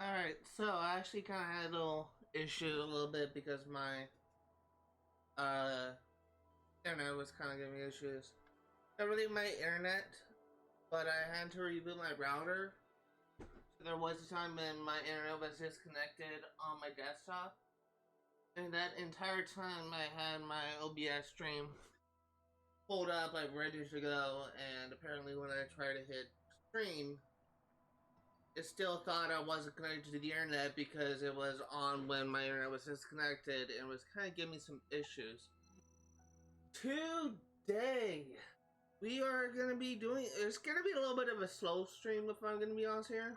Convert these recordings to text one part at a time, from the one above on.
Alright, so I actually kind of had a little issue a little bit because my internet was kind of giving me issues. Not really my internet, but I had to reboot my router. So there was a time when my internet was disconnected on my desktop. And that entire time I had my OBS stream pulled up, like ready to go, and apparently when I tried to hit stream, it still thought I wasn't connected to the internet because it was on when my internet was disconnected, and it was kind of giving me some issues. Today, we are going to be doing, it's going to be a little bit of a slow stream if I'm going to be honest here.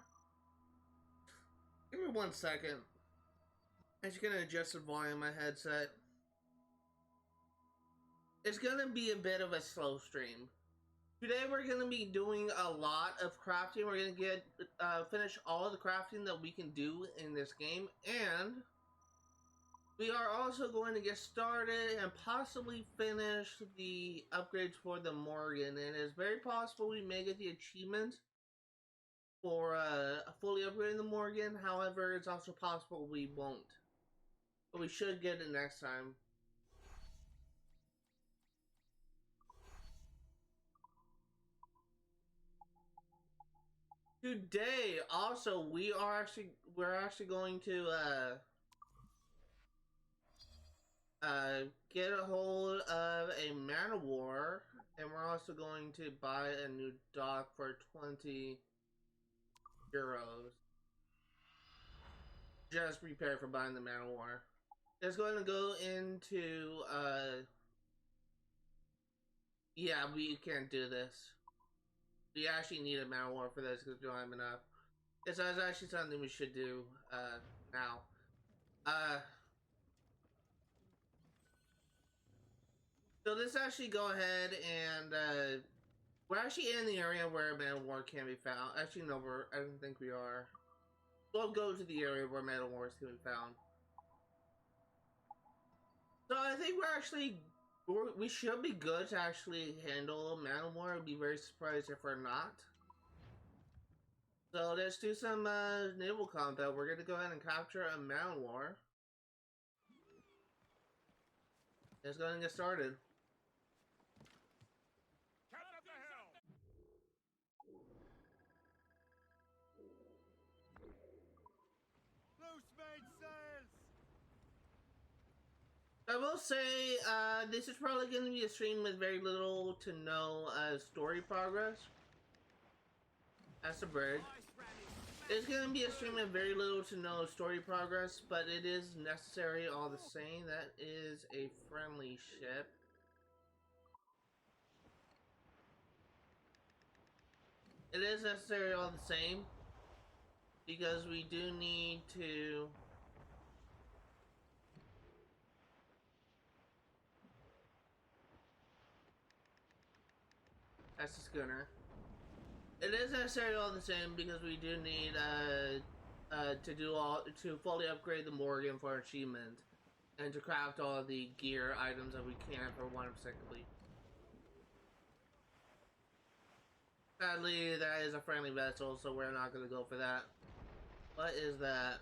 Give me 1 second. I'm just going to adjust the volume of my headset. It's going to be a bit of a slow stream. Today we're going to be doing a lot of crafting. We're going to get finish all of the crafting that we can do in this game, and we are also going to get started and possibly finish the upgrades for the Morrigan. And it's very possible we may get the achievement for fully upgrading the Morrigan. However, it's also possible we won't, but we should get it next time. Today, also, we're actually going to get a hold of a man of war, and we're also going to buy a new dock for 20 euros. Just prepare for buying the man of war. It's going to go into yeah, we can't do this. We actually need a man of war for this because we don't have enough. It's actually something we should do now. So let's actually go ahead and we're actually in the area where man of war can be found. Actually, no, I don't think we are. We'll go to the area where man of wars can be found. So I think we should be good to actually handle man of war. I'd be very surprised if we're not. So let's do some naval combat. We're gonna go ahead and capture a man of war. Let's go ahead and get started. I will say, this is probably going to be a stream with very little to no story progress. That's the bird. It's going to be a stream with very little to no story progress, but it is necessary all the same. That is a friendly ship. It is necessary all the same, because we do need to... That's the schooner. It is necessary all the same because we do need to fully upgrade the Morrigan for achievement and to craft all the gear items that we can for one particularly. Sadly, that is a friendly vessel, so we're not going to go for that. What is that?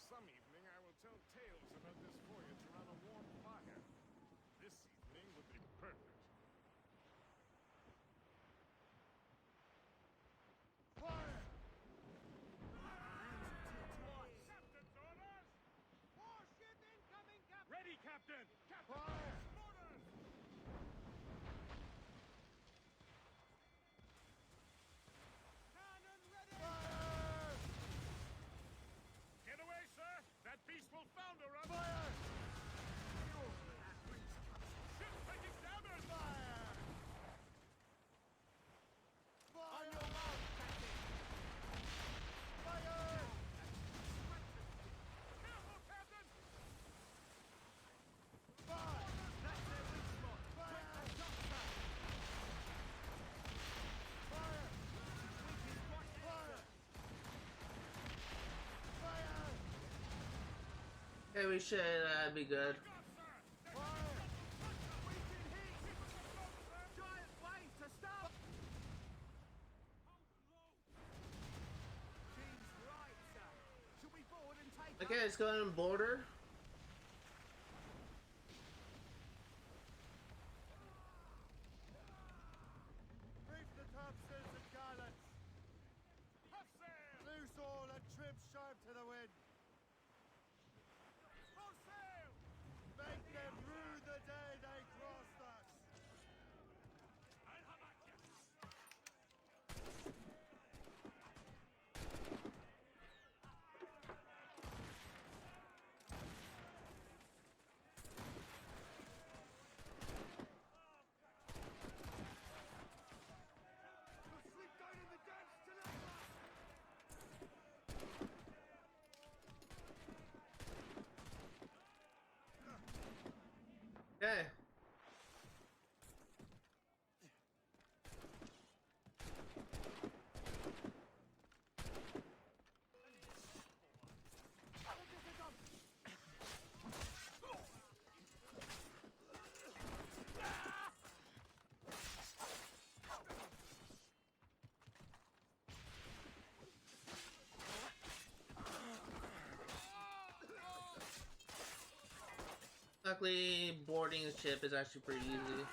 Some evening I will tell tales about this voyage around a warm fire. This evening will be perfect. Fire! Captain's orders! Warship incoming, Captain! Ready, Captain! Captain! Fire! Orders! Cannon ready! Fire! Get away, sir! That beast will founder us! Fire! Ship taking damage! Fire! Fire! On your mark, Captain! Fire! Careful, Captain! Fire! That's their weak spot! Fire! Fire! Weak is right there! Fire! Okay, we should be good. Fire! We can hear Okay, let's go ahead and border. Reef the topsails and gallants. Loose all and trim sharp to the wind. Full sail! Make them rue the day they crossed us. You'll sleep down in the depths tonight, Okay. Luckily, boarding a ship is actually pretty easy.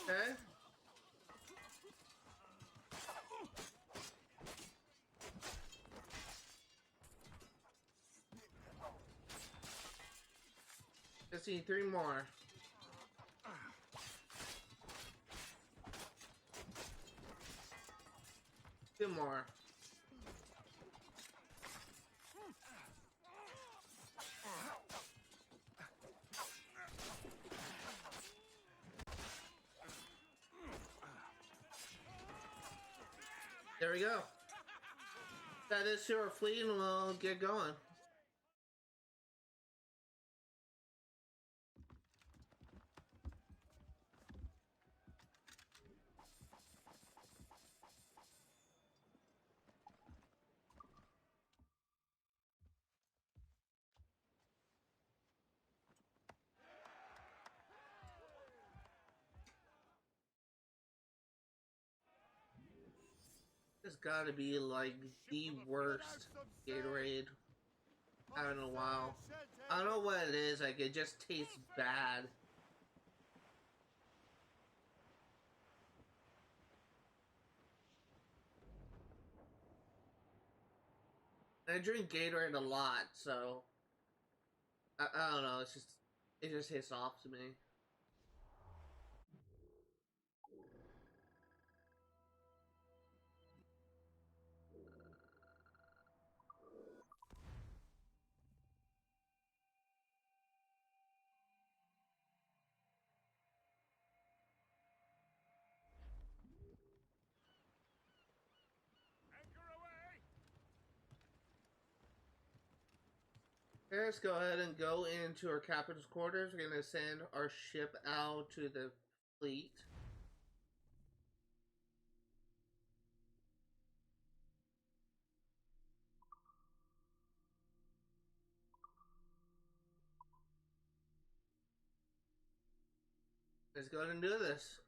Okay. Let's see, 3 more. 2 more. There we go. That is your fleet, and we'll get going. This gotta be like the worst Gatorade out in a while. I don't know what it is, like it just tastes bad. I drink Gatorade a lot, so I don't know, it just tastes off to me. Okay, let's go ahead and go into our captain's quarters. We're gonna send our ship out to the fleet. Let's go ahead and do this.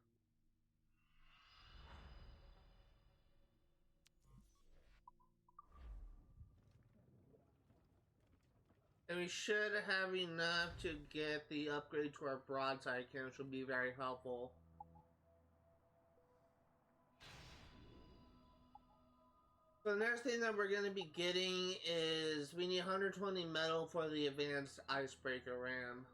And we should have enough to get the upgrade to our broadside cannon, which will be very helpful. So the next thing that we're going to be getting is we need 120 metal for the advanced icebreaker ram.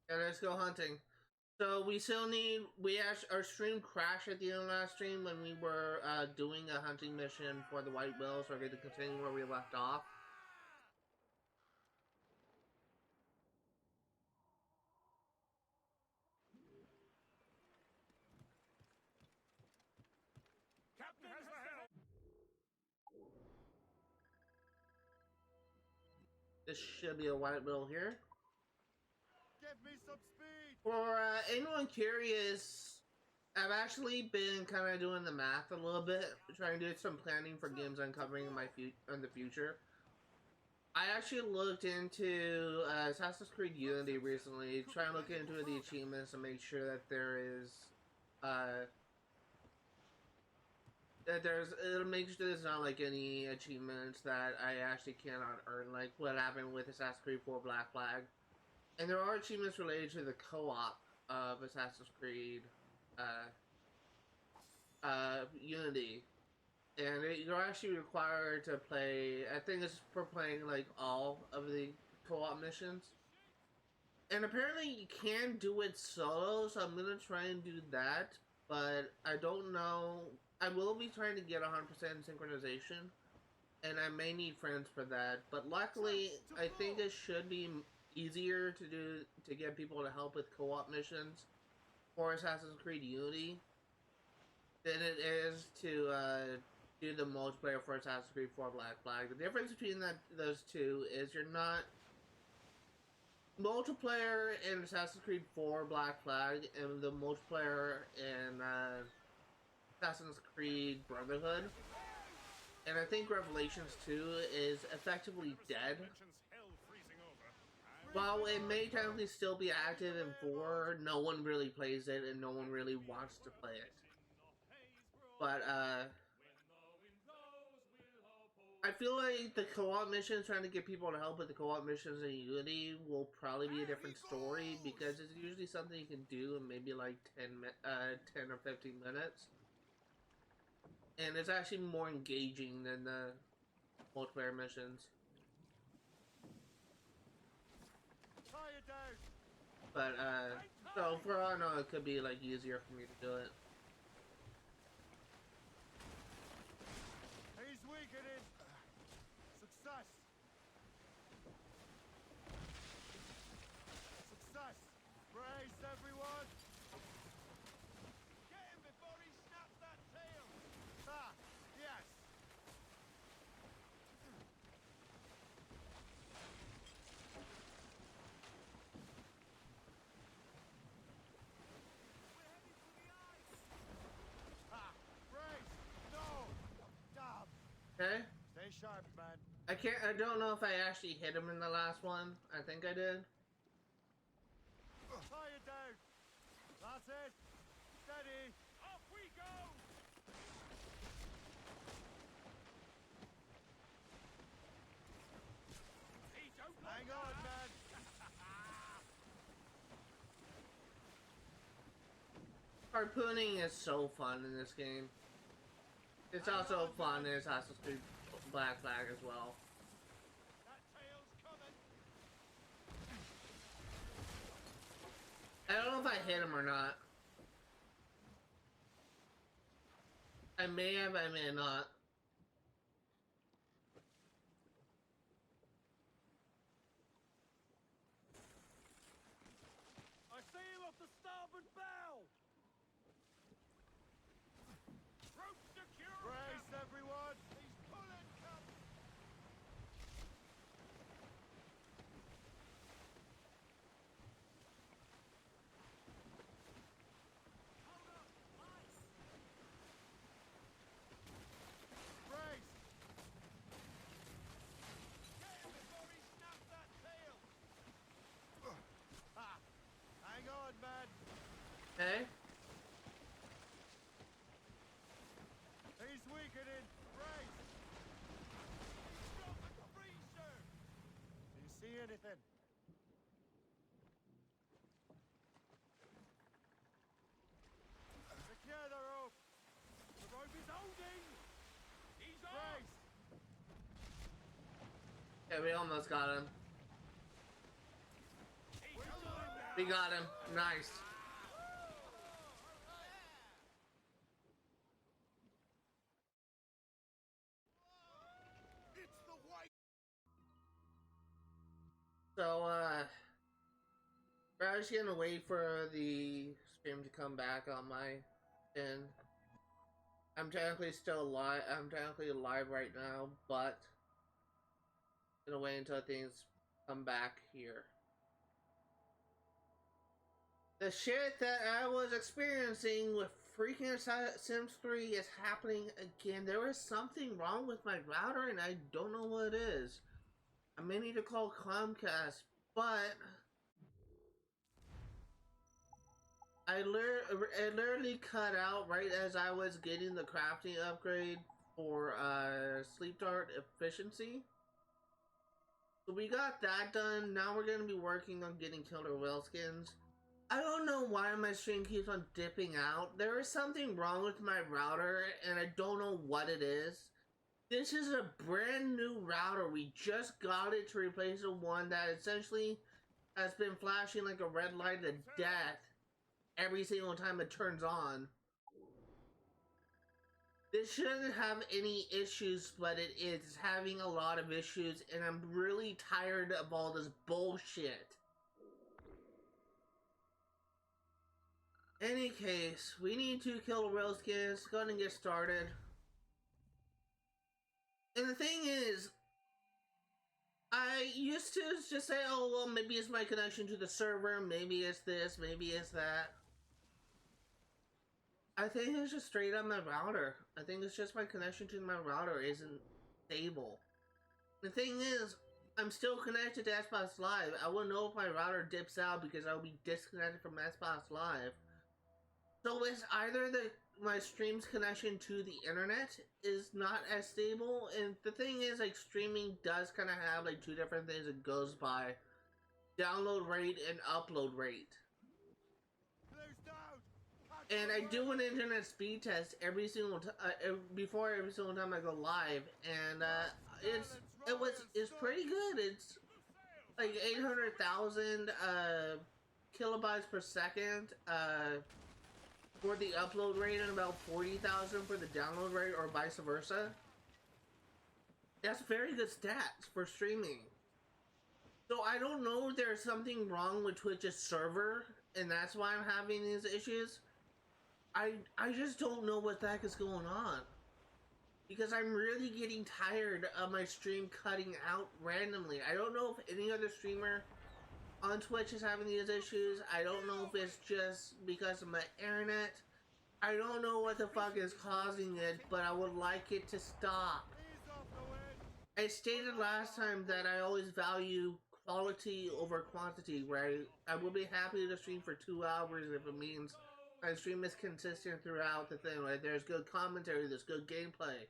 And let's go hunting. So we still need, our stream crashed at the end of last stream when we were doing a hunting mission for the white whales. So we're going to continue where we left off. This should be a white bill here. Give me some speed. For anyone curious, I've actually been kind of doing the math a little bit, trying to do some planning for games I'm covering in the future. I actually looked into Assassin's Creed Unity recently, trying to look into the achievements and make sure that it'll make sure there's not like any achievements that I actually cannot earn, like what happened with Assassin's Creed 4 Black Flag. And there are achievements related to the co-op of Assassin's Creed Unity. And you're actually required to play, I think it's for playing like all of the co-op missions. And apparently you can do it solo, so I'm gonna try and do that. But I don't know, I will be trying to get 100% synchronization. And I may need friends for that. But luckily, I think it should be easier to get people to help with co-op missions for Assassin's Creed Unity than it is to do the multiplayer for Assassin's Creed 4 Black Flag. The difference between those two is you're not multiplayer in Assassin's Creed 4 Black Flag and the multiplayer in Assassin's Creed Brotherhood. And I think Revelations 2 is effectively dead. While it may technically still be active in 4, no one really plays it and no one really wants to play it. But, I feel like the co-op missions, trying to get people to help with the co-op missions in Unity will probably be a different story because it's usually something you can do in maybe like 10 or 15 minutes. And it's actually more engaging than the multiplayer missions. But, so for all I know, it could be like easier for me to do it. He's weakening. Success. Success. Brace, everyone. Get him before he snaps that tail. Ah, yes. Ah, brace. No. Damn. Okay? Stay sharp, man. I don't know if I actually hit him in the last one. I think I did. Tie it down. That's it. Steady. Off we go. Hang on, man. Harpooning is so fun in this game. It's also fun in Assassin's Creed Black Flag as well. That tail's coming. I don't know if I hit him or not. I may have, I may not. I see him off the starboard bow. Rope secure. Brace, everyone. He's pulling, Captain. Hold up, ice. Brace. Get him before he snaps that tail. Ha! Hang on, man. Okay? He's weakening. Brace. He's got the freezer. Do you see anything? Secure the rope. The rope is holding. He's on. Brace. Yeah, we almost got him. We're doing that. We got him. Nice. It's the white. So, we're actually gonna wait for the stream to come back on my end. I'm technically still live. I'm technically live right now, but gonna wait until things come back here. The shit that I was experiencing with freaking Sims 3 is happening again. There is something wrong with my router and I don't know what it is. I may need to call Comcast, but it literally cut out right as I was getting the crafting upgrade for sleep dart efficiency. So we got that done. Now we're going to be working on getting killer whale skins. I don't know why my stream keeps on dipping out. There is something wrong with my router and I don't know what it is. This is a brand new router. We just got it to replace the one that essentially has been flashing like a red light of death every single time it turns on. This shouldn't have any issues, but it is. It's having a lot of issues and I'm really tired of all this bullshit. Any case, we need to kill the whale skins. Go ahead and get started. And the thing is, I used to just say, oh, well, maybe it's my connection to the server, maybe it's this, maybe it's that. I think it's just straight up my router. I think it's just my connection to my router isn't stable. The thing is, I'm still connected to Xbox Live. I wouldn't know if my router dips out because I will be disconnected from Xbox Live. So it's either my stream's connection to the internet is not as stable, and the thing is, like, streaming does kind of have like two different things it goes by: download rate and upload rate. And I do an internet speed test every single time before every single time I go live, and it's pretty good. It's like 800,000 kilobytes per second for the upload rate and about 40,000 for the download rate, or vice versa. That's very good stats for streaming. So I don't know if there's something wrong with Twitch's server, and that's why I'm having these issues. I just don't know what the heck is going on. Because I'm really getting tired of my stream cutting out randomly. I don't know if any other streamer on Twitch is having these issues. I don't know if it's just because of my internet. I don't know what the fuck is causing it, but I would like it to stop. I stated last time that I always value quality over quantity, where I will be happy to stream for 2 hours if it means my stream is consistent throughout the thing. Like, there's good commentary, there's good gameplay.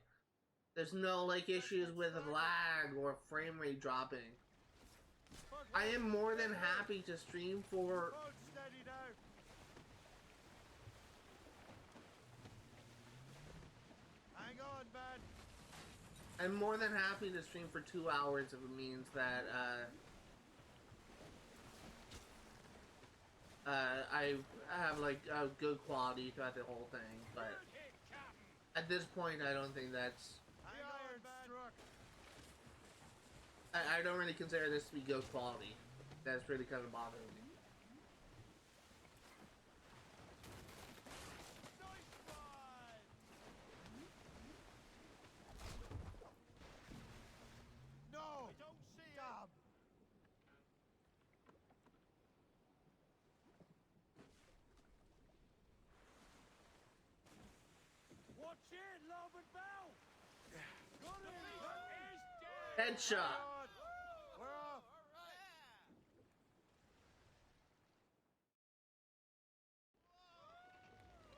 There's no, like, issues with lag or frame rate dropping. I am more than happy to stream for... Hang on, man. I'm more than happy to stream for 2 hours if it means that, I have, like, good quality throughout the whole thing, but at this point, I don't think that's... I don't really consider this to be good quality. That's really kind of bothering me. No! I don't see him! Watch it, Love and Bell! Got it! Headshot! We're off!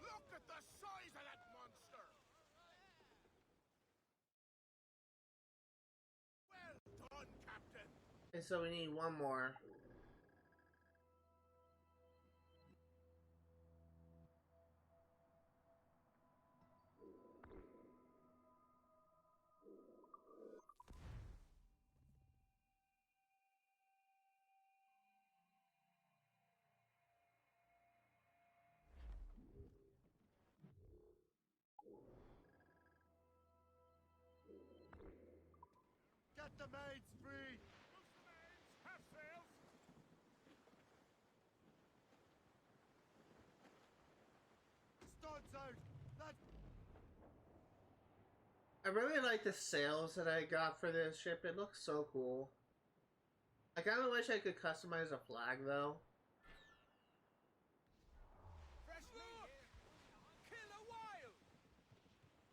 Look at the size of that monster! Well done, Captain! And so we need one more. Get the maids free! Have sails! Studs out! That... I really like the sails that I got for this ship. It looks so cool. I kind of wish I could customize a flag though. Fresh meat here. Killer whale.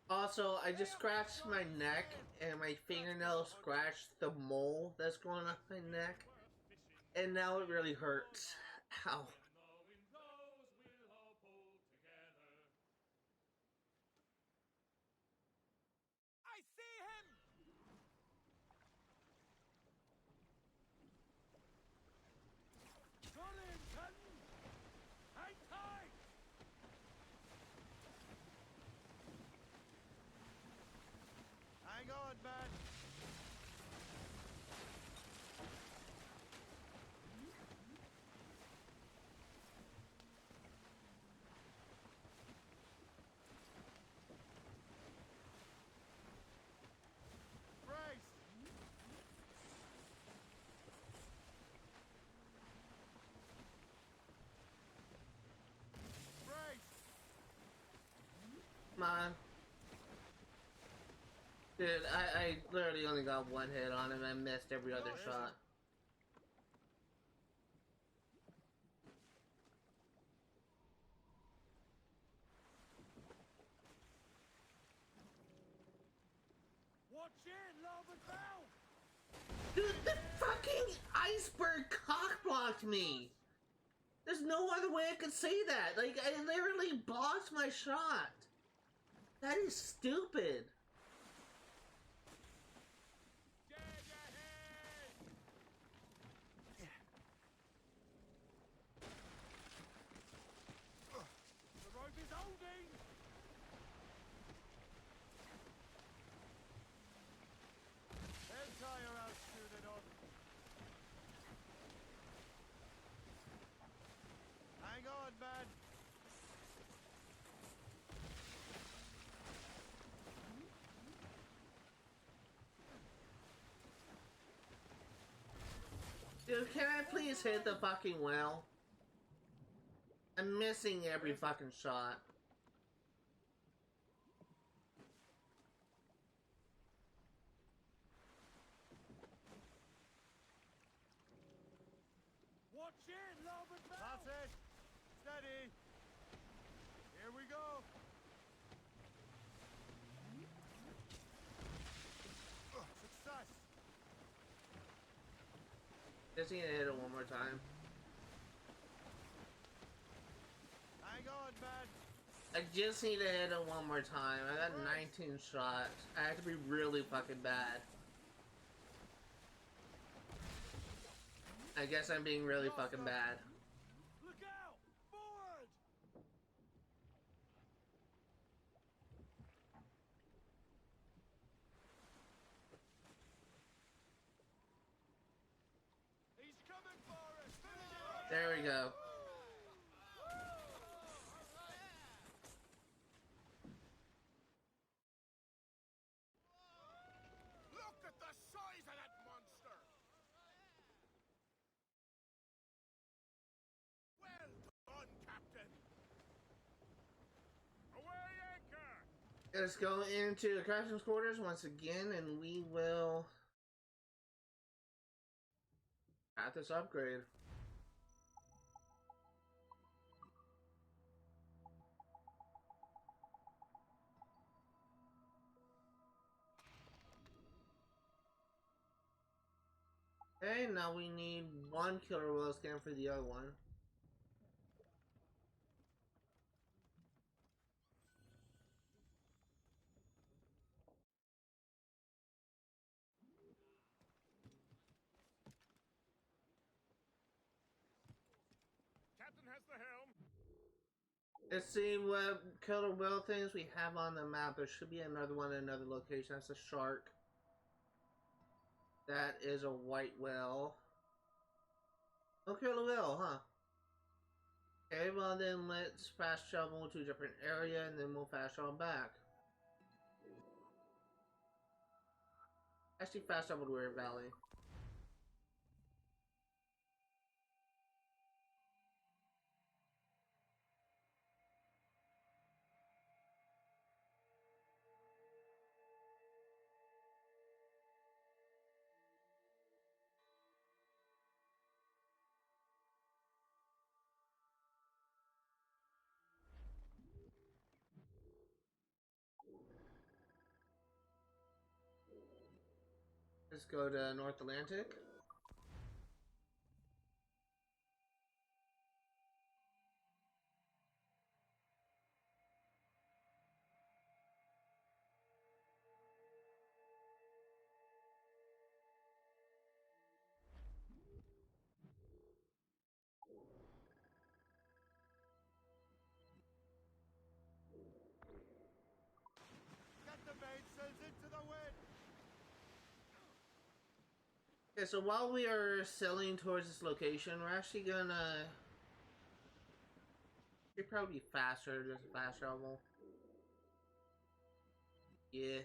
Also, I just scratched my neck and my fingernail scratched the mole that's going on my neck. And now it really hurts. Ow. I see him. Got him, Captain. Hang tight. Hang on, man. Brace. Brace. Come on. Dude, I literally only got one hit on him and missed every other shot. Watch it, larboard bow. Dude, the fucking iceberg cockblocked me! There's no other way I could say that. Like, I literally blocked my shot. That is stupid. Dead ahead. The rope is holding. They'll tire out soon enough. Hang on, man. Dude, can I please hit the fucking well? I'm missing every fucking shot. Watch it, larboard bow. That's it. Steady. Here we go. Success. Just need to hit it one more time. Hang on, man. I just need to hit it one more time. I got 19 shots. I have to be really fucking bad. I guess I'm being really fucking bad. Look out! Forward! He's coming for us! Finish it! There we go. Look at the size of that monster! Well done, Captain! Away anchor! Let's go into the captain's quarters once again, and we will have this upgrade. Okay, now we need one killer whale scan for the other one. Captain has the helm. Let's see what killer whale things we have on the map. There should be another one in another location. That's a shark. That is a white whale. No killer whale, huh? Okay, well then let's fast travel to a different area and then we'll fast travel back. Actually, fast travel to Liberate Valley. Let's go to North Atlantic. Get the mainsails into the wind! Okay, so while we are sailing towards this location, we're actually gonna... It'd probably be faster, just fast travel. Yeah.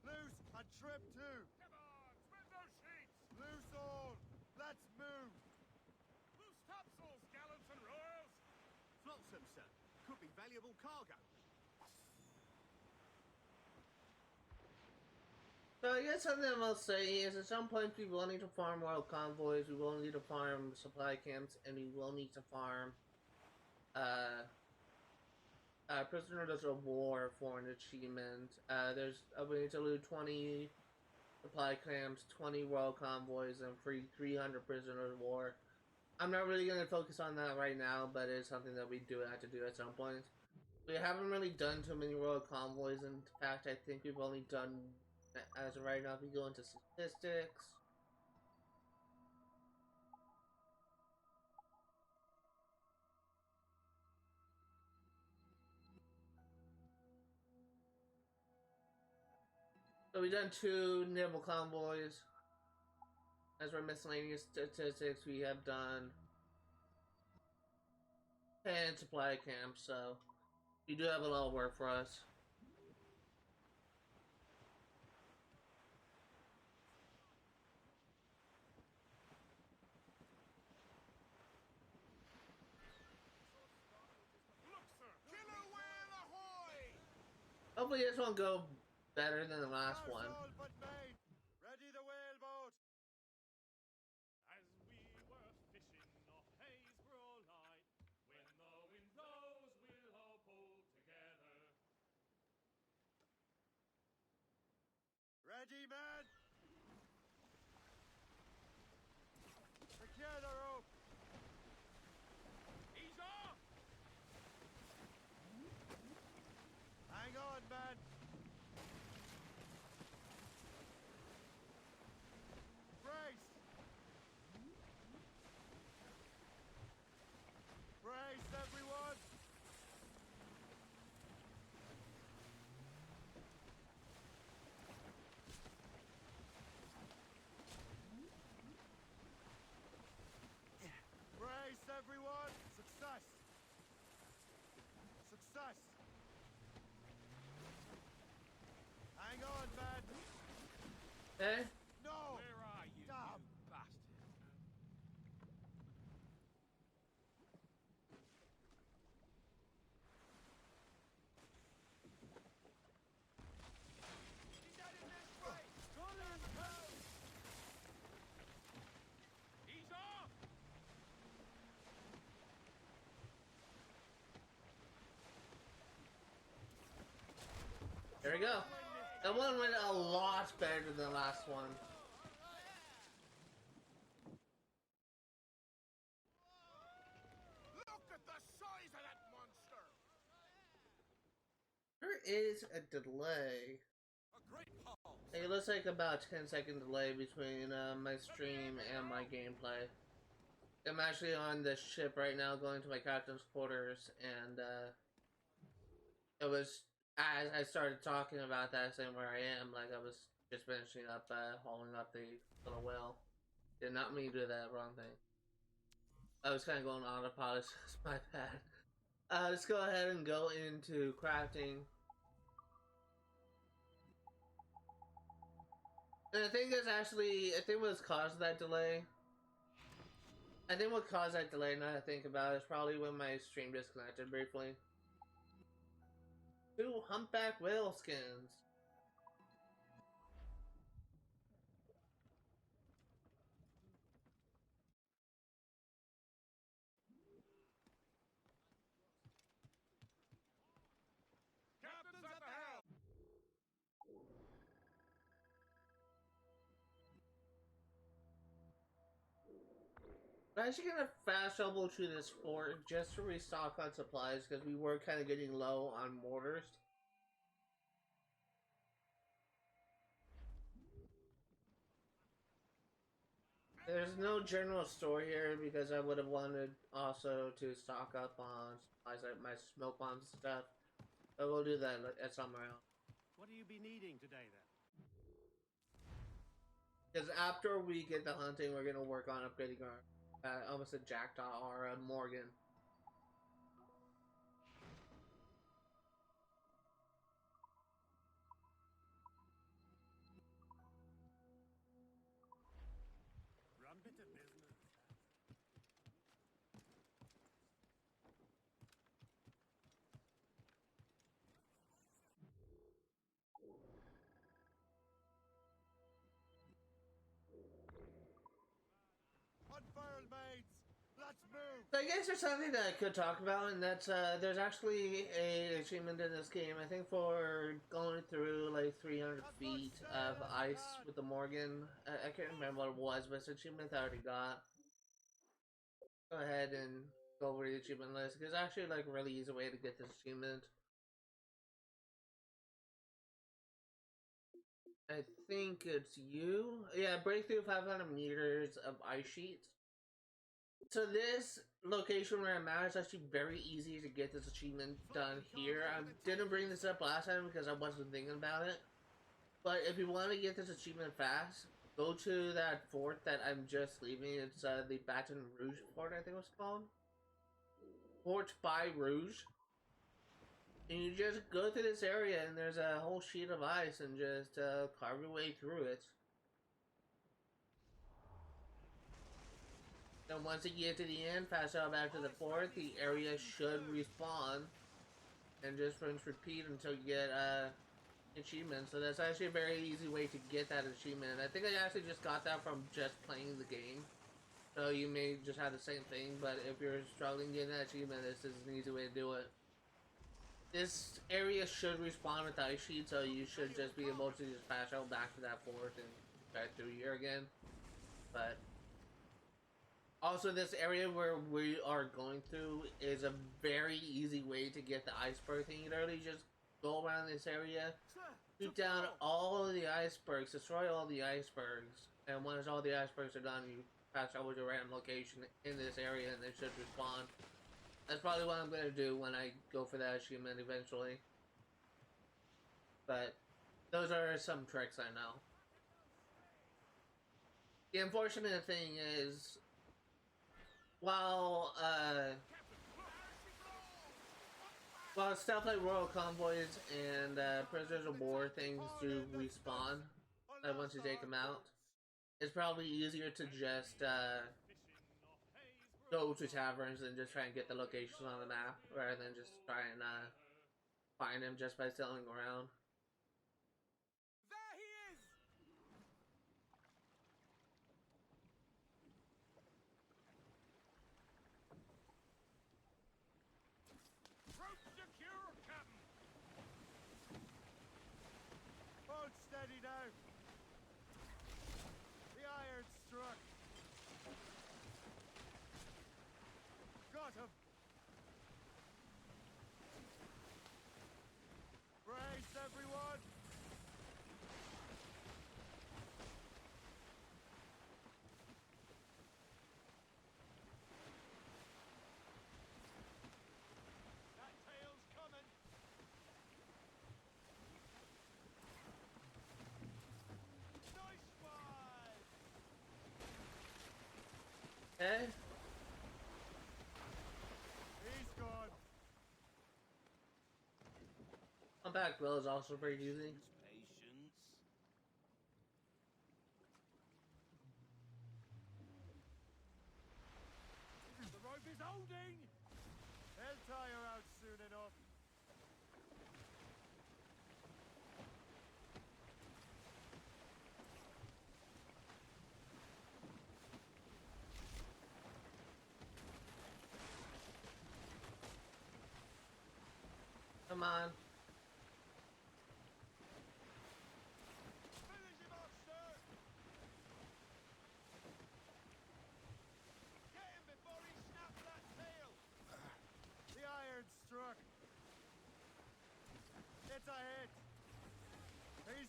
Loose and trim too! Come on, spread those sheets! Loose all! Let's move! Loose topsails, gallants and royals! Flotsam, sir. Could be valuable cargo. So I guess something I will say is at some point we will need to farm royal convoys, we will need to farm supply camps, and we will need to farm prisoners of war for an achievement. We need to loot 20 supply camps, 20 royal convoys, and free 300 prisoners of war. I'm not really going to focus on that right now, but it's something that we do have to do at some point. We haven't really done too many royal convoys. In fact, I think we've only done, as of right now, if we go into statistics. So we've done 2 naval convoys. As for miscellaneous statistics, we have done 10 supply camps, so we do have a lot of work for us. Look, sir! Killer whale ahoy! Hopefully this one go better than the last one. All but main. Ready the whaleboat. As we were fishing off Haysborough Light, when the wind blows, we'll all pull together. Ready, men. Secure the rope. Ease off! Hang on, man. Brace. Brace, everyone. Brace, everyone. Success. Success. Hang on, man. Okay? No. Where are you, Damn. you bastard? He's heading this way. Colin, help. Ease off! There we go. That one went a lot better than the last one. Look at the size of that monster! There is a delay. A great haul! It looks like about a 10-second delay between my stream and my gameplay. I'm actually on this ship right now going to my captain's quarters, and it was as I started talking about that, saying where I am, like I was just finishing up hauling up the little whale. Did not mean to do that, wrong thing. I was kind of going on autopilot, so it's my bad. Let's go ahead and go into crafting. And I think that's actually, I think what's caused that delay. I think what caused that delay, now that I think about it, is probably when my stream disconnected briefly. 2 humpback whale skins. I'm actually gonna fast troubleshoot this fort just to restock on supplies because we were kind of getting low on mortars. There's no general store here because I would have wanted also to stock up on supplies like my smoke bombs and stuff. But we'll do that at somewhere else. What do you be needing today, then? Because after we get the hunting, we're gonna work on upgrading our almost a jackdaw or a Morgan. Run bit of business. Unfurled, mates! Let's move! So I guess there's something that I could talk about, and that's there's actually a achievement in this game. I think for going through like 300 feet of ice with the Morgan. I can't remember what it was, but it's an achievement that I already got. Go ahead and go over the achievement list. It's actually like a really easy way to get this achievement. I think it's you. Yeah, break through 500 meters of ice sheets. So this location where I'm at is actually very easy to get this achievement done here. I didn't bring this up last time because I wasn't thinking about it. But if you want to get this achievement fast, go to that fort that I'm just leaving. It's the Baton Rouge fort, I think it was called. Fort by Rouge. And you just go through this area and there's a whole sheet of ice and just carve your way through it. Then once you get to the end, pass out back to the fort, the area should respawn. And just rinse repeat until you get achievement. So that's actually a very easy way to get that achievement. I think I actually just got that from just playing the game. So you may just have the same thing, but if you're struggling getting that achievement, this is an easy way to do it. This area should respawn with the ice sheet, so you should just be able to just pass out back to that fort and back through here again. But also, this area where we are going through is a very easy way to get the iceberg thing. You literally just go around this area, shoot down all of the icebergs, destroy all the icebergs, and once all the icebergs are done, you pass over to a random location in this area and they should respawn. That's probably what I'm going to do when I go for that achievement eventually. But those are some tricks I know. The unfortunate thing is, while stuff like Royal Convoys and Prisoners of War things do respawn once you take them out, it's probably easier to just go to taverns and just try and get the locations on the map rather than just try and find them just by sailing around. There he is! Rope secure, Captain! Hold steady now. The iron struck. Got him. Brace, everyone. That tail's coming. Nice one. Okay. He's gone. Compact Will is also pretty easy. Patience. The rope is holding. They'll tie her out soon enough. Come on. Finish him off, sir. Get him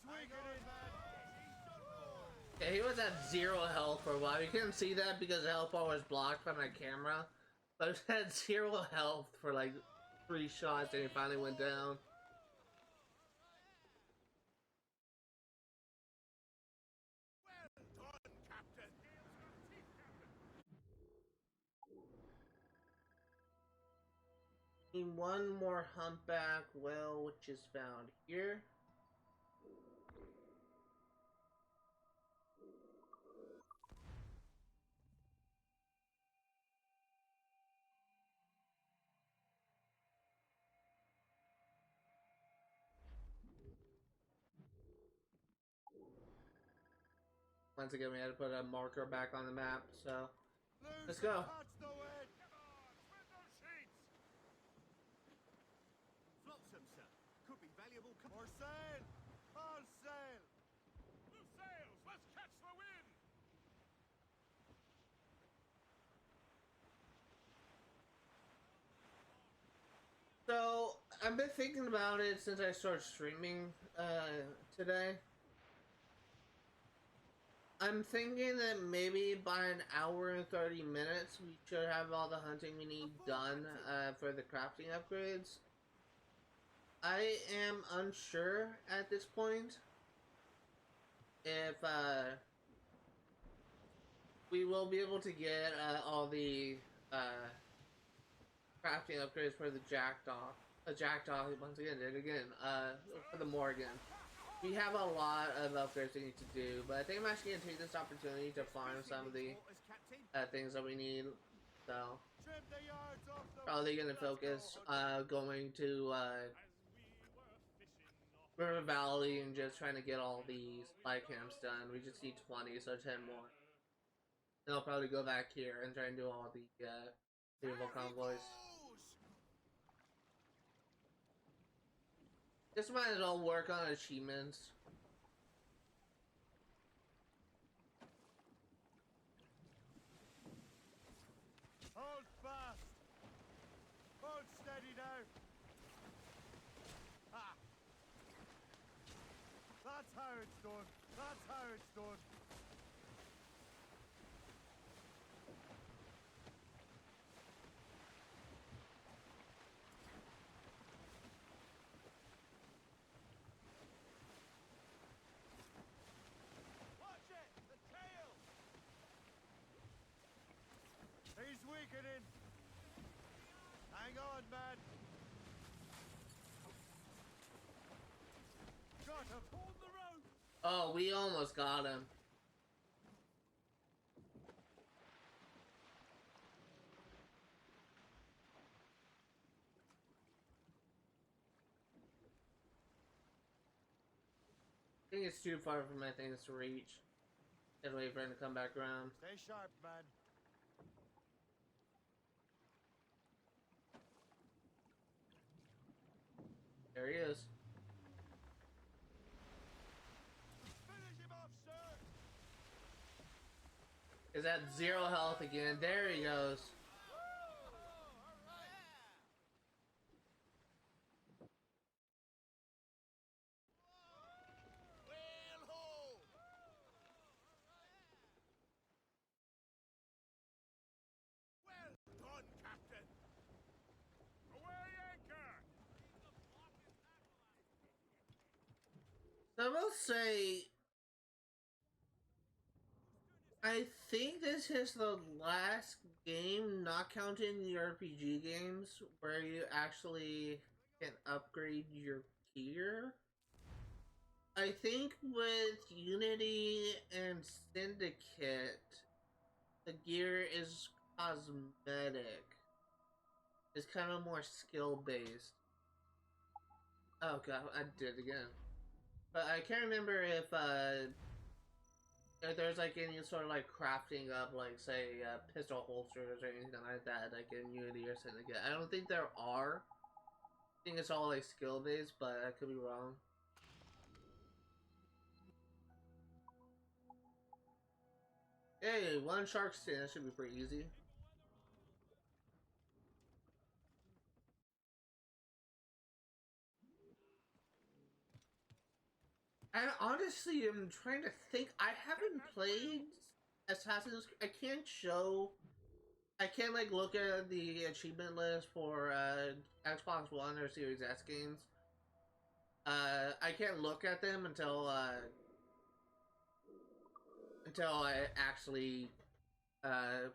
weakening, man. Yeah, he was at 0 health for a while. You couldn't see that because the health bar was blocked by my camera. But he had 0 health for like 3 shots and he finally went down. Well done, Captain. Need one more humpback whale, which is found here. Once again, we had to put a marker back on the map, so let's go. Catch the wind. Come on, swim those sheets. Flotsam, sir. Could be valuable. More sail. All sail. Loose sails! Let's catch the wind! So I've been thinking about it since I started streaming today. I'm thinking that maybe by an hour and 30 minutes we should have all the hunting we need done for the crafting upgrades. I am unsure at this point if we will be able to get all the crafting upgrades for the jackdaw. Once again, for the Morrigan. We have a lot of upgrades we need to do, but I think I'm actually going to take this opportunity to farm some of the things that we need. So, probably going to focus going to River Valley and just trying to get all these supply camps done. We just need 20, so 10 more. And I'll probably go back here and try and do all the naval convoys. This might as well work on achievements. Hold fast. Hold steady now. Ah. That's how it's done. That's how it's done. Watch it! The tail! He's weakening. Hang on, man. Got him. Hold the rope. Oh, we almost got him. I think it's too far for my things to reach. Gotta wait for him to come back around. Stay sharp, man. There he is. Finish him off, sir. Is at 0 health again. There he goes. Whale ho! Well done, Captain. Away anchor! So I will say, I think this is the last game, not counting the RPG games, where you actually can upgrade your gear. I think with Unity and Syndicate, the gear is cosmetic. It's kind of more skill-based. Oh god, I did it again. But I can't remember if there's like any sort of like crafting up, like say pistol holsters or anything like that, like in Unity or Syndicate. I don't think there are. I think it's all like skill based, but I could be wrong. Hey, one shark skin, that should be pretty easy. I honestly am trying to think. I haven't played Assassin's Creed. I can't like look at the achievement list for Xbox One or Series S games. I can't look at them until I actually uh,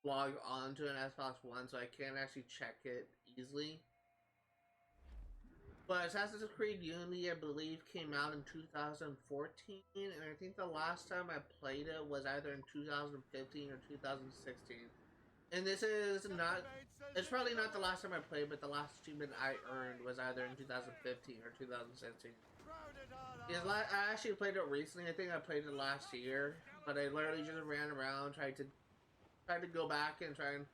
log on to an Xbox One, so I can't actually check it easily. But Assassin's Creed Unity, I believe, came out in 2014, and I think the last time I played it was either in 2015 or 2016. And this is not, it's probably not the last time I played, but the last achievement I earned was either in 2015 or 2016. Because I actually played it recently. I think I played it last year, but I literally just ran around, tried to go back and try and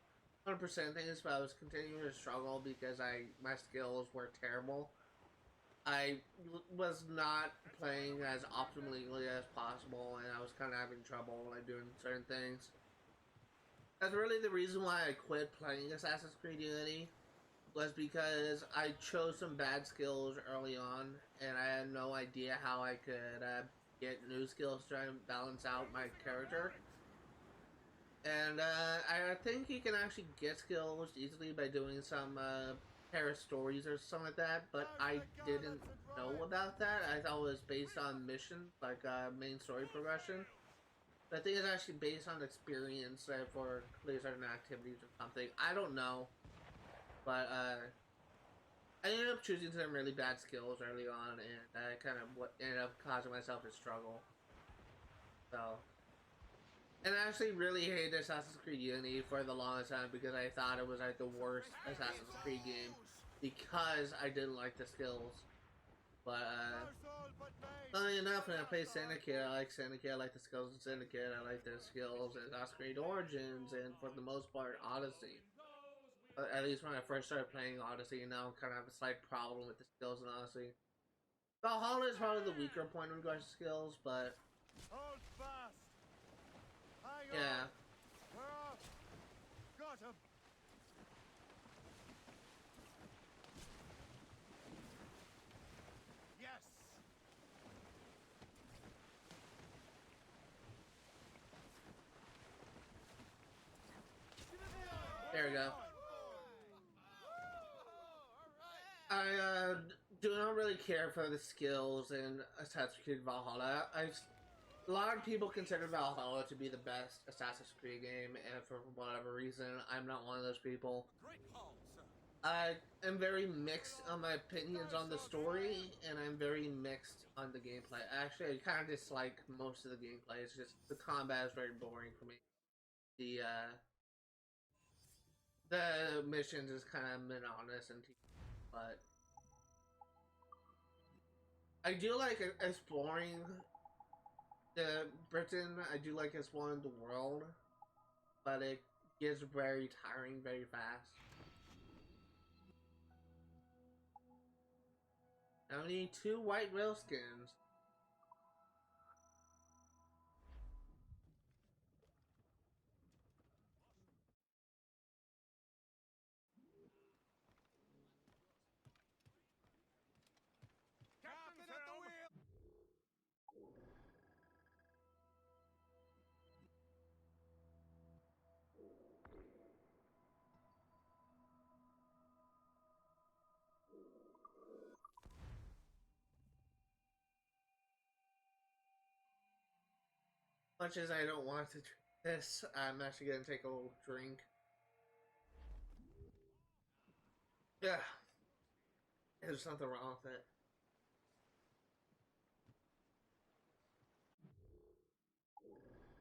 100% things, but I was continuing to struggle because my skills were terrible. I was not playing as optimally as possible, and I was kind of having trouble like doing certain things. That's really the reason why I quit playing Assassin's Creed Unity, was because I chose some bad skills early on, and I had no idea how I could get new skills to try and balance out my character. And I think you can actually get skills easily by doing some Paris stories or something like that, but I didn't know about that. I thought it was based on missions, like main story progression. But I think it's actually based on experience for certain activities or something. I don't know. But I ended up choosing some really bad skills early on, and that kind of what ended up causing myself to struggle. So, and I actually really hated Assassin's Creed Unity for the longest time because I thought it was like the worst Assassin's Creed game because I didn't like the skills. But funny enough, when I play Syndicate, I like Syndicate. I like the skills in Syndicate. I like the skills in Assassin's Creed Origins, and for the most part, Odyssey. At least when I first started playing Odyssey, and now I kind of have a slight problem with the skills in Odyssey. Valhalla is probably the weaker point in regards to skills, but Hold fast. Hang yeah. on. We're off. Got him. Yes. There we go. I do not really care for the skills in Assassin's Creed Valhalla. A lot of people consider Valhalla to be the best Assassin's Creed game, and for whatever reason, I'm not one of those people. I am very mixed on my opinions on the story, and I'm very mixed on the gameplay. Actually, I kind of dislike most of the gameplay. It's just the combat is very boring for me. The missions is kind of monotonous and but I do like exploring the Britain. I do like exploring the world, but it gets very tiring very fast. I need 2 white whale skins. Captain at the wheel. Much as I don't want to drink this, I'm actually gonna take a little drink. Yeah, there's something wrong with it.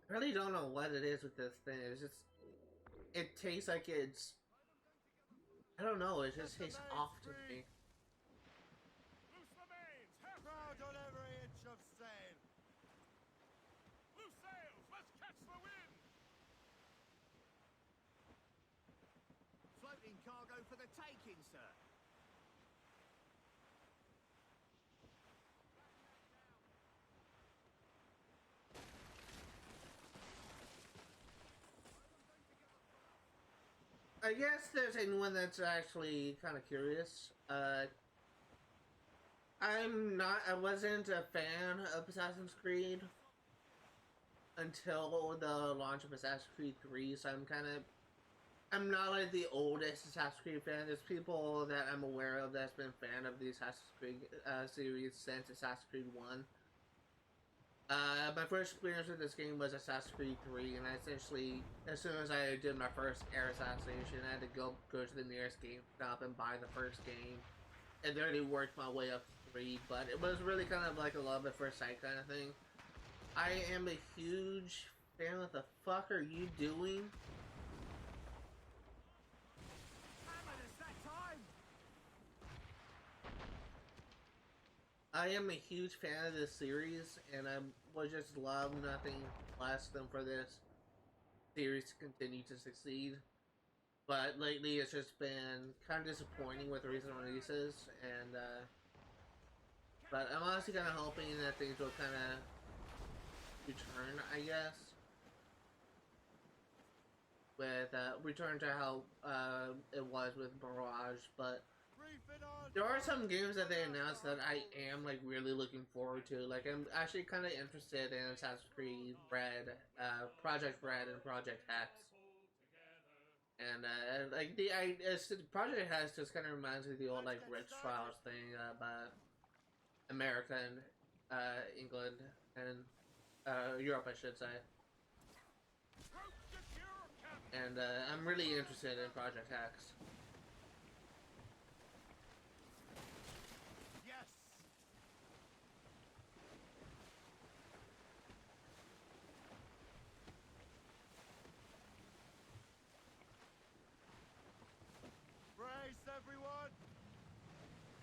I really don't know what it is with this thing. It's just, it tastes like it's, I don't know, it just tastes off to me. Loose the mains. Half Crowd on every inch of sail. loose sails. Let's catch the wind. Floating cargo for the taking, sir. I guess there's anyone that's actually kind of curious. I wasn't a fan of Assassin's Creed until the launch of Assassin's Creed 3, so I'm not like the oldest Assassin's Creed fan. There's people that I'm aware of that's been a fan of the Assassin's Creed series since Assassin's Creed 1. My first experience with this game was Assassin's Creed 3, and I essentially, as soon as I did my first air assassination, I had to go to the nearest GameStop and buy the first game, and then I worked my way up to 3, but it was really kind of like a love at first sight kind of thing. I am a huge fan. What the fuck are you doing? I am a huge fan of this series, and I would just love nothing less than for this series to continue to succeed. But lately, it's just been kind of disappointing with recent releases, and but I'm honestly kind of hoping that things will kind of return, I guess, with return to how it was with Mirage, but. There are some games that they announced that I am like really looking forward to. Like I'm actually kind of interested in Assassin's Creed Red, Project Red, and Project X. And like Project X just kind of reminds me of the old like Rich Trials thing about America and England and Europe, I should say. And I'm really interested in Project X. Everyone!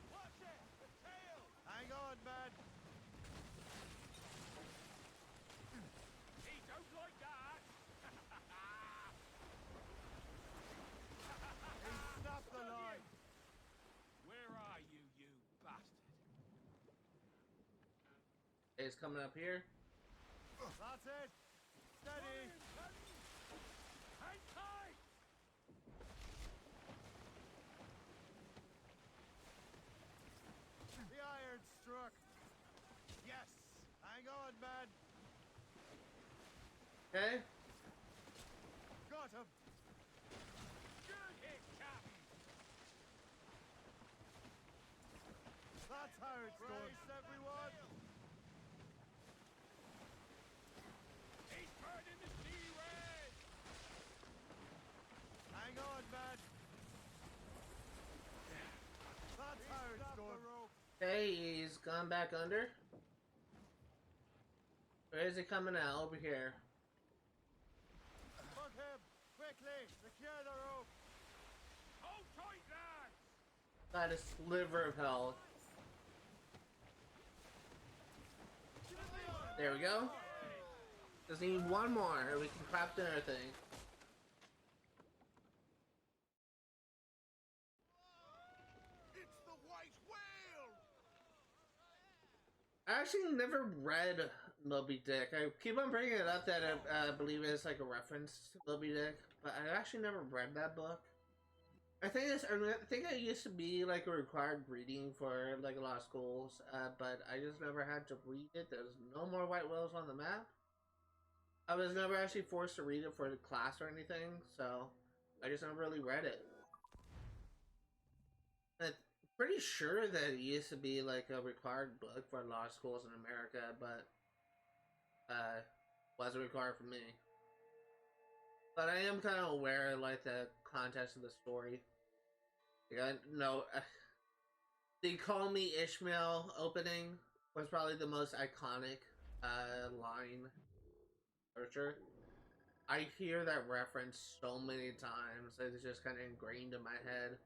Watch it! The tail! Hang on, man! He don't like that! He snapped the line! Where are you, you bastard? It's coming up here. That's it! Steady! Hang tight! The iron struck! Yes! Hang on, man! Okay. Got him! Good hit, Captain! That's how it's done! Brace, everyone! He's burning the sea red! Hang on, man! That's how it's done! Okay, he's gone back under. Where is he coming out? Over here. Hook him! Quickly! Secure the rope! Hold tight, lads! Got a sliver of health. There we go. Just need one more, and we can craft another thing. It's the white whale! I actually never read Moby Dick. I keep on bringing it up that I believe it's like a reference to Moby Dick, but I actually never read that book. I think it used to be like a required reading for like a lot of schools, but I just never had to read it. There's no more white whales on the map. I was never actually forced to read it for the class or anything, so I just never really read it. I'm pretty sure that it used to be like a required book for a lot of schools in America, but wasn't required for me. But I am kind of aware of like the context of the story. Yeah, no, the "Call Me Ishmael" opening was probably the most iconic line. For sure. I hear that reference so many times that it's just kind of ingrained in my head.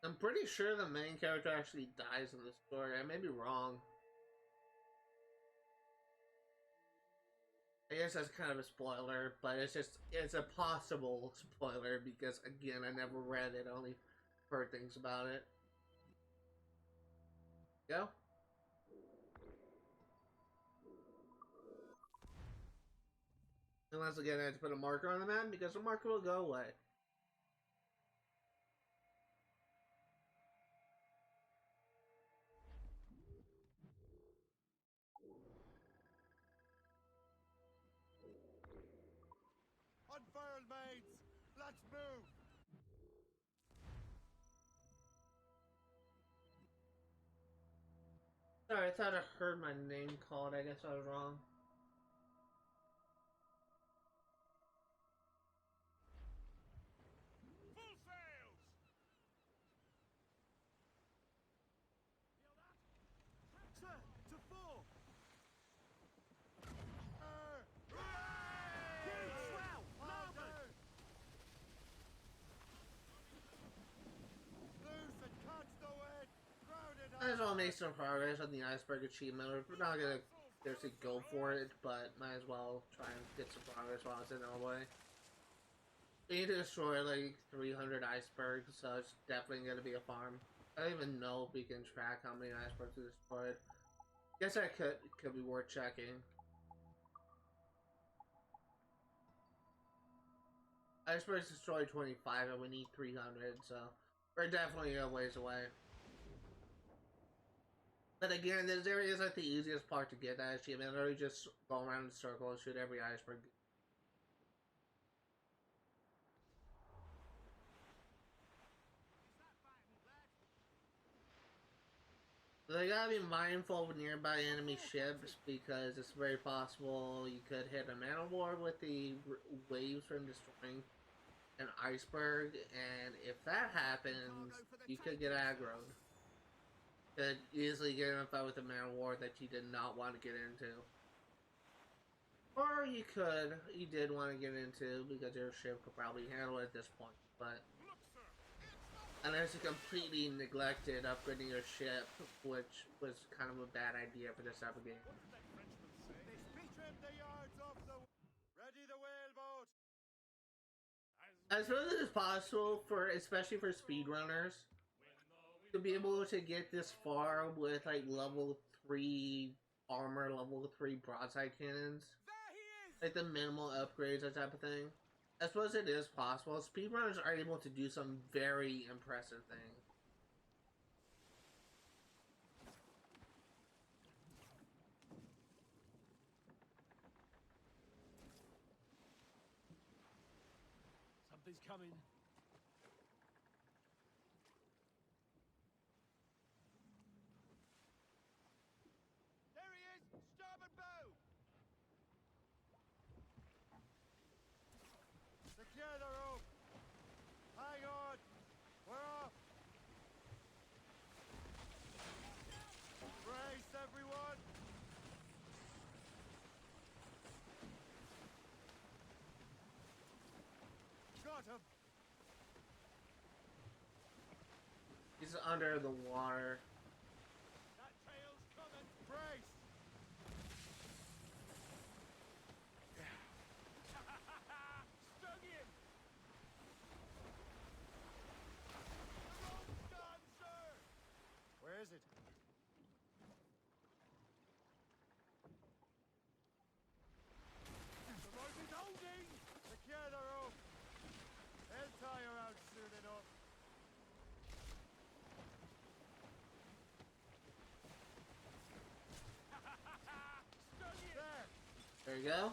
I'm pretty sure the main character actually dies in the story. I may be wrong. I guess that's kind of a spoiler, but it's a possible spoiler because, again, I never read it, only heard things about it. Go. Unless again I have to put a marker on the map because the marker will go away. Unfurled, mates! Let's move! Sorry, I thought I heard my name called. I guess I was wrong. Full sails! Sir, to four! Swell! Larboard! Loose and catch the wind! Crowded I just want to make some progress on the iceberg achievement. We're not gonna seriously go for it, but might as well try and get some progress while it's in our way. We need to destroy like 300 icebergs, so it's definitely gonna be a farm. I don't even know if we can track how many icebergs we destroyed. Guess that could be worth checking. Icebergs destroyed 25 and we need 300, so we're definitely a ways away. But again, this area is like the easiest part to get that achievement. Literally just go around in circles, shoot every iceberg. They gotta be mindful of nearby enemy ships because it's very possible you could hit a man of war with the waves from destroying an iceberg, and if that happens, you could get aggroed. Could easily get in a fight with a man of war that you did not want to get into. Or you did want to get into because your ship could probably handle it at this point, but unless you completely neglected upgrading your ship, which was kind of a bad idea for this type of game. Trim the yards off the... Ready the whaleboat! I suppose it is possible for, especially for speedrunners, to be able to get this far with like level 3 armor, level 3 broadside cannons. There he is! Like the minimal upgrades, that type of thing. I suppose it is possible. Speedrunners are able to do some very impressive things. Something's coming. There he is! Starboard bow! Secure the rope! Hang on! We're off! Brace, everyone! Got him! He's under the water. That tail's coming! Brace! Stung him! The rope's gone, sir! Where is it? The rope is holding! Secure the rope! They'll tie her out soon enough. Stung him! There! There you go.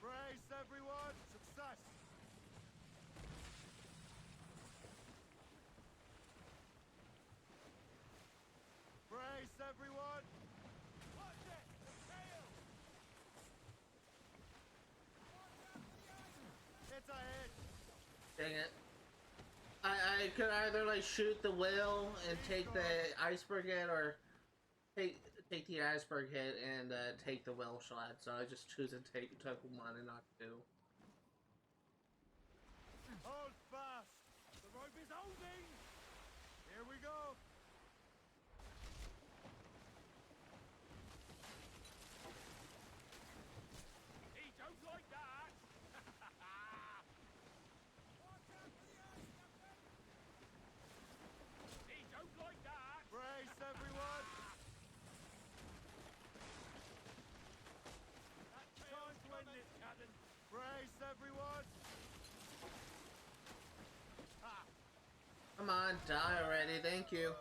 Brace, everyone! Success! Brace, everyone! Watch it! The tail! It's ahead! Dang it. I could either like shoot the whale and take the iceberg hit, or take the iceberg hit and take the whale shot. So I just choose to took one and not two. Hold fast! The rope is holding! Here we go! He don't like that! everyone! Ha! Come on, die already, thank you.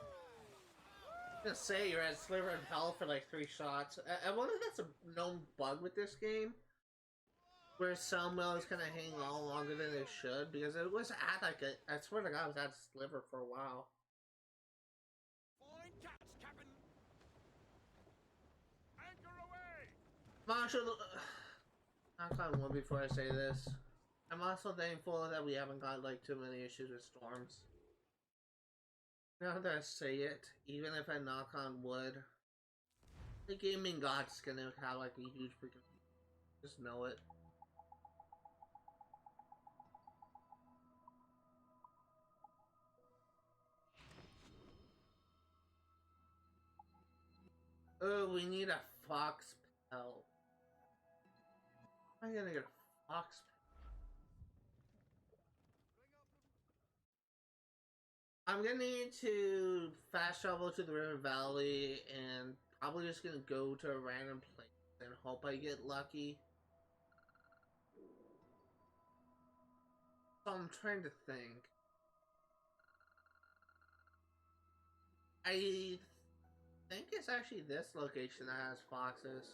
I'm gonna say you're at sliver of health for like 3 shots. I wonder if that's a known bug with this game, where some wells kind of hang on longer than they should, because it was at like a, I swear to God, it was at sliver for a while. Fine catch, Captain. Anchor away! Marshall, I'll call one before I say this. I'm also thankful that we haven't got like too many issues with storms. Now that I say it, even if I knock on wood, the gaming god's gonna have like a huge freaking. Just know it. Oh, we need a fox pelt. How am I gonna get a fox pelt? I'm gonna need to fast travel to the River Valley and probably just gonna go to a random place and hope I get lucky. So I'm trying to think. I think it's actually this location that has foxes.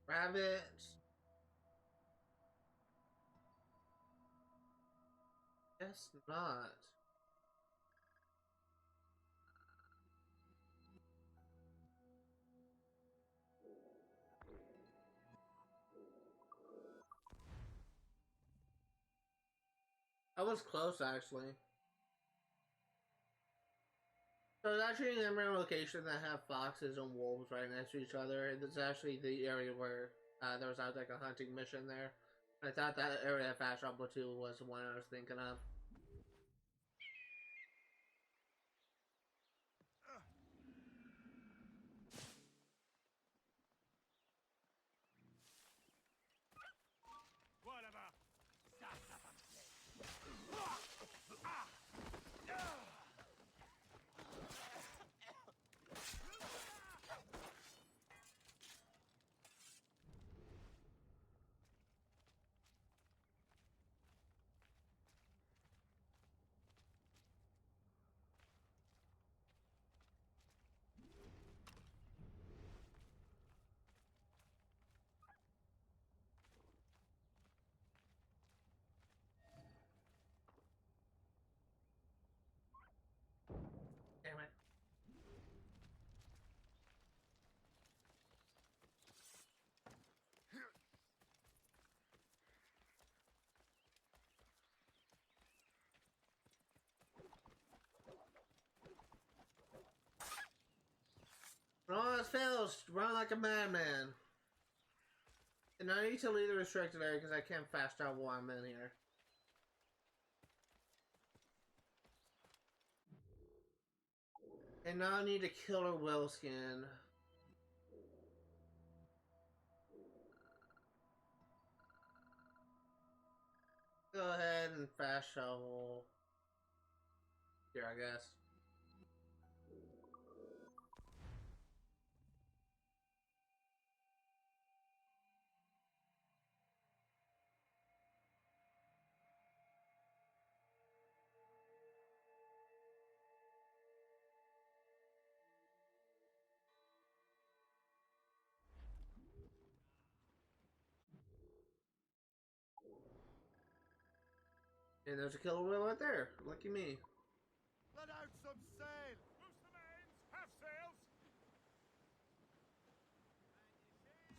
Rabbits. Guess not. I was close actually. So there's actually a number of locations that have foxes and wolves right next to each other. This is actually the area where there was like a hunting mission there. I thought that area of Fast Travel 2 was the one I was thinking of. Whatever! Damn it. Run, fails! Run like a madman! And I need to leave the restricted area because I can't fast travel while I'm in here. And now I need to kill a whale skin. Go ahead and fast travel here, I guess. And there's a killer whale right there. Lucky me. Let out some sail! Loose the mains! Half sails!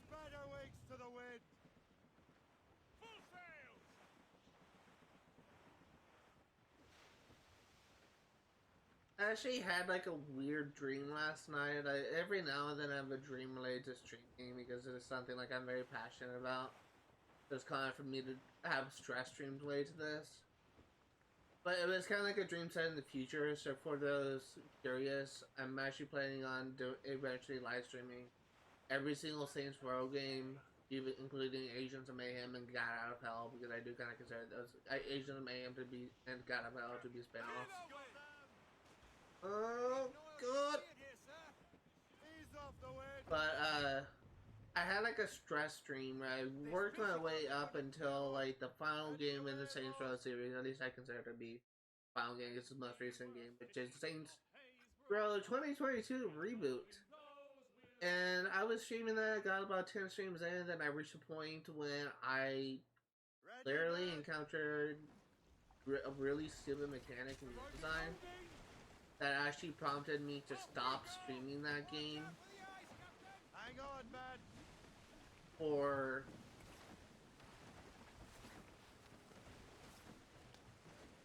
Spread our wings to the wind! Full sails! I actually had like a weird dream last night. Every now and then I have a dream related to streaming because it is something like I'm very passionate about. So it's kind of for me to have stress streams related to this. But it was kind of like a dream set in the future, so for those curious, I'm actually planning on eventually live streaming every single Saints Row game, even including Agents of Mayhem and God Out of Hell, because I do kind of consider those Agents of Mayhem to be and God Out of Hell to be spin-offs. Oh, good. But I had like a stress stream where I worked my way up until like the final game in the Saints Row series. At least I consider it to be final game. It's the most recent game, which is Saints Row 2022 reboot. And I was streaming that, got about 10 streams in, then I reached a point when I clearly encountered a really stupid mechanic in game design that actually prompted me to stop streaming that game. Hang on, man. For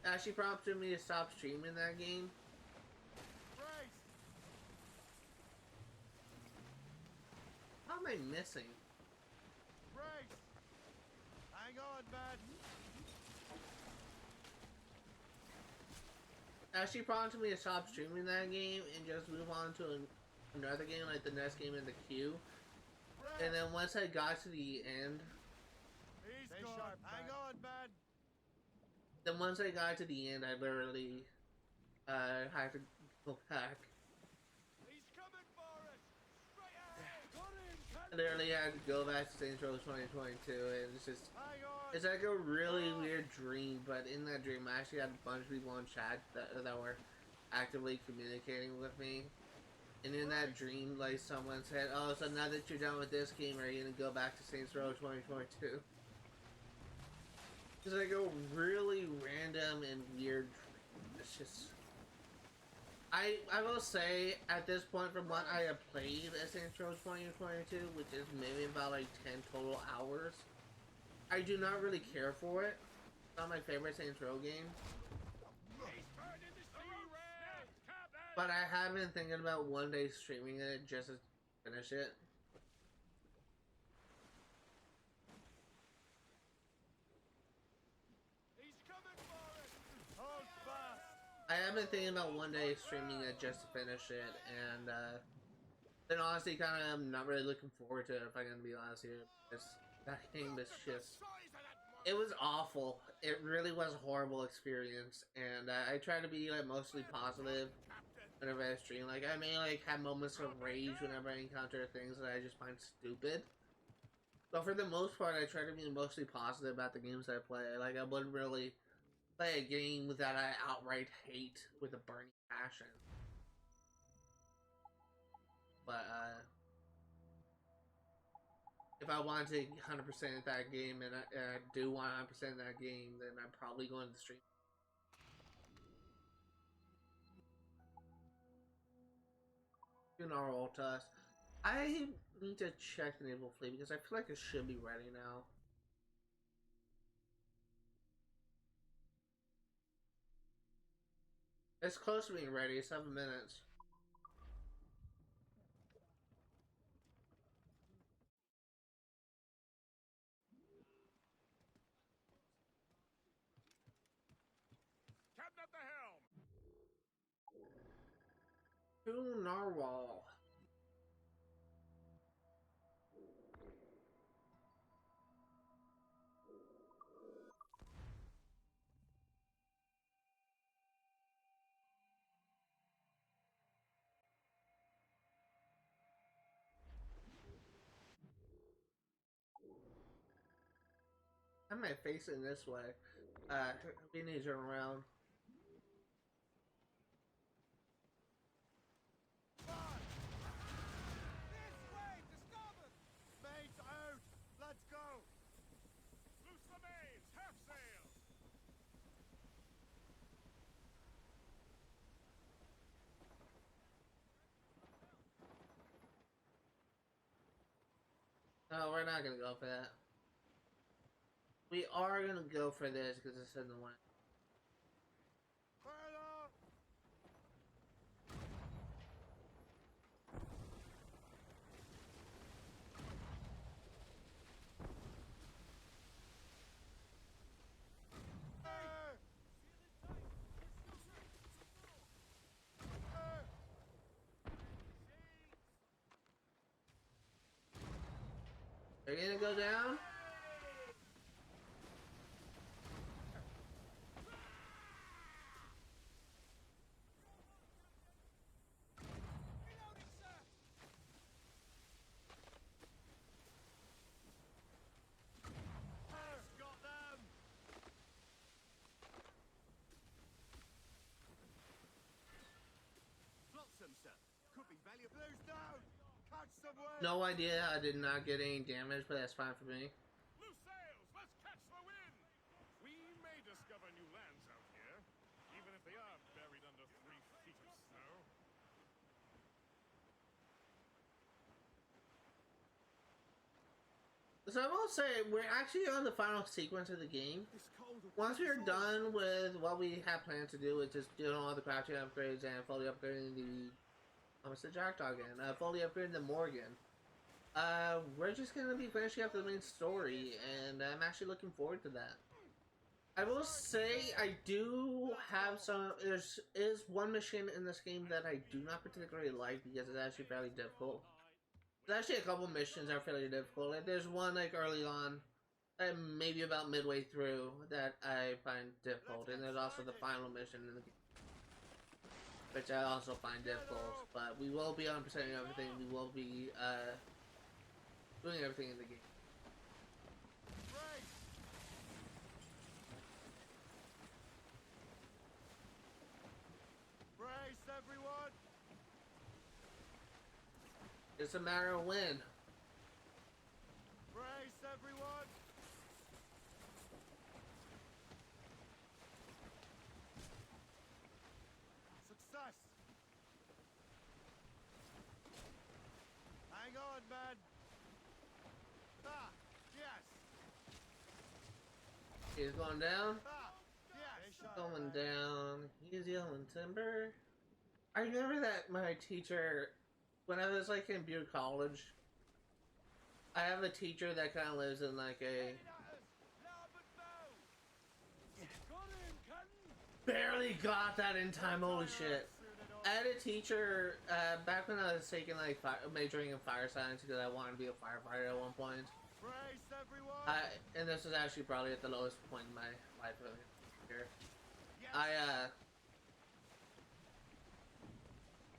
actually prompted me to stop streaming that game. Brace. How am I missing? Brace. Hang on, man. Actually prompted me to stop streaming that game and just move on to another game, like the next game in the queue. And then once I got to the end, He's gone. Hang on, man. then once I got to the end, I literally had to go back. He's coming for us. Straight ahead. I literally had to go back to Saints Row 2022, and it's just, Hang on. it's like a really weird dream. But in that dream, I actually had a bunch of people in chat that were actively communicating with me. And in that dream, like, someone said, oh, so now that you're done with this game, are you going to go back to Saints Row 2022? It's like a really random and weird dream. It's just... I will say, at this point, from what I have played at Saints Row 2022, which is maybe about, like, 10 total hours, I do not really care for it. It's not my favorite Saints Row game. But I have been thinking about one day streaming it just to finish it. He's coming for us. Hold fast. I have been thinking about one day streaming it just to finish it, and then honestly, kind of, I'm not really looking forward to it, if I'm gonna be honest here. Because that game is just... It was awful. It really was a horrible experience, and I try to be like mostly positive whenever I stream. Like, I may like have moments of rage whenever I encounter things that I just find stupid. But for the most part, I try to be mostly positive about the games I play. Like, I wouldn't really play a game that I outright hate with a burning passion. But if I want to 100% that game, and I do 100% that game, then I'm probably going to stream. Our Altus. I need to check the Naval fleet because I feel like it should be ready now. It's close to being ready. 7 minutes. Captain at the helm! To Narwhal. I might face it this way. We need to turn around. This way, to starboard. Mains out. Let's go. Loose the mains! Half sail! Oh, we're not gonna go for that. We are gonna go for this because it's in the way. Further. you gonna go down? Reloading, sir! Got them! Flotsam, sir. Could be valuable. Blues down! Catch some wind! No idea. I did not get any damage, but that's fine for me. Loose sails! Let's catch the wind! We may discover new lands out here, even if they are buried under 3 feet of snow. So I will say, we're actually on the final sequence of the game. This cold will Once we are fall. done with what we have planned to do, which is doing all the crafting upgrades and fully upgrading the... almost the Jackdaw again. Fully upgrading the Morrigan. We're just going to be finishing up the main story, and I'm actually looking forward to that. I will say, I do have some... There is one mission in this game that I do not particularly like, because it's actually fairly difficult. There's actually a couple missions that are fairly difficult. Like, there's one, like, early on, maybe about midway through, that I find difficult. And there's also the final mission in the game, which I also find difficult. But we will be 100% everything. We will be, doing everything in the game. Brace! Brace, everyone! It's a matter of when. Brace, everyone! Success! Hang on, man! Ah, yes! He's going down. Ah, yes! Going down. He's yelling timber. I remember that my teacher, when I was like in Butte College, I have a teacher that kind of lives in like a barely got that in time. Holy shit! I had a teacher back when I was taking like majoring in fire science because I wanted to be a firefighter at one point. Brace, everyone! And this was actually probably at the lowest point in my life here. Yes.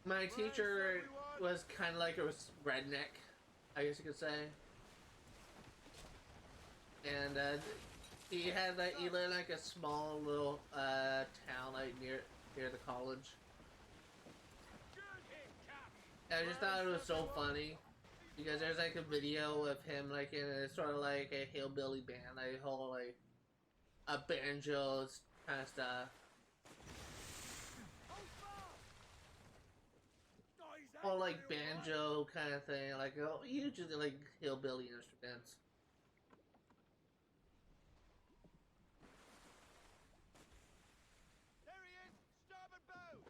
My teacher was kind of like a redneck, I guess you could say. And he had like, he lived in like a small little town like near the college. And I just thought it was so funny because there's like a video of him like in a sort of like a hillbilly band, like whole like a banjos kind of stuff. Whole like banjo kind of thing, like usually like hillbilly instruments. There he is! Starboard bow!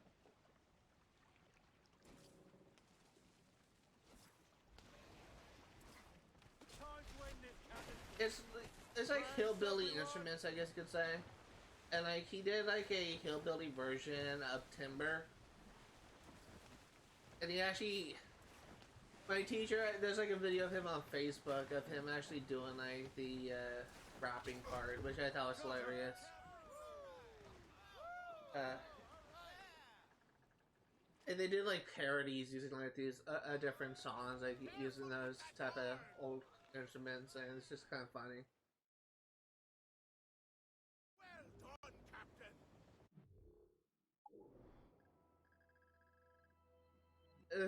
Time to end it, Captain. It's like hillbilly instruments, I guess you could say. And like he did like a hillbilly version of Timber. And he actually, my teacher, there's like a video of him on Facebook of him actually doing like the rapping part, which I thought was hilarious. And they did like parodies using like these different songs, like using those type of old instruments, and it's just kind of funny. Well done, Captain!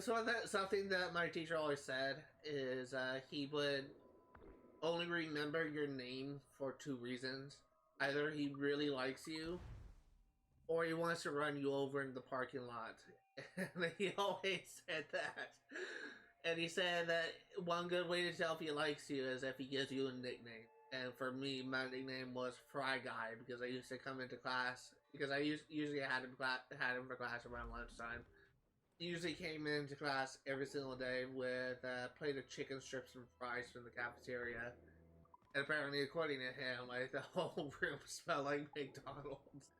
So something that my teacher always said is he would only remember your name for 2 reasons. Either he really likes you, or he wants to run you over in the parking lot. And he always said that. And he said that one good way to tell if he likes you is if he gives you a nickname. And for me, my nickname was Fry Guy because I used to come into class, because I usually had him for class around lunchtime. He usually came into class every single day with a plate of chicken strips and fries from the cafeteria. And apparently, according to him, like, the whole room smelled like McDonald's.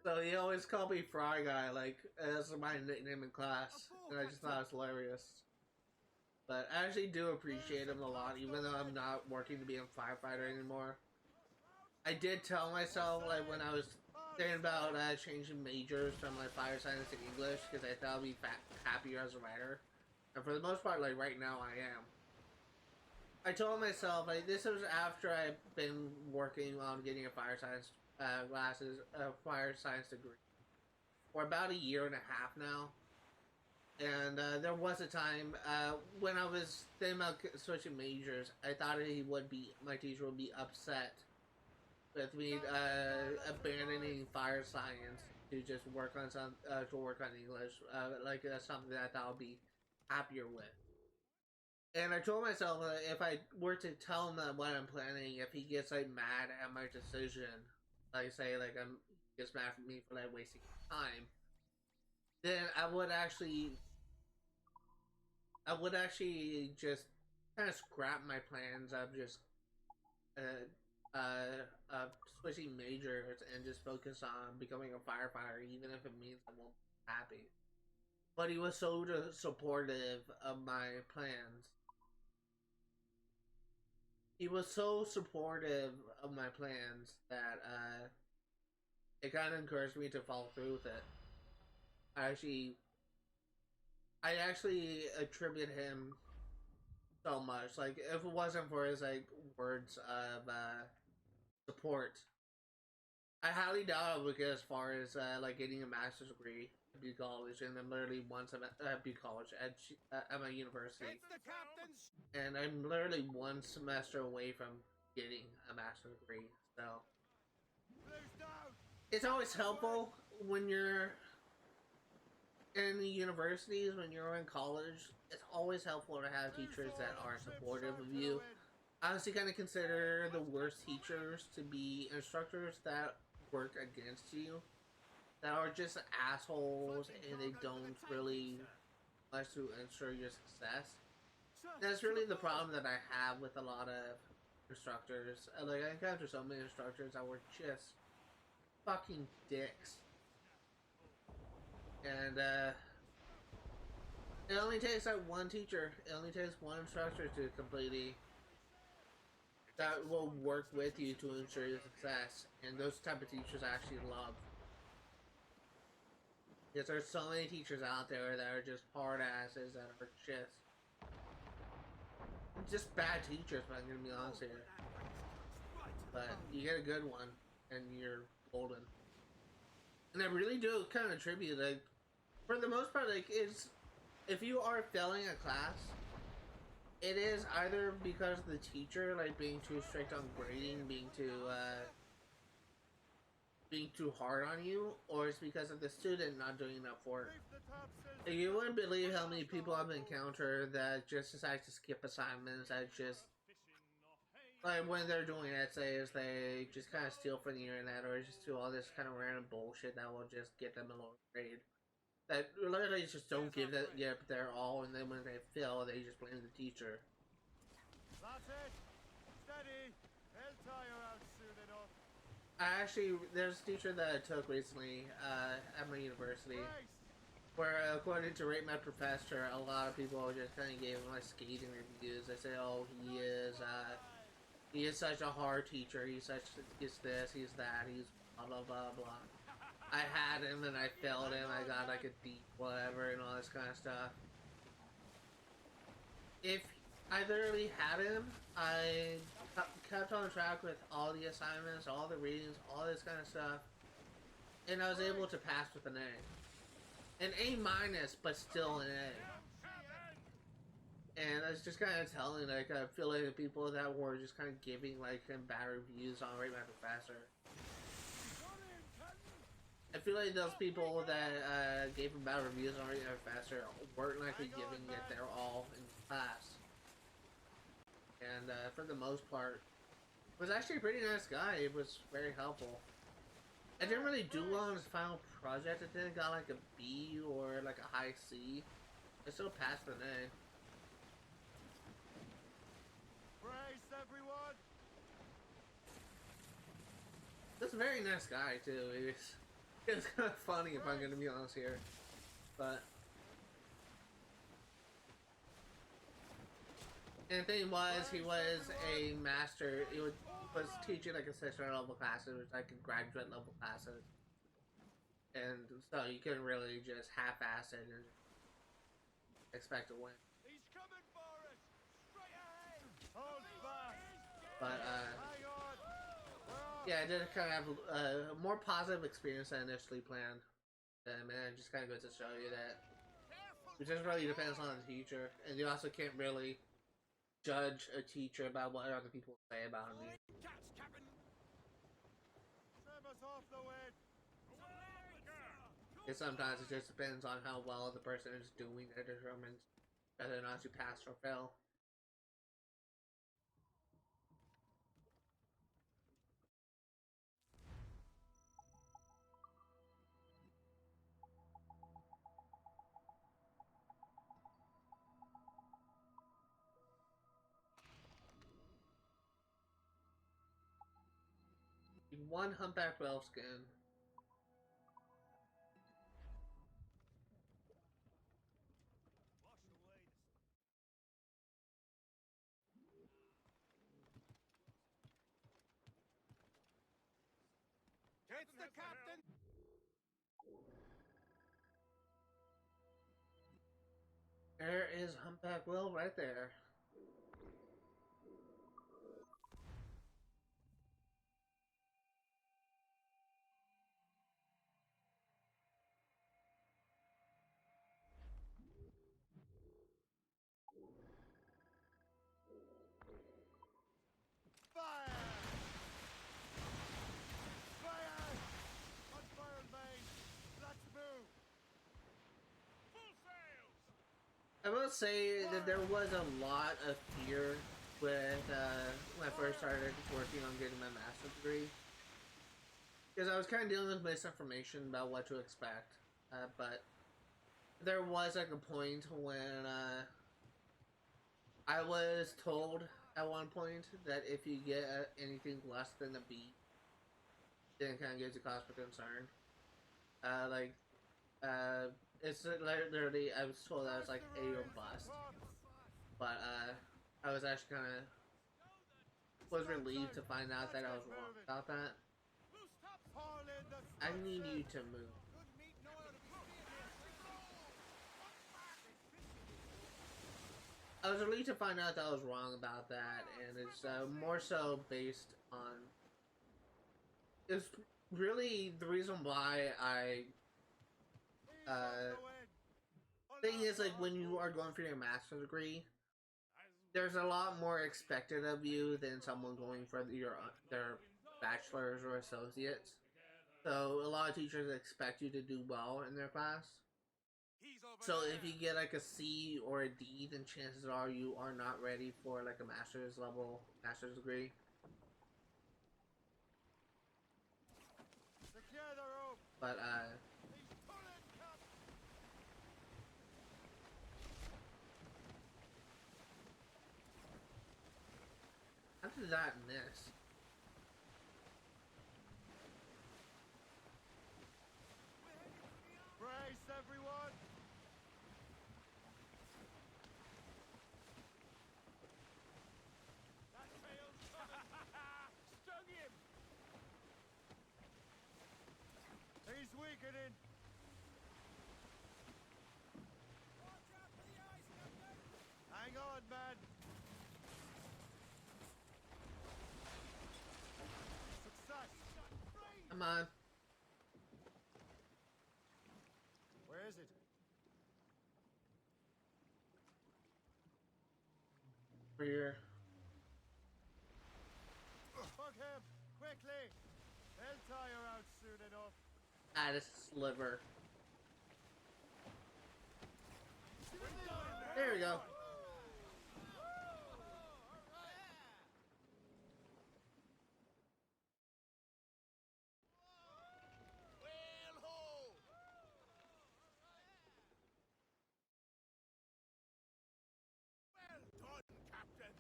So he always called me Fry Guy, like, as my nickname in class. And I just thought it was hilarious. But I actually do appreciate him a lot, even though I'm not working to be a firefighter anymore. I did tell myself, like, when I was thinking about changing majors from, like, fire science to English, because I thought I'd be happier as a writer. And for the most part, like, right now I am. I told myself, like, this was after I've been working on getting a fire science fire science degree for about 1.5 years now. And there was a time when I was thinking about switching majors, I thought my teacher would be upset with me abandoning fire science to just work on English, like something that I thought I'd be happier with. And I told myself if I were to tell him that what I'm planning, if he gets like mad at my decision, like say like gets mad at me for like wasting time, then I would actually just kind of scrap my plans of just switching majors and just focus on becoming a firefighter, even if it means I won't be happy. But he was so supportive of my plans. He was so supportive of my plans that it kind of encouraged me to follow through with it. I actually attribute him so much. Like, if it wasn't for his like words of support, I highly doubt I would get as far as like getting a master's degree at Butte College, and then literally once I'm at Butte College at my university. It's the captain's. And I'm literally one semester away from getting a master's degree, so it's always helpful when you're in the universities, when you're in college. It's always helpful to have teachers that are supportive of you. I honestly kind of consider the worst teachers to be instructors that work against you, that are just assholes and they don't really much to ensure your success. That's really the problem that I have with a lot of instructors. Like, I encounter so many instructors that were just fucking dicks. And, it only takes like one teacher, it only takes one instructor to completely, that will work with you to ensure your success. And those type of teachers I actually love. Because there's so many teachers out there that are just hard asses, that are just bad teachers, but I'm gonna be honest here. But you get a good one, and you're golden. And I really do kind of attribute, like, for the most part, like, if you are failing a class, it is either because of the teacher, like, being too strict on grading, being too hard on you, or it's because of the student not doing enough work. You wouldn't believe how many people I've encountered that just decide to skip assignments, that just, like, when they're doing essays, they just kind of steal from the internet, or just do all this kind of random bullshit that will just get them a lower grade. That literally just don't give their all, and then when they fail, they just blame the teacher. That's it. Steady. They'll tire out soon enough. There's a teacher that I took recently at my university, where according to Rate My Professor, a lot of people just kind of gave him like scathing reviews. They say, "Oh, he is such a hard teacher. He's this, he's that, he's blah blah blah blah." I had him and I failed him. I got like a D, whatever, and all this kind of stuff. If I literally had him, I kept on track with all the assignments, all the readings, all this kind of stuff, and I was able to pass with an A. An A minus, but still an A. And I was just kind of telling, like, I feel like the people that were just kind of giving, like, him bad reviews on Rate My Professor. I feel like those people that gave him bad reviews on Rate My Professor weren't likely giving it their all in class. And for the most part, was actually a pretty nice guy. It was very helpful. I didn't really do well on his final project. I think I got like a B or like a high C. I still passed an A. Brace, everyone. He's a very nice guy too. He was kind of funny, if I'm gonna be honest here, but And the thing was, he was a master. He was teaching like a 600 level classes, like a graduate level classes, and so you couldn't really just half-ass it and expect to win. He's coming for us! Straight ahead! Hold fast! But Hang on! yeah, I did kind of have a more positive experience than I initially planned. And man, it just kind of goes to show you that it just really depends on the teacher, and you also can't really judge a teacher about what other people say about him. Catch, Captain! Trim us off the wind! Because sometimes it just depends on how well the person is doing that determines whether or not you pass or fail. One humpback whale skin. It's the captain! There is humpback whale right there. Fire! Fire! On fire, main! Let's move! Full sails! I will say that there was a lot of fear with when I first started working on getting my master's degree, because I was kind of dealing with misinformation about what to expect. But there was like a point when I was told at one point that if you get anything less than a B, then it kind of gives you cause for concern. It's literally, I was told that I was like A or bust. But I was actually kind of was relieved to find out that I was wrong about that. Haul in the I need stokes you in. to move. Good meat and oil to be I was relieved to find out that I was wrong about that, and it's more so based on. It's really the reason why I. Thing is, like, when you are going for your master's degree, there's a lot more expected of you than someone going for their bachelor's or associates. So a lot of teachers expect you to do well in their class. He's over So there. if you get like a C or a D, then chances are you are not ready for like a master's degree. Secure the rope! But He's pulling, Cap! how did that miss? Brace, everyone! That tail's coming! Stung him! He's weakening! Watch out for the ice, Captain! Hang on, man! Success! Come on. Where is it? For your Fuck him! Quickly! They'll tire out soon enough. added sliver. There we go. Well, ho! Well done, Captain!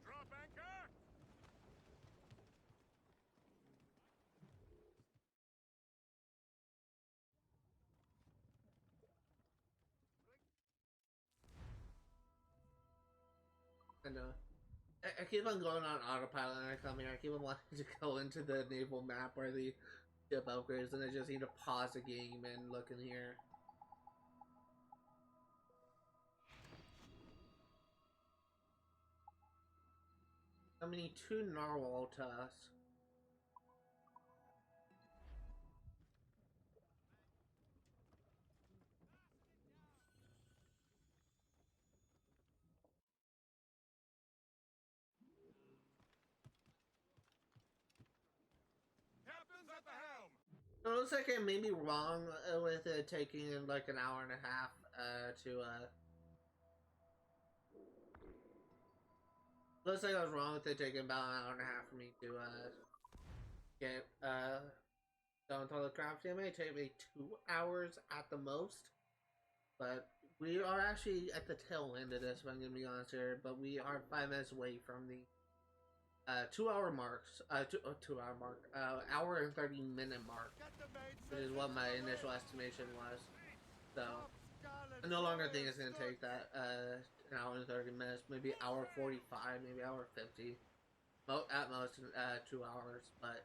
Drop anchor! I know. I keep on going on autopilot and I come here. I keep on wanting to go into the naval map where the ship upgrades, and I just need to pause the game and look in here. I mean, 2 narwhal tusks. Captain's at the helm. It looks like I may be wrong with it taking like an hour and a half to looks like I was wrong with it taking about an hour and a half for me to get done with all the crafting. It may take me 2 hours at the most, but we are actually at the tail end of this, if I'm gonna be honest here. But we are 5 minutes away from the 2 hour marks, 2 hour mark, hour and 30-minute mark, which is what my initial estimation was. So I no longer think it's gonna take that an hour and 30 minutes, maybe hour 45, maybe hour 50, at most 2 hours, but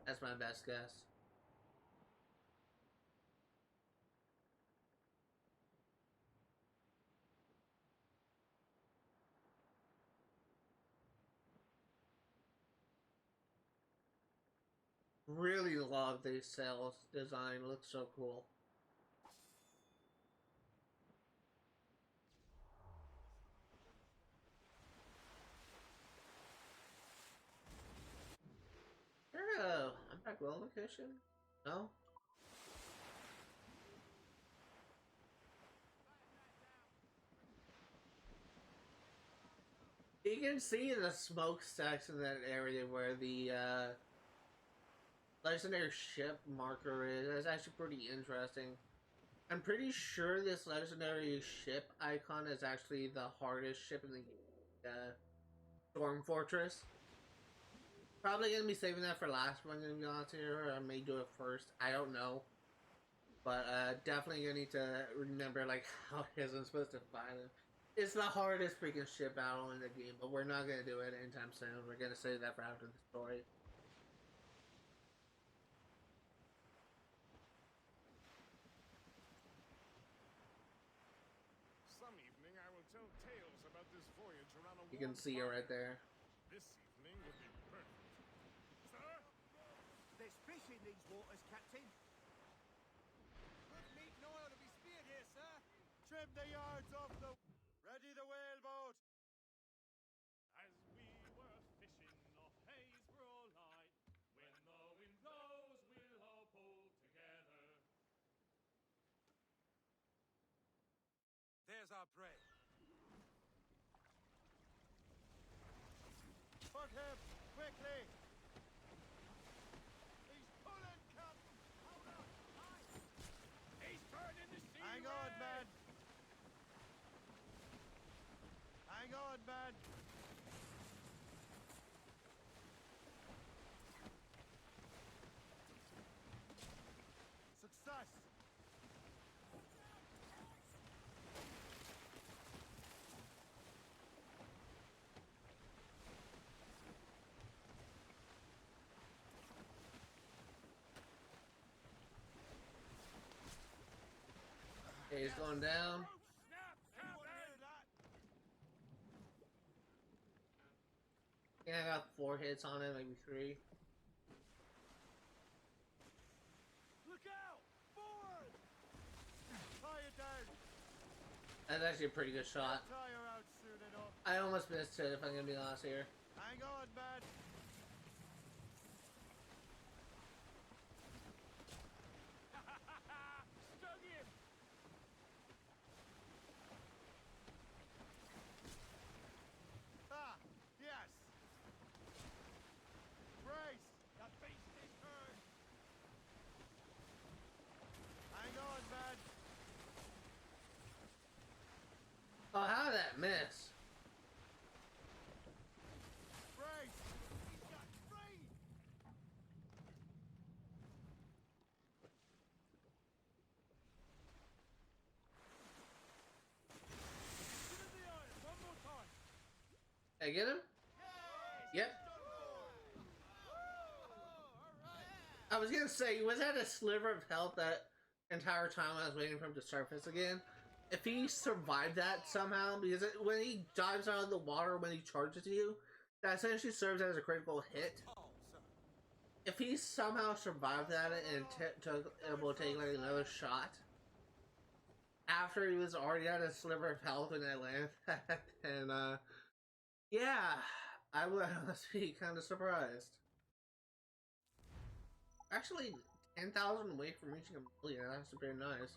that's my best guess. Really love these sails design, looks so cool. Oh, I'm back well location? No? You can see the smokestacks in that area where the legendary ship marker is. That's actually pretty interesting. I'm pretty sure this legendary ship icon is actually the hardest ship in the Storm Fortress. Probably gonna be saving that for last, but I'm gonna be honest here, or I may do it first. I don't know. But definitely gonna need to remember like how it is I'm supposed to fight it. It's the hardest freaking ship battle in the game, but we're not gonna do it anytime soon. We're gonna save that for after the story. Some evening I will tell tales about this voyage around a You can see it right there. This evening will be perfect. Sir? There's fish in these waters, Captain. Good meat and oil to be speared here, sir. Trim the yards off the... Ready the whaleboat. As we were fishing off Haysborough Light, when the wind blows, we'll all pull together. There's our prey. Put him, quickly. He's pulling, Captain. Hold up, He's burning the sea. hang on, man. Hang on, man. Success. Okay, he's going down. Snap, Captain. I think I got 4 hits on it, maybe 3. Look out! Forward! Tie it down. That's actually a pretty good shot. Tie her out soon enough. I almost missed it, if I'm gonna be honest here. Hang on, man. Stung him. Ah, yes. Brace. The beast is hurt. Hang on, man. Oh, how did that miss? Brace. I get him? Yep. I was gonna say, he was at a sliver of health that entire time I was waiting for him to surface again. If he survived that somehow, because when he dives out of the water when he charges you, that essentially serves as a critical hit. If he somehow survived that and took able to take like another shot after he was already at a sliver of health when I landed that, and yeah, I must be kind of surprised. Actually, 10,000 away from reaching a million. That's very nice.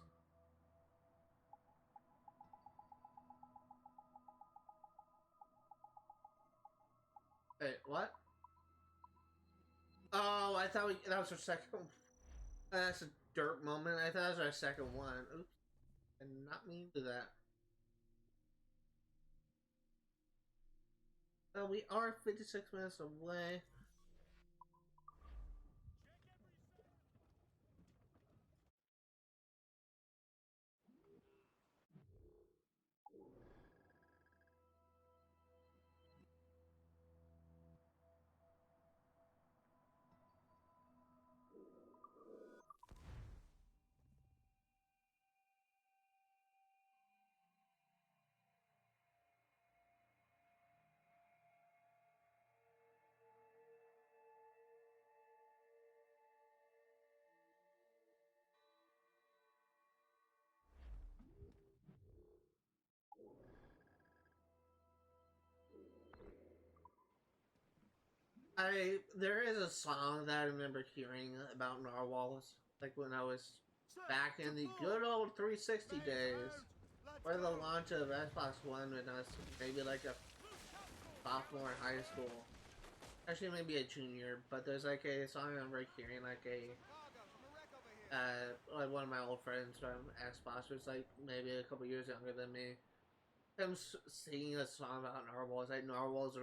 Wait, what? Oh, I thought that was our second. That's a dirt moment. I thought it was our second one. Oops, I did not mean to do that. Well, we are 56 minutes away. There is a song that I remember hearing about narwhals, like when I was back in the good old 360 days, or the launch of Xbox One when I was maybe like a sophomore in high school. Actually, maybe a junior, but there's like a song I remember hearing, like like one of my old friends from Xbox was like maybe a couple years younger than me. Him singing a song about narwhals, like narwhals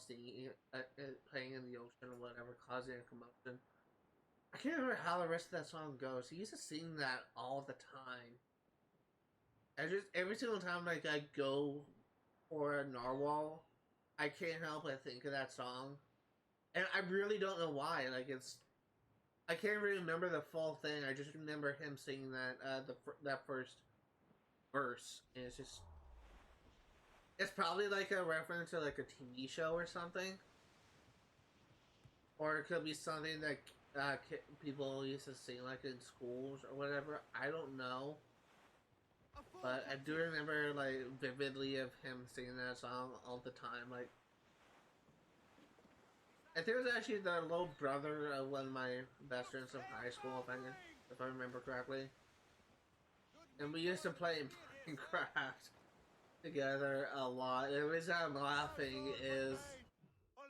singing, playing in the ocean or whatever, causing a commotion. I can't remember how the rest of that song goes. He used to sing that all the time. I just every single time like I go for a narwhal, I can't help but think of that song, and I really don't know why. Like I can't really remember the full thing. I just remember him singing that that first verse, and it's probably like a reference to like a TV show or something. Or it could be something that people used to sing like in schools or whatever. I don't know. But I do remember like vividly of him singing that song all the time. Like, I think it was actually the little brother of one of my best friends from high school, if I remember correctly. And we used to play Minecraft together a lot. The reason I'm laughing is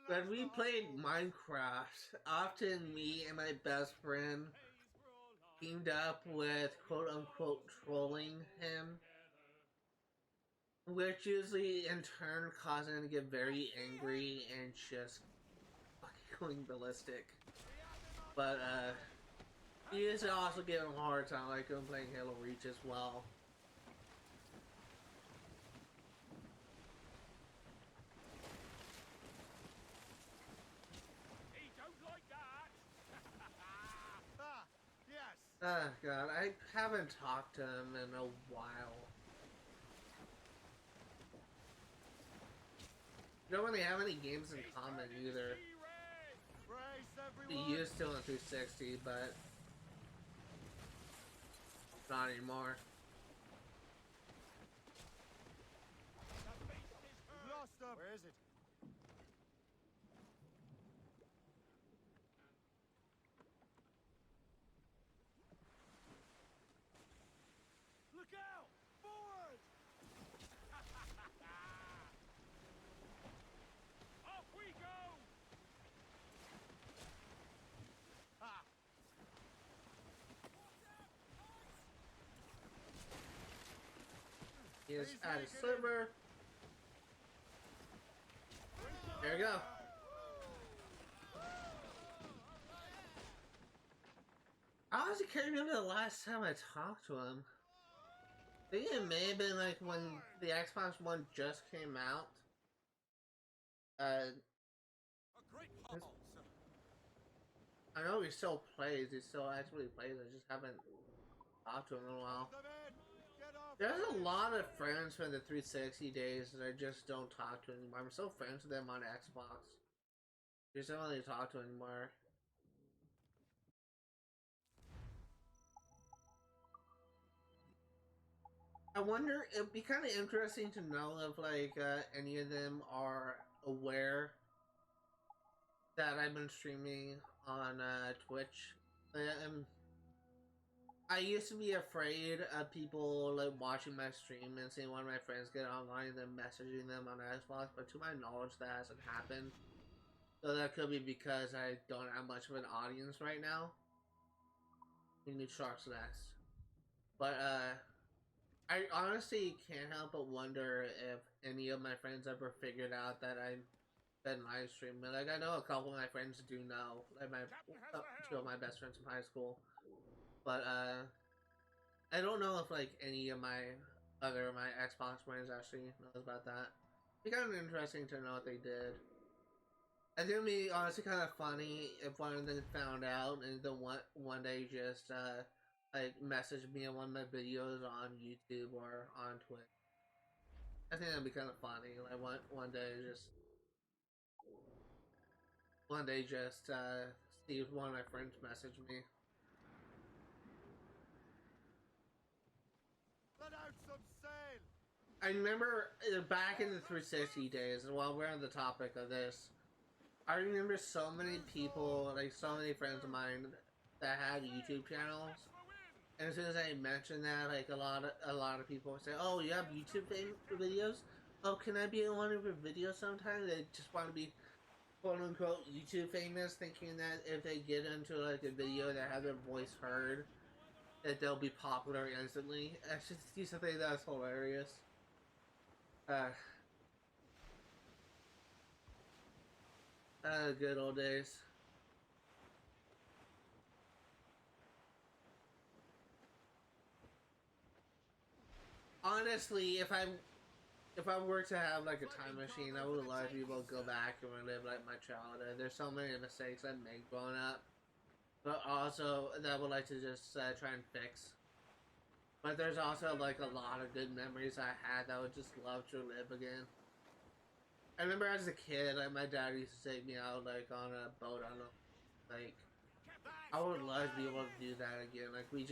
when we played Minecraft, often me and my best friend teamed up with quote unquote trolling him, which usually in turn caused him to get very angry and just fucking going ballistic. But he used to also give him a hard time, like him playing Halo Reach as well. Oh god, I haven't talked to him in a while. Don't really have any games in common either. We used to on 360, but not anymore. Where is it? Look out! Forward! Off we go! Ha! He is at a sliver. There we go. I honestly can't remember the last time I talked to him. I think it may have been like when the Xbox One just came out. A great haul, sir. I know he still plays. He still actually plays. I just haven't talked to him in a while. The men, get off There's a me. lot of friends from the 360 days that I just don't talk to anymore. I'm still friends with them on Xbox. Just don't really talk to anymore. I wonder, it'd be kind of interesting to know if, like, any of them are aware that I've been streaming on Twitch. I used to be afraid of people like watching my stream and seeing one of my friends get online and then messaging them on Xbox, but to my knowledge that hasn't happened. So that could be because I don't have much of an audience right now. We need Shark's next. But I honestly can't help but wonder if any of my friends ever figured out that I've been live streaming. Like, I know a couple of my friends do know, like two of my best friends from high school. But I don't know if like any of my Xbox friends actually knows about that. It'd be kind of interesting to know what they did. I think it'd be honestly kind of funny if one of them found out and then one day just like message me on one of my videos on YouTube or on Twitch. I think that'd be kind of funny. Like one day just see if one of my friends message me. Let out some sail. I remember back in the 360 days, and while we're on the topic of this, I remember so many people, like so many friends of mine, that had YouTube channels. And as soon as I mentioned that, like a lot of people would say, "Oh, you have YouTube videos? Oh, can I be in one of your videos sometime?" They just want to be quote unquote YouTube famous, thinking that if they get into like a video that has their voice heard, that they'll be popular instantly. I just used to think that's hilarious. Good old days. Honestly, if I were to have like a time machine, I would love to be able to go back and relive like my childhood. There's so many mistakes I made growing up, but also that I would like to just try and fix. But there's also like a lot of good memories I had that I would just love to live again. I remember as a kid, like my dad used to take me out like on a boat on a lake. I would love to be able to do that again. Like we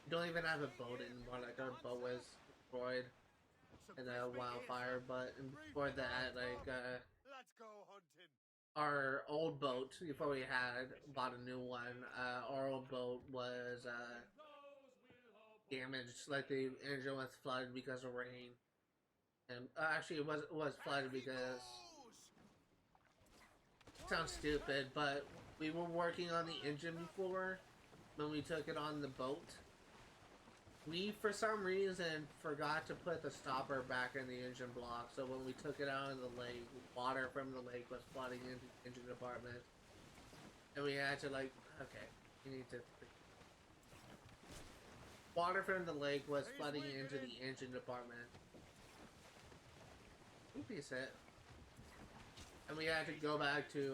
don't even have a boat anymore. Like our boat was destroyed in a wildfire. But before that, like Let's go hunting. our old boat before we had bought a new one. Our old boat was damaged. Like the engine was flooded because of rain. And actually, it was flooded because sounds stupid, but we were working on the engine before when we took it on the boat. We, for some reason, forgot to put the stopper back in the engine block, so when we took it out of the lake, water from the lake was flooding into the engine department. And we had to, like, okay, we need to... Water from the lake was flooding into the engine department. Piece it. And we had to go back to,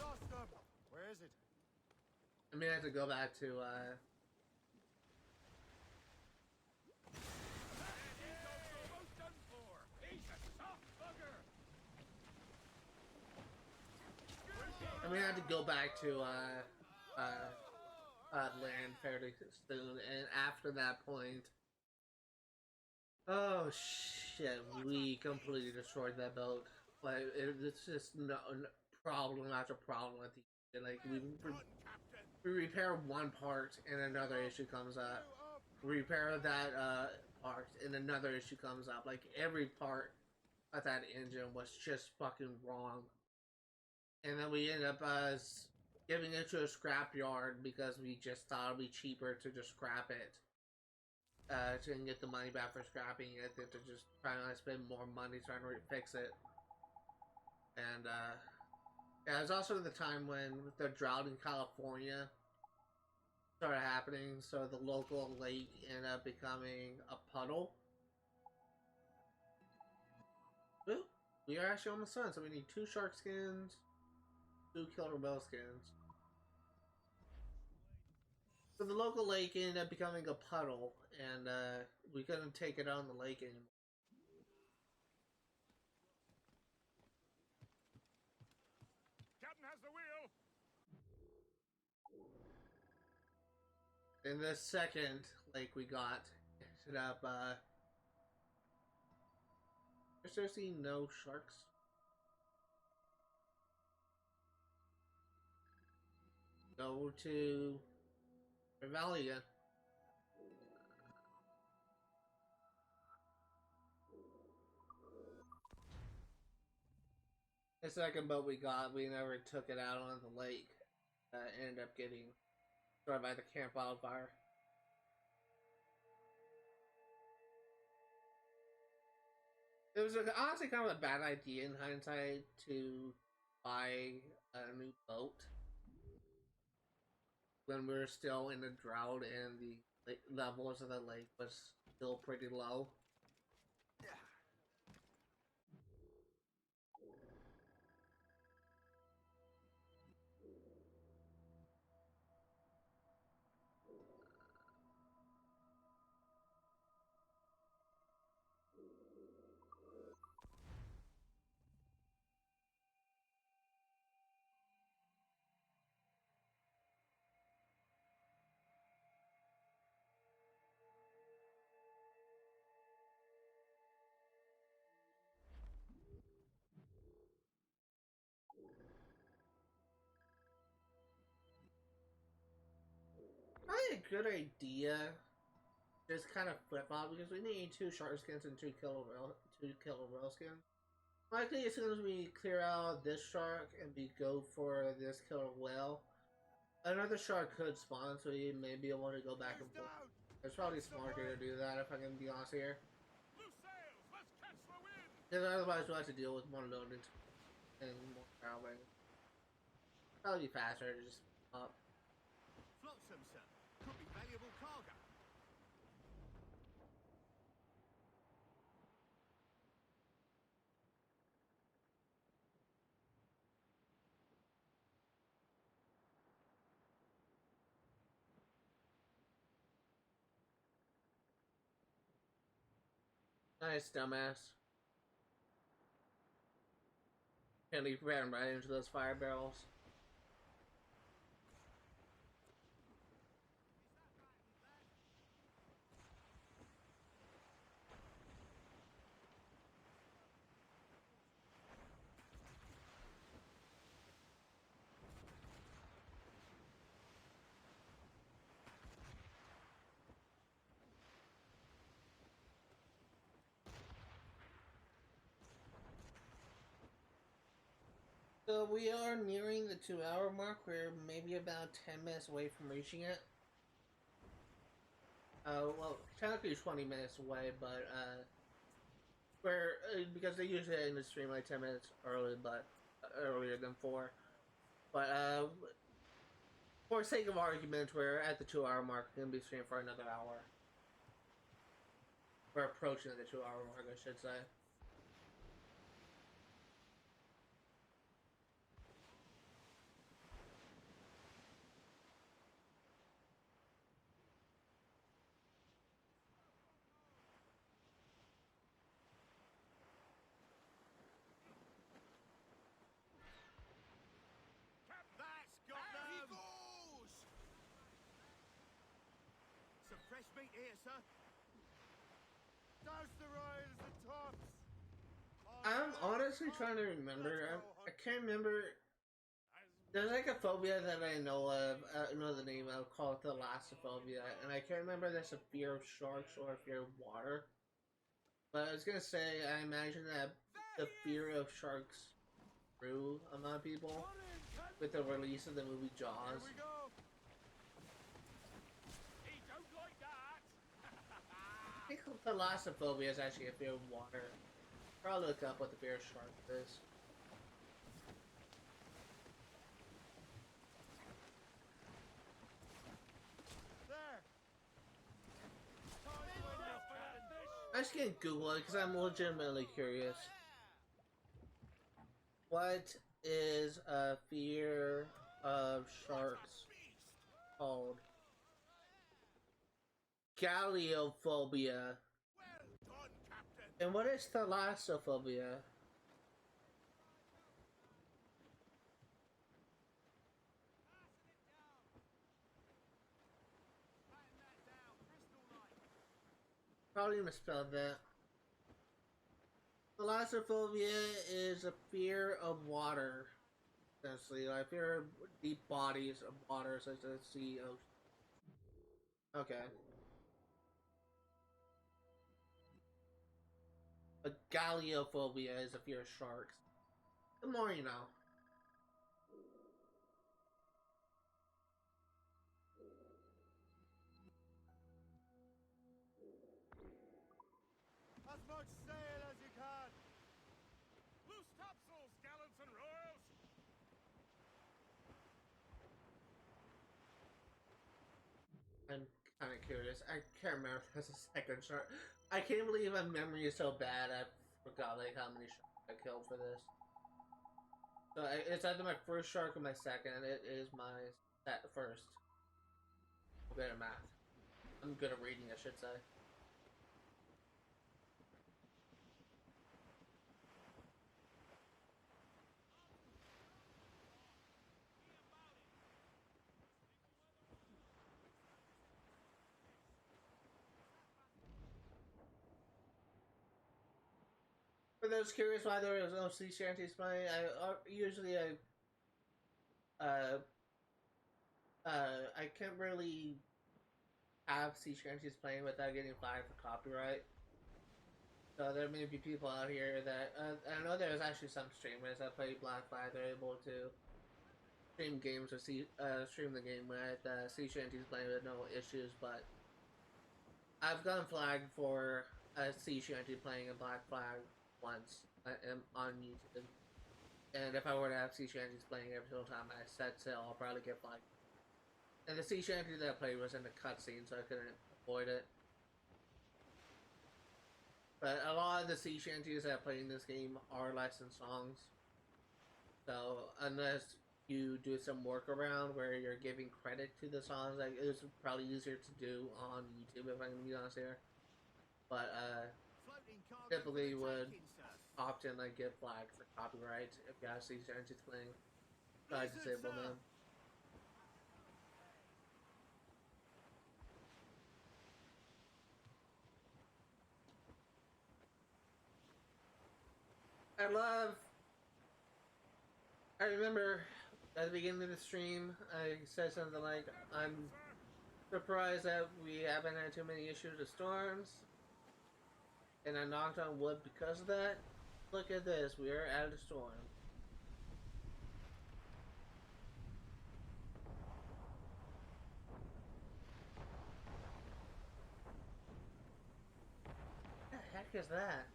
Lost them. Where is it? and we had to go back to, and we had to go back to, land fairly soon, and after that point, oh shit, we completely destroyed that boat. Like, it's just no problem after problem with the, like, we repair one part and another issue comes up. We repair that, part and another issue comes up. Like, every part of that engine was just fucking wrong. And then we ended up, giving it to a scrap yard because we just thought it'd be cheaper to just scrap it. To get the money back for scrapping it than to just trying to spend more money trying to fix it. And, yeah, it was also the time when the drought in California started happening, so the local lake ended up becoming a puddle. Ooh. we are actually almost done, so we need 2 shark skins, 2 killer whale skins. So the local lake ended up becoming a puddle, and we couldn't take it out on the lake anymore. Captain has the wheel. And the second lake we got ended up, there's seriously no sharks. Go to the valley again. The second boat we got, we never took it out on the lake. Ended up getting destroyed by the camp wildfire. It was honestly kind of a bad idea in hindsight to buy a new boat when we were still in the drought and the levels of the lake was still pretty low. Probably a good idea. Just kind of flip flop because we need 2 shark skins and 2 killer whale skins. Likely, as soon as we clear out this shark and we go for this killer whale, another shark could spawn, so we may be able to go back and forth. It's probably smarter to do that if I can be honest here. Loose sails. Let's catch the wind. Because otherwise, we'll have to deal with more loading and more traveling. Probably be faster to just up. Flotsam, sir. Could be valuable cargo. Nice, dumbass. And he ran right into those fire barrels. So we are nearing the 2-hour mark. We're maybe about 10 minutes away from reaching it. Well, technically 20 minutes away, but we're because they usually end the stream like 10 minutes early, but earlier than 4. But for sake of argument, we're at the 2-hour mark. We're gonna be streaming for another hour. We're approaching the 2-hour mark, I should say. That's got There he them. goes! Some fresh meat here, sir. Douse the riders and tops. I'm honestly trying to remember. I can't remember. There's like a phobia that I know of. I know the name of, called thalassophobia, and I can't remember if that's a fear of sharks or a fear of water. But I was gonna say, I imagine that the fear of sharks grew among people with the release of the movie Here Jaws. we go. He don't like that. I think thalassophobia is actually a fear of water. Probably look up what the fear of sharks is. There. Enough for that fish. I just can't Google it because I'm legitimately curious. What is a fear of sharks called? Galliophobia. Well done, Captain. And what is thalassophobia? Passing it down. Batten that down. Crystal light. Probably misspelled that. Thalassophobia is a fear of water. Essentially, I fear deep bodies of water such as sea, ocean. Okay. But galliophobia is a fear of sharks. The more you know. As much sail as you can. Loose topsails, gallants and royals! I'm kind of curious. I can't remember if that's a second shark. I can't believe my memory is so bad. I forgot like how many sharks I killed for this. So it's either my first shark or my second. It is my first. I'm good at math. I'm good at reading, I should say. For those curious why there was no sea shanties playing, I can't really have sea shanties playing without getting flagged for copyright. So there may be people out here that I know there's actually some streamers that play Black Flag. They're able to stream games or stream the game with sea shanties playing with no issues, but I've gotten flagged for a sea shanty playing a Black Flag once on YouTube. And if I were to have sea shanties playing every single time I set sail, I'll probably get flagged. And the sea shanty that I played was in the cutscene, so I couldn't avoid it. But a lot of the sea shanties that I play in this game are licensed songs. So unless you do some workaround where you're giving credit to the songs, like it was probably easier to do on YouTube if I can be honest here. But typically would often like get flagged for copyright if you have sea shanties playing. So I disable them. I remember at the beginning of the stream, I said something like, I'm surprised that we haven't had too many issues with storms. And I knocked on wood because of that. Look at this, we are out of storm. What the heck is that?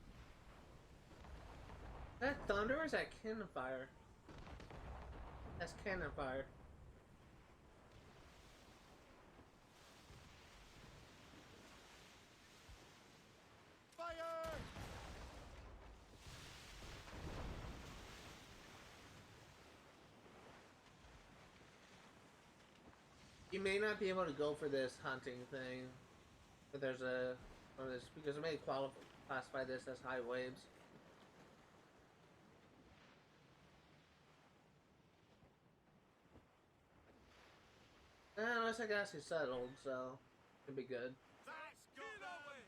Is that thunder or is that cannon fire? That's cannon fire. Fire! You may not be able to go for this hunting thing, but there's a because it may classify this as high waves. Unless I guess he's settled, so it'd be good. That's got them!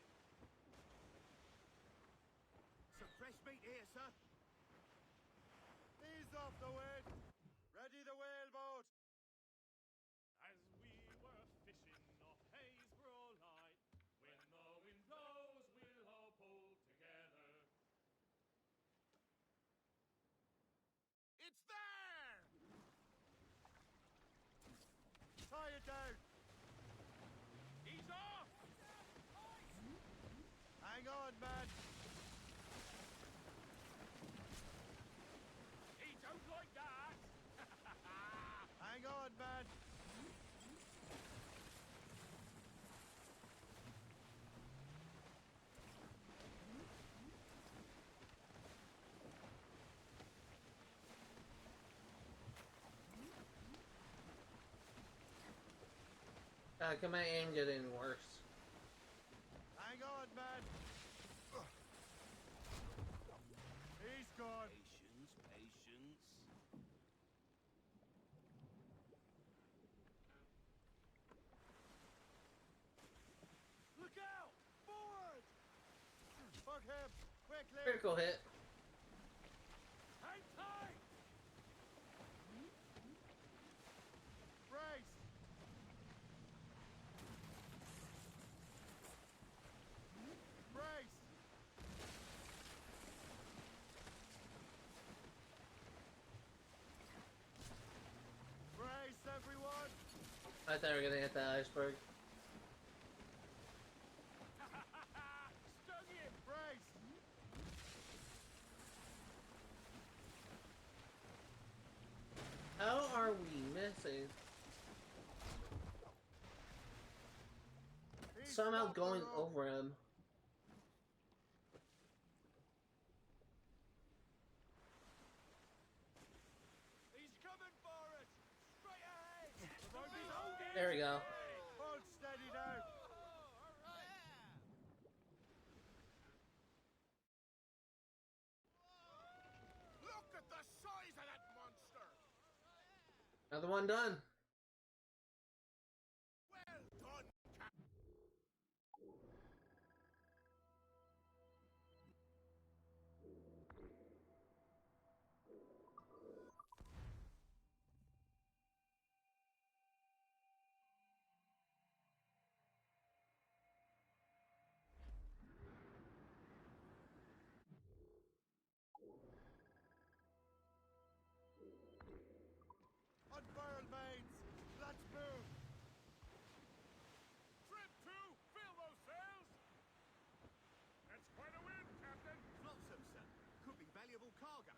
Some fresh meat here, sir. Ease off the wind. Ready the whaleboat. As we were fishing off Haysborough Light, when the wind blows, we'll all pull together. It's there! Tie it down. Ease off! Hang on, man. He don't like that! Hang on, man. Can my aim get any worse? Hang on, man. He's gone. Patience, patience. Look out! Forward! Fuck him! Quickly! Critical hit. Hang tight! Brace! Brace! Brace, everyone! I thought we were gonna hit that iceberg. Stung him! Brace! How are we missing? He's Somehow got the going rope. over him. He's coming for us! Straight ahead! The rope is holding! There we go. Hold steady now! Look at the size of that monster! Another one done. Well done, Cap. Unfurl mains! Let's move! Trim to! Fill those sails! That's quite a wind, Captain! Flotsam, sir. Could be valuable cargo.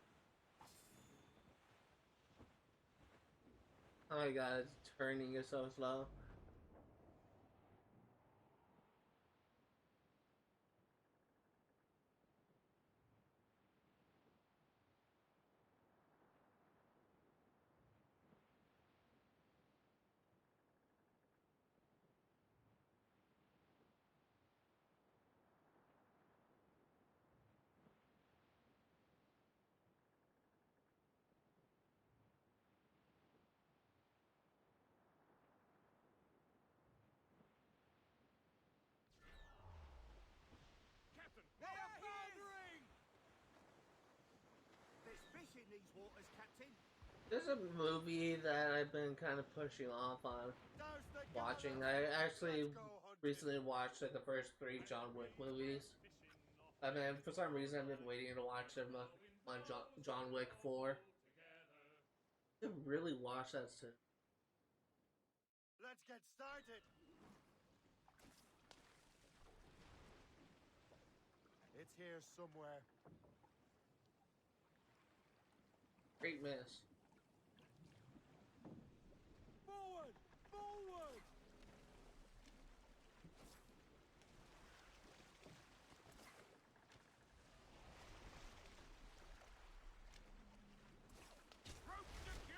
Oh my god, it's turning is so slow. Captain! They are foundering! There's fish in these waters, Captain. There's a movie that I've been kind of pushing off on Douse the watching. gallows. I actually Let's go hunting. recently watched like the first 3 John Wick movies. Fishing off I mean, for some reason I've been waiting to watch them on John Wick 4. I should really watch that soon. Let's get started. It's here somewhere. Great miss. Forward! Forward!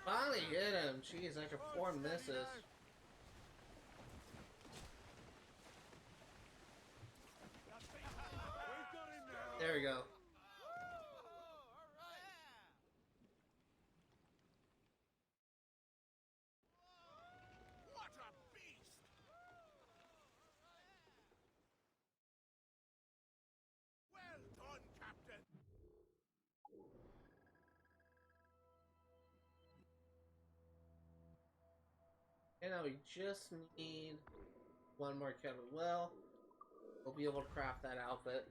Finally hit him. Jeez, after 4 Hold steady misses. now. We've got him now. There we go. What a beast! Well done, Captain. And now we just need one more Kevin Well. We'll be able to craft that outfit.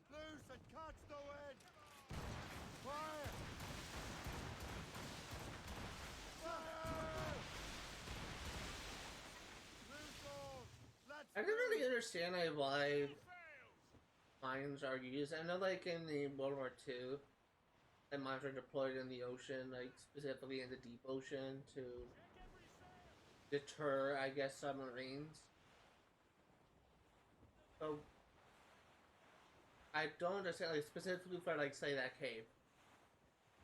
Loose and catch the wind. Fire! Fire! Loose all. Let's I didn't really understand why sails! mines are used. I know, like in the World War II, the mines are deployed in the ocean, like specifically in the deep ocean to deter, I guess, submarines. So I don't understand, like specifically for like say that cave.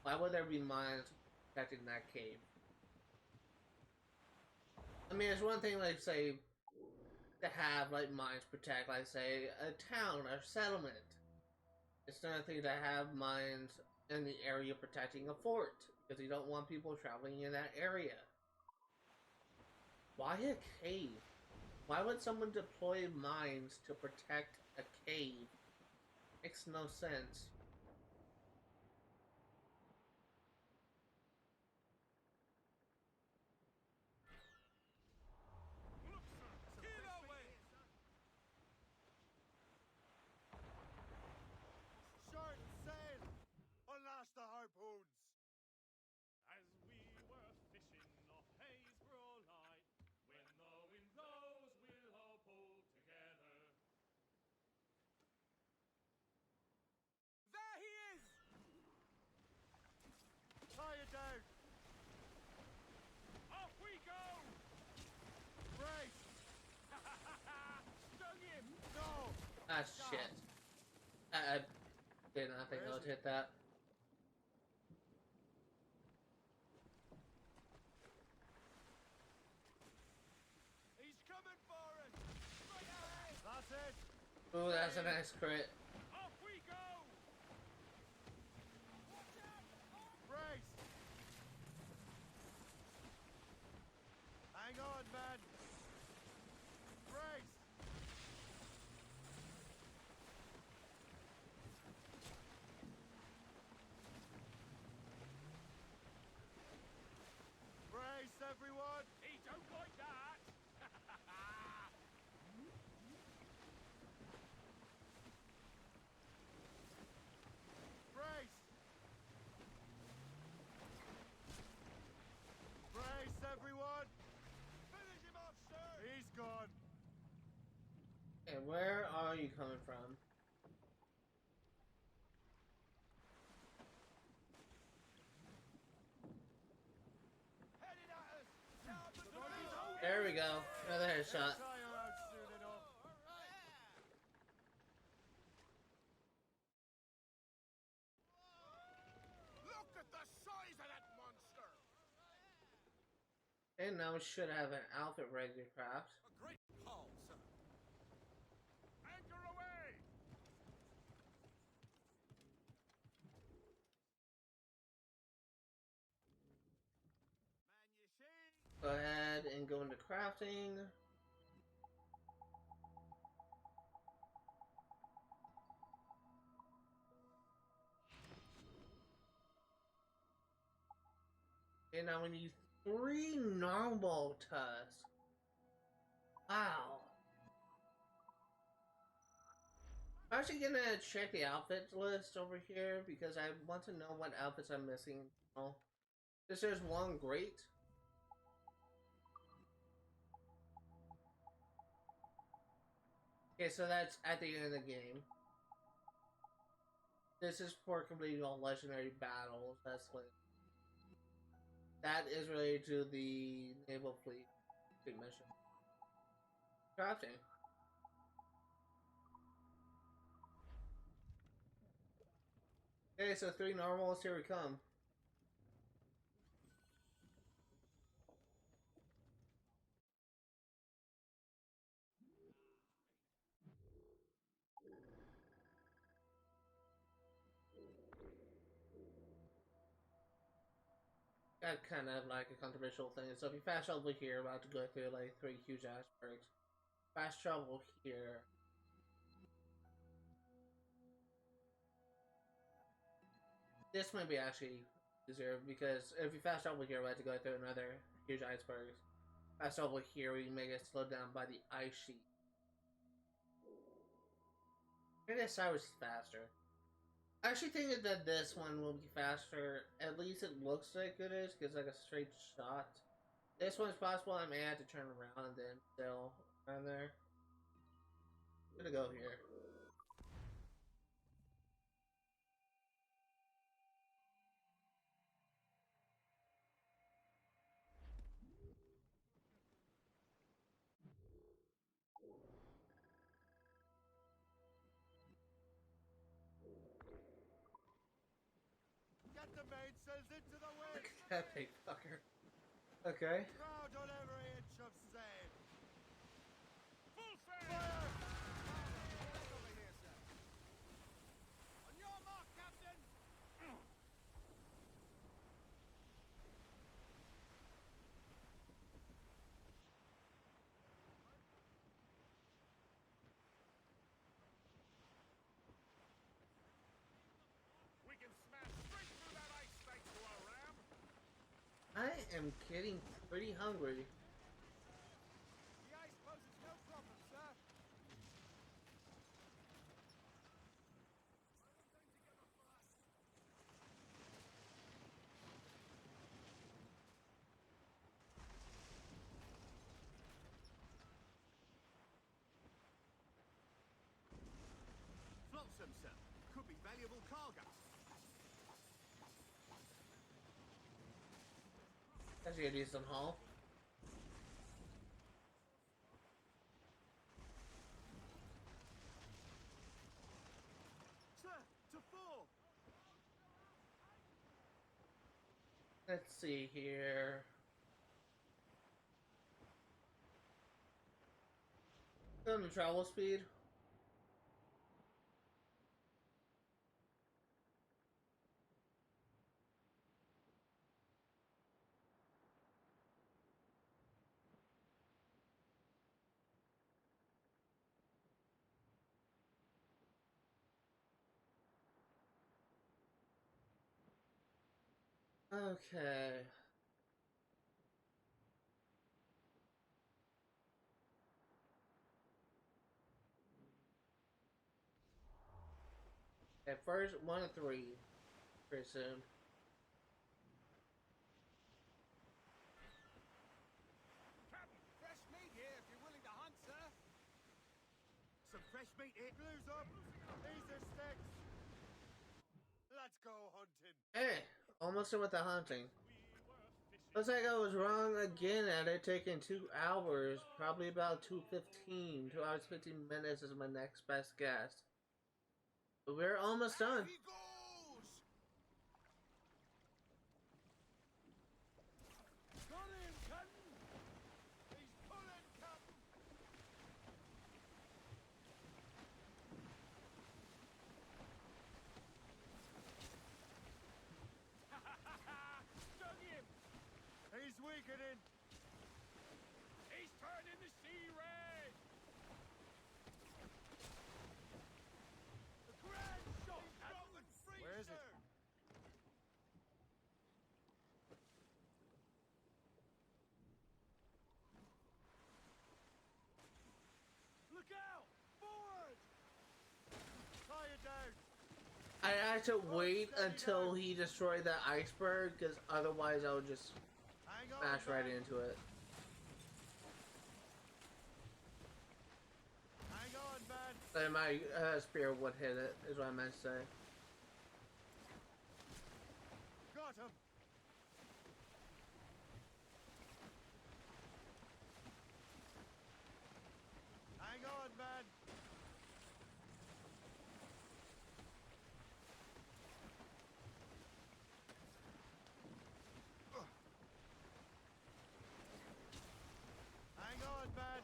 Why would there be mines protecting that cave? I mean, it's one thing, like say, to have like mines protect, like say, a town or settlement. It's another thing to have mines in the area protecting a fort because you don't want people traveling in that area. Why a cave? Why would someone deploy mines to protect a cave? Makes no sense. Short sail! Unlash the harpoons! As we were fishing off Haysborough Light, when the wind blows, we'll all pull together. There he is! Tie it down! Off we go! Brace! Stung him! No! Ah, shit. I did not think I would hit that. He's coming for us! Right ahead! That's it! Ooh, that's a nice crit. Off we go! Brace! Hang on, man! Brace! Brace, everyone! He don't like that! Brace! Brace, everyone! Finish him off, sir! He's gone! And where are you coming from? Headed at us! Now, There we go. Another headshot. tire out soon enough. Look at the size of that monster! And now we should have an outfit ready to craft. A great haul, sir. Anchor away! Man, you see? Go ahead and go into crafting. Okay, now we need 3 normal tusks. Wow. I'm actually gonna check the outfit list over here because I want to know what outfits I'm missing. Oh, this is one great. Okay, so that's at the end of the game. This is for completing all legendary battles. That's like that is related to the Naval Fleet mission. Crafting. Okay, so 3 normals, here we come. Got kind of like a controversial thing. So if you fast travel here, about to go through like 3 huge icebergs. Fast travel here. This might be actually easier because if you fast travel here, we have to go through another huge iceberg. Fast travel here, we may get slowed down by the ice sheet. I guess I was faster. I actually think that this one will be faster. At least it looks like it is, because like a straight shot. This one's possible. I may have to turn around and then still around there. I'm gonna go here. That big fucker. Okay. Proud on every inch of sand. Full sail! Fire! Over here, sir. On your mark, Captain. We can smash straight through that ice snake to our ram. I am getting pretty hungry. The ice poses no problem, sir. Flotsam, sir. Could be valuable cargo. That's a decent haul. Sir, to four. Let's see here. On the travel speed. Okay. At first, 1 of 3. Pretty soon. Fresh meat here if you're willing to hunt, sir. Some fresh meat here. Glues up. These are sticks. Let's go hunting. Hey, almost done with the hunting. We were fishing. Looks like I was wrong again at it taking 2 hours. Probably about 2:15. 2 hours 15 minutes is my next best guess. But we're almost done. He goes. Got him, Captain. He's pulling, Captain. Stung him! He's weakening. He's turning the sea red! A grand shot. Broken free, Where is sir. it? Look out! Forward! Tie it down. I had to wait until he destroyed that iceberg, because otherwise I would just Hang on, smash right man. into it. Hang on, man. Then my spear would hit it, is what I meant to say. Got him. Hang on, man. Hang on, man.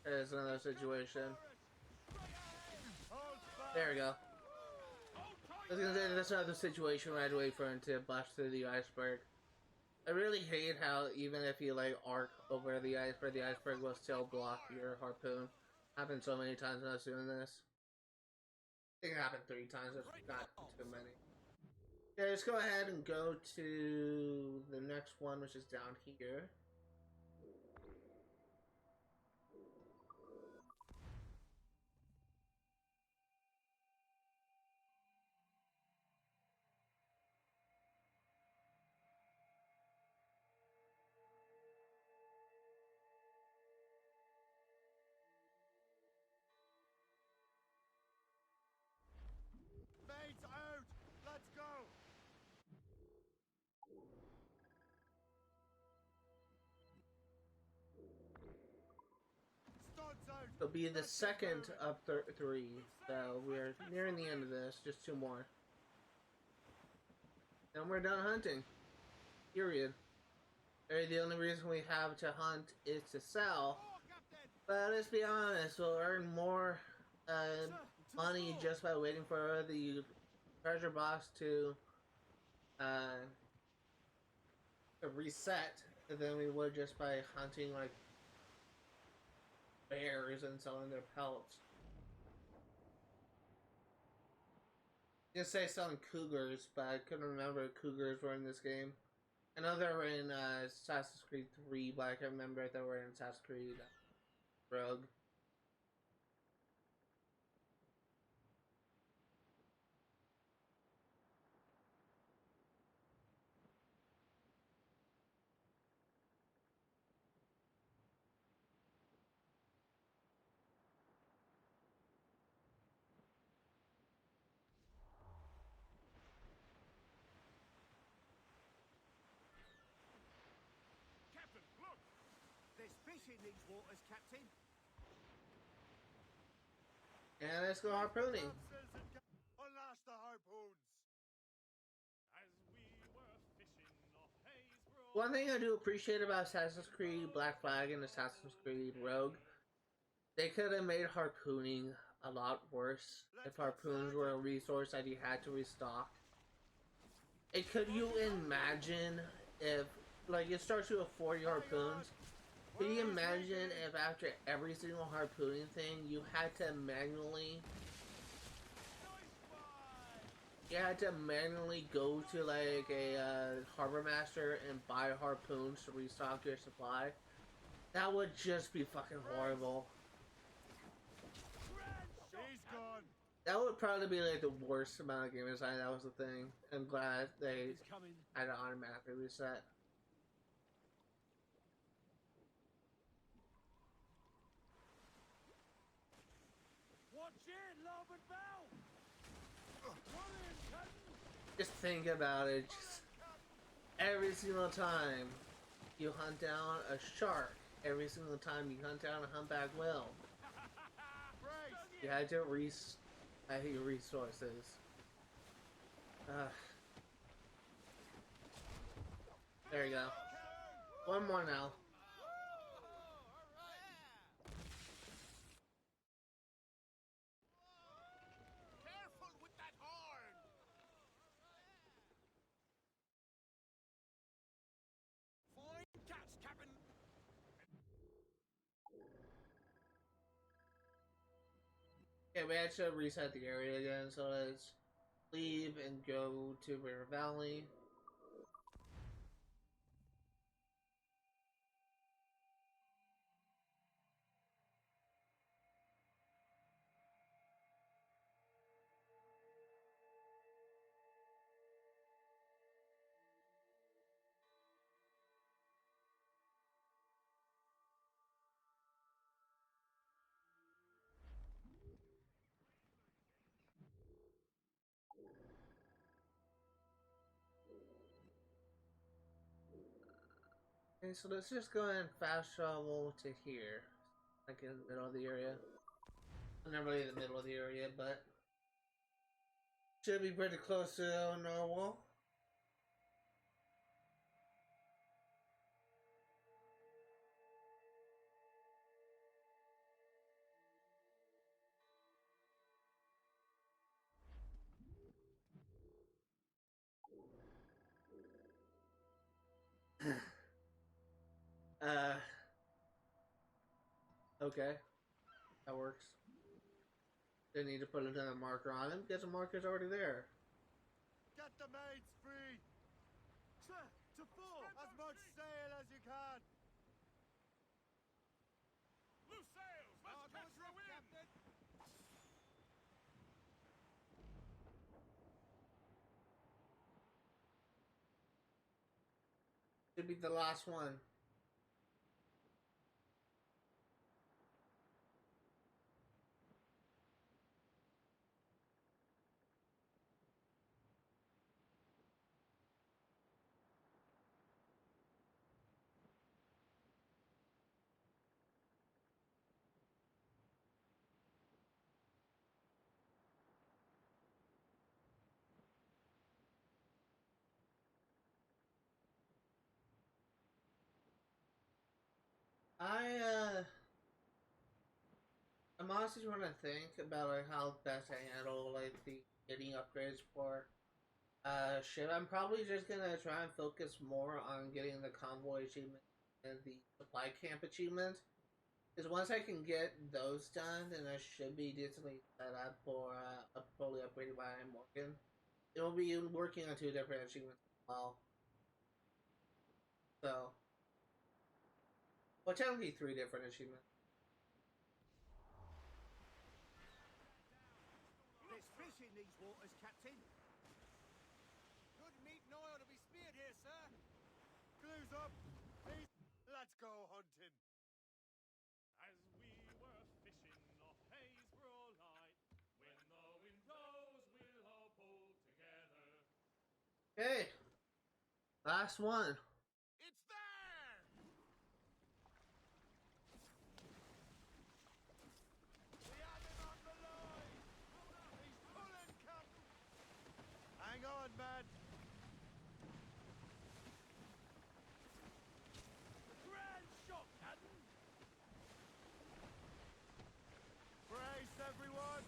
It's another situation. Hold back. There we go. I was gonna say, that's another situation where I had to wait for him to blast through the iceberg. I really hate how even if you like arc over the iceberg will still block your harpoon. Happened so many times when I was doing this. I think it happened 3 times, that's not too many. Yeah, let's go ahead and go to the next one, which is down here. Mates out. Let's go. It'll be the second of three, so we're nearing the end of this. Just two more. Then we're done hunting. Period. The only reason we have to hunt is to sell. But let's be honest, we'll earn more money just by waiting for the treasure box to reset than we would just by hunting like bears and selling their pelts. I say selling cougars, but I couldn't remember if cougars were in this game. I know they were in Assassin's Creed 3, but I can't remember if they were in Assassin's Creed Rogue. Captain, look! There's fish in these waters, Captain. And let's go harpooning. Unlash the harpoons. As we were fishing off Haysbro. One thing I do appreciate about Assassin's Creed Black Flag and Assassin's Creed Rogue, they could have made harpooning a lot worse if harpoons were a resource that you had to restock. Could you imagine if, like, it starts you with 40 harpoons? Could you imagine if after every single harpooning thing you had to manually go to like a harbor master and buy harpoons to restock your supply? That would just be fucking horrible. She's gone. That would probably be like the worst amount of game design. That was the thing. I'm glad they had it automatically reset. Watch it, larboard bow. Just think about it. Just every single time you hunt down a shark, every single time you hunt down a humpback whale, you had to your resources. There you go. One more now. Careful with that horn. Fine catch, Captain. Yeah, we had to reset the area again, so let's leave and go to River Valley. Okay, so let's just go and fast travel to here. Like in the middle of the area. Not really in the middle of the area, but should be pretty close to normal. Okay. That works. They need to put another marker on him because the marker's already there. Get the maids free. To full. As much sail as you can. Loose sails! Let's catch the wind! Captain. Should be the last one. I'm honestly trying to think about like how best I handle like the getting upgrades for ship. I'm probably just gonna try and focus more on getting the convoy achievement and the supply camp achievement. Because once I can get those done, then I should be decently set up for fully upgraded by Morgan. It will be working on 2 different achievements as well. So, well, technically 3 different achievements. There's fish in these waters, Captain. Good meat and oil to be speared here, sir. Clues up. Let's go hunting. As we were fishing off Haysborough Light, when the wind blows, we'll all pull together. Okay, last one. It's there! We had him on the line. He's pulling, Captain. Hang on, man. Grand shot, Captain. Brace, everyone.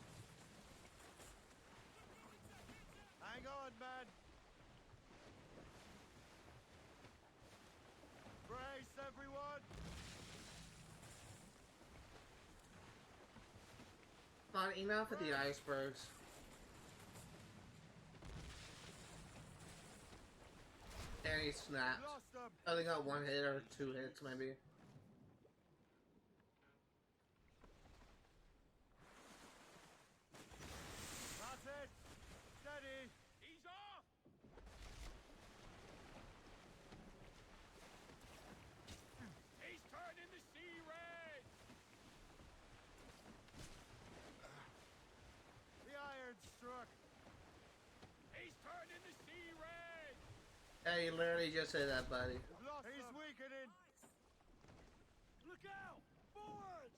Hang on, man. Brace, everyone. Not enough of the icebergs. And he snapped. Lost them. I only got 1 hit or 2 hits, maybe. That's it. Steady. He's off! He's turning the sea red! The iron struck. He's turning the sea red! Hey, you literally just said that, buddy. Lost He's weakening. Look out! Forward!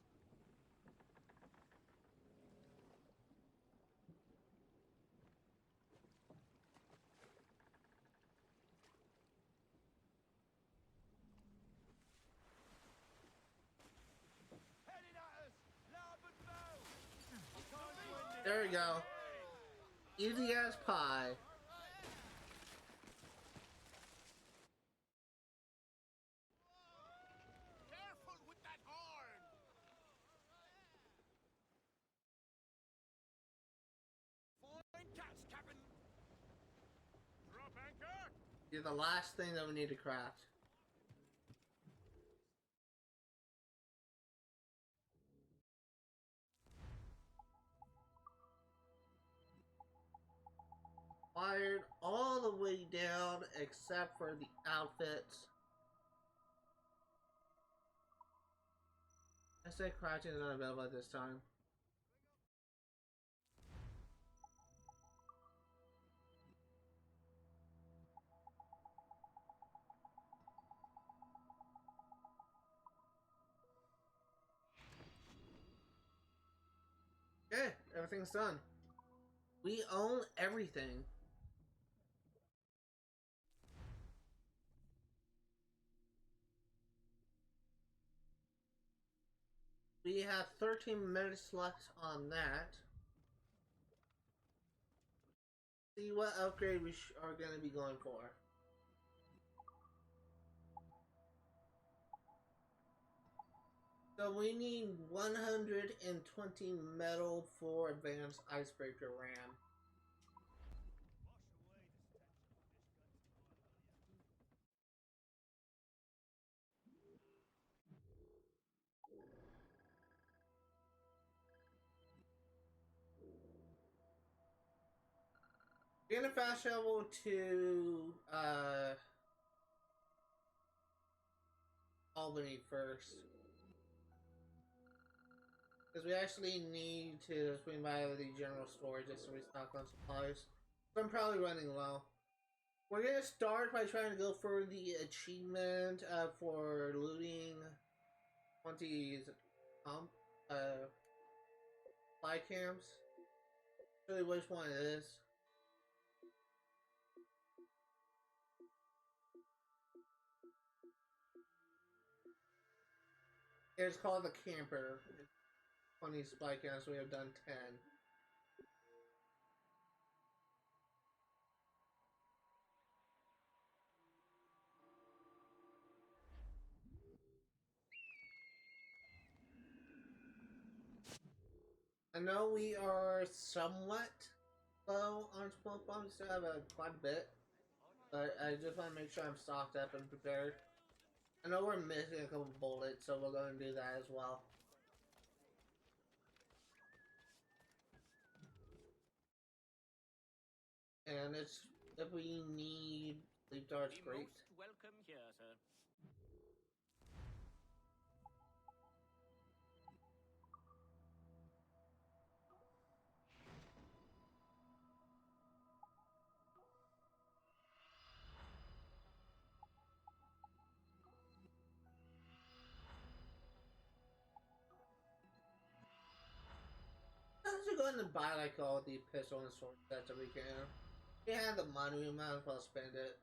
Heading at us! Larboard bow! There we go. Easy as pie. Careful with that horn! Fine catch, Captain! Drop anchor! You're the last thing that we need to craft. Fired all the way down except for the outfits. I said crafting is not available at this time. Okay, everything's done. We own everything. We have 13 minutes left on that. See what upgrade we are going to be going for. So we need 120 metal for advanced icebreaker ram. We're gonna fast travel to Albany first. Because we actually need to swing by the general store just to restock on supplies. So I'm probably running low. We're gonna start by trying to go for the achievement for looting 20 supply camps. Really, which one it is? It's called the camper. 20 spike counts, we have done 10. I know we are somewhat low on smoke bombs, still have quite a bit, but I just want to make sure I'm stocked up and prepared. I know we're missing a couple bullets, so we're going to do that as well. And it's if we need sleep darts, Be great. most welcome here, sir. I'm just going to buy like all the pistol and sword sets that we can. We have the money, we might as well spend it.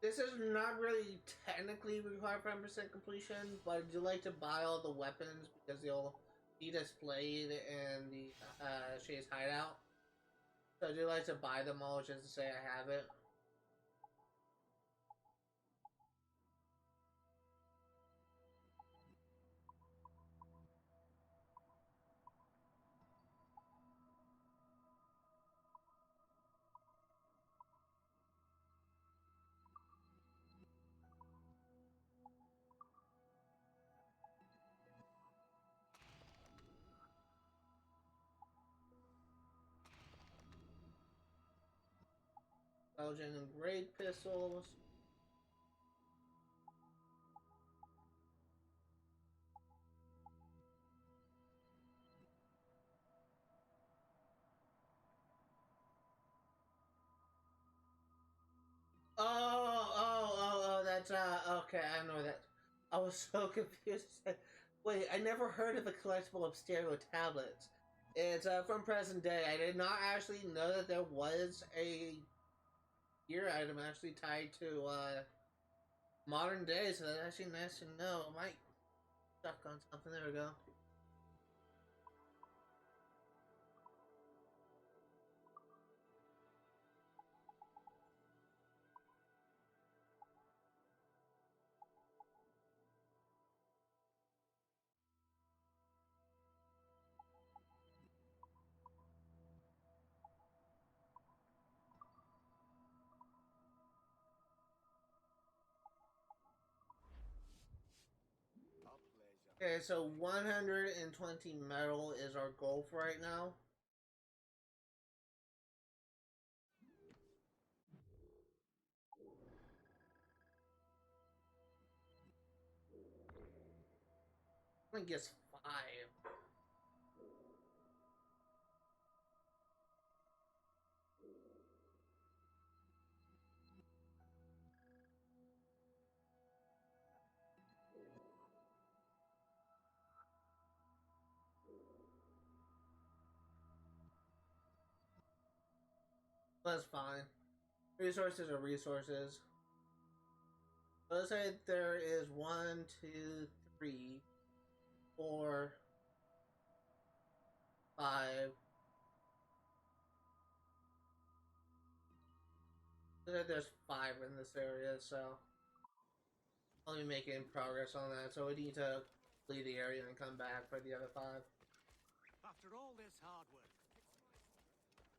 This is not really technically required for 100% completion, but I do like to buy all the weapons because they'll be displayed in the Shay's hideout. So I do like to buy them all just to say I have it. Belgian and great pistols. That's okay, I know that. I was so confused. Wait, I never heard of the collectible Abstergo tablets. It's from present day. I did not actually know that there was a gear item actually tied to modern day, so that's actually nice to know. I might stuck on something. There we go. A pleasure. Okay, so 120 metal is our goal for right now. I think it's 5. That's fine. Resources are resources. Let's say there is 1, 2, 3, 4, 5. There's 5 in this area, so I'll be making progress on that. So we need to leave the area and come back for the other 5. After all this hard work,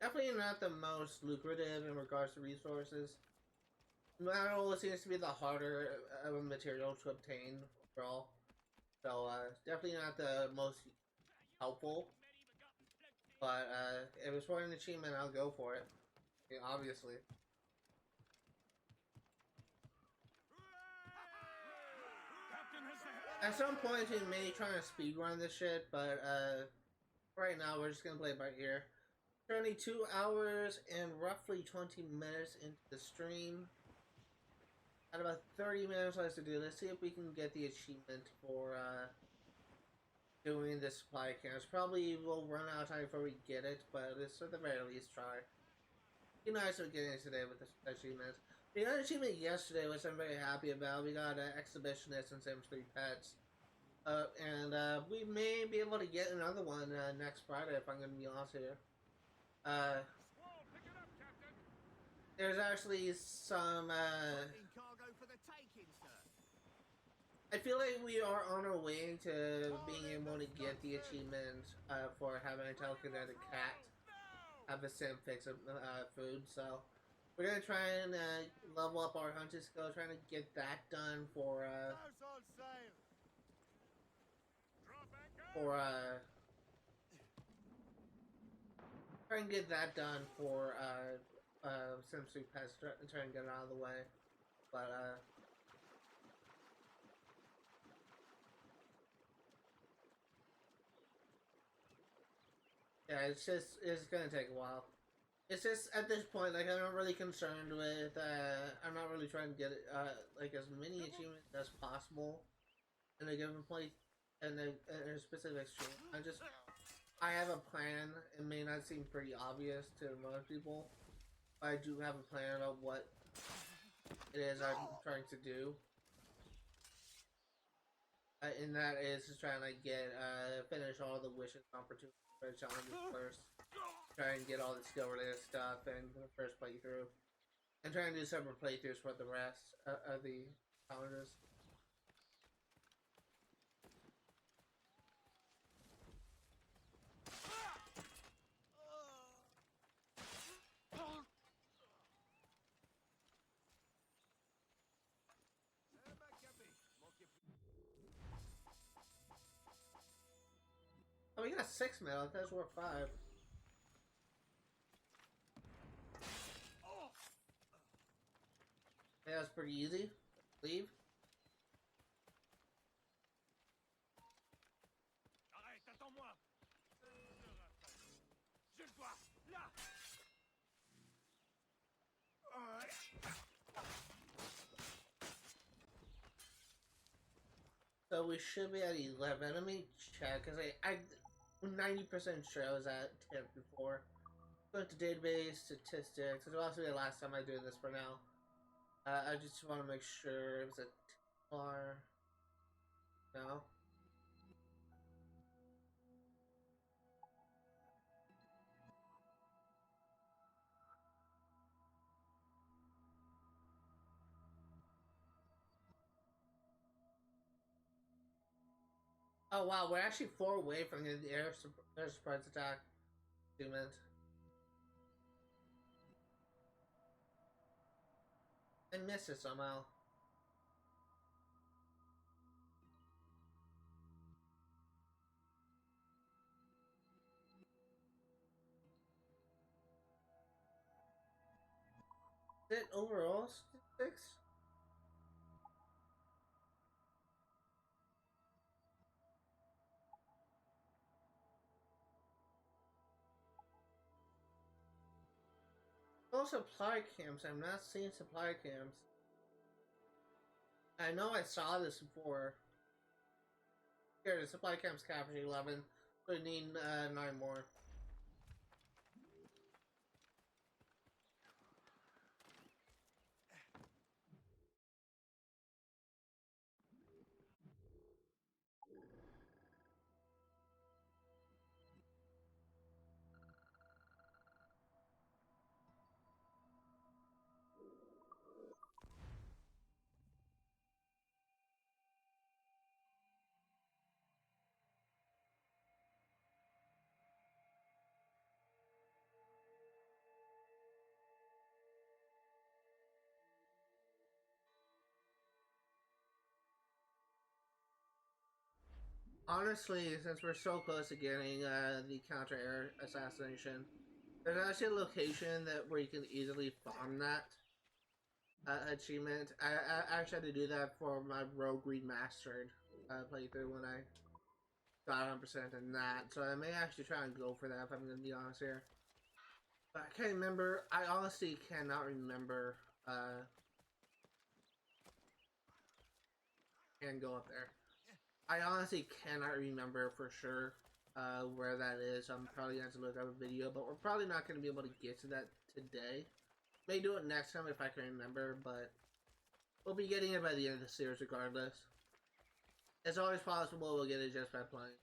Definitely not the most lucrative in regards to resources. Metal seems to be the harder material to obtain overall. So definitely not the most helpful. But if it's for an achievement, I'll go for it. Yeah, obviously. At some point, we may try to speedrun this shit, but right now we're just gonna play it by ear. Currently 2 hours and roughly 20 minutes into the stream. Got about 30 minutes left to do. Let's see if we can get the achievement for doing the supply camps. Probably will run out of time before we get it, but let's at the very least try. Be nice to get it today with the achievements. We got an achievement yesterday, which I'm very happy about. We got an exhibitionist and Sims 3 pets. And we may be able to get another one next Friday if I'm going to be honest here. Squall, pick it up, Captain. There's actually some In cargo for the taking, sir. I feel like we are on our way to being able to get the achievement for having a telekinetic cat have a sim fix of food. So we're gonna try and level up our hunting skill, trying to get that done for House on sail. Drop anchor. try and get that done for Sims 3 Pets, try and get it out of the way. But yeah, it's gonna take a while. It's just at this point, like I'm not really concerned with. I'm not really trying to get like as many achievements as possible in a given play, in a specific stream. I have a plan. It may not seem pretty obvious to most people, but I do have a plan of what it is I'm trying to do. And that is just trying to get finish all the wishes and opportunities for the challenges first. Try and get all the skill related stuff in the first playthrough, and try and do separate playthroughs for the rest of the challenges. Oh, we got 6 medals. That's worth 5. Yeah, that's pretty easy. Leave. Arrête, attends-moi. Je le vois, là. So we should be at 11. Let me check, because I'm 90% sure I was at 10 before. Go to database, statistics. It'll also be the last time I do this for now. I just want to make sure it was a Templar. No. Oh wow, we're actually 4 away from the air surprise attack. Achievement. I missed it somehow. Is it overall 6? Oh, supply camps. I'm not seeing supply camps. I know I saw this before. Here, the supply camps captured 11. So we need 9 more. Honestly, since we're so close to getting the counter-air assassination, there's actually a location where you can easily farm that achievement. I actually had to do that for my Rogue Remastered playthrough when I got 100% in that, so I may actually try and go for that if I'm gonna be honest here. But I can't remember. I honestly cannot remember. Can go up there. I honestly cannot remember for sure where that is. I'm probably going to have to look up a video, but we're probably not going to be able to get to that today. May do it next time if I can remember, but we'll be getting it by the end of the series regardless. It's always possible we'll get it just by playing.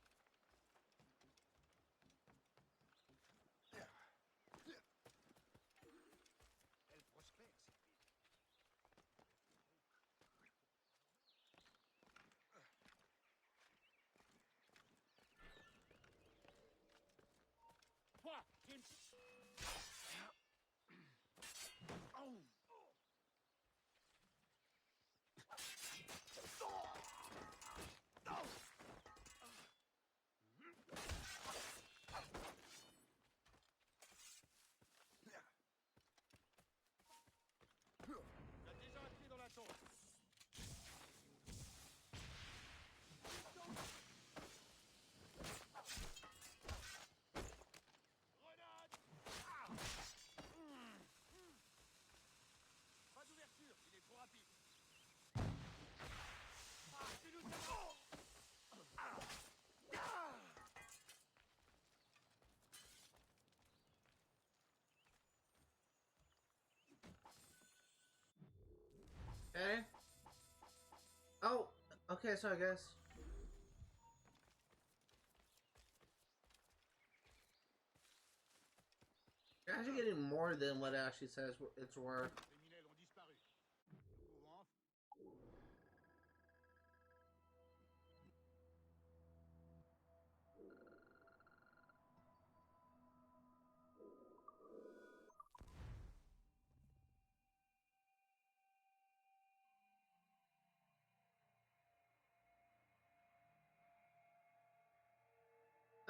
Toi, Kim. Oh! Il a déjà un pied dans la tente. Grenade! Pas d'ouverture, il est trop rapide. Ah, tu nous as... Okay. Oh, okay, so I guess. You're actually getting more than what it actually says it's worth. Les criminels ont disparu. Le courant...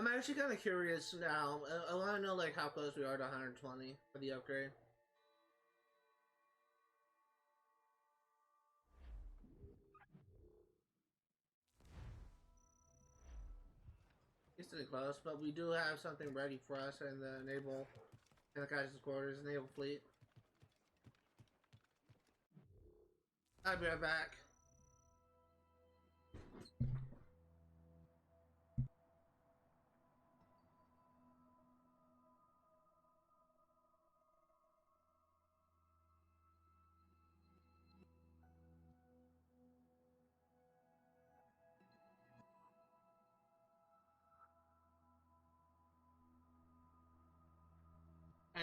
I'm actually kind of curious now. I want to know like how close we are to 120 for the upgrade. It's pretty close, but we do have something ready for us in the naval, in the guys' quarters, naval fleet. I'll be right back.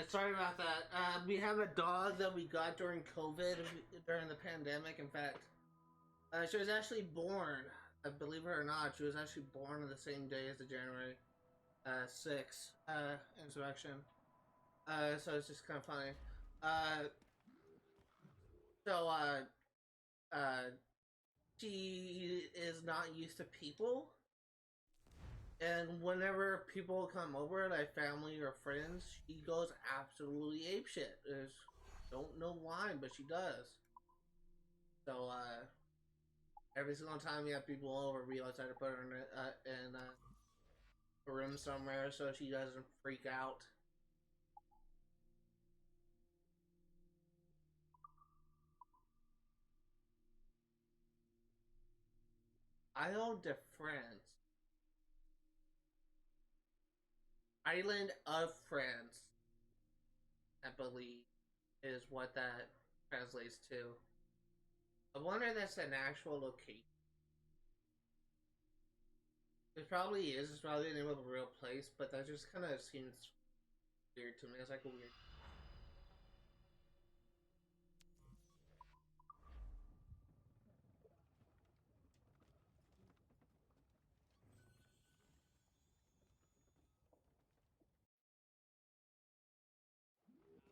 Sorry about that. We have a dog that we got during COVID, during the pandemic. In fact, she was actually born. Believe it or not, she was actually born on the same day as the January 6th insurrection. So it's just kind of funny. So she is not used to people. And whenever people come over, like family or friends, she goes absolutely apeshit. Don't know why, but she does. So, every single time we have people over, we always try to put her in a room somewhere so she doesn't freak out. Isle de France. Island of France, I believe, is what that translates to. I wonder if that's an actual location. It probably is. It's probably the name of a real place, but that just kind of seems weird to me. It's like a weird.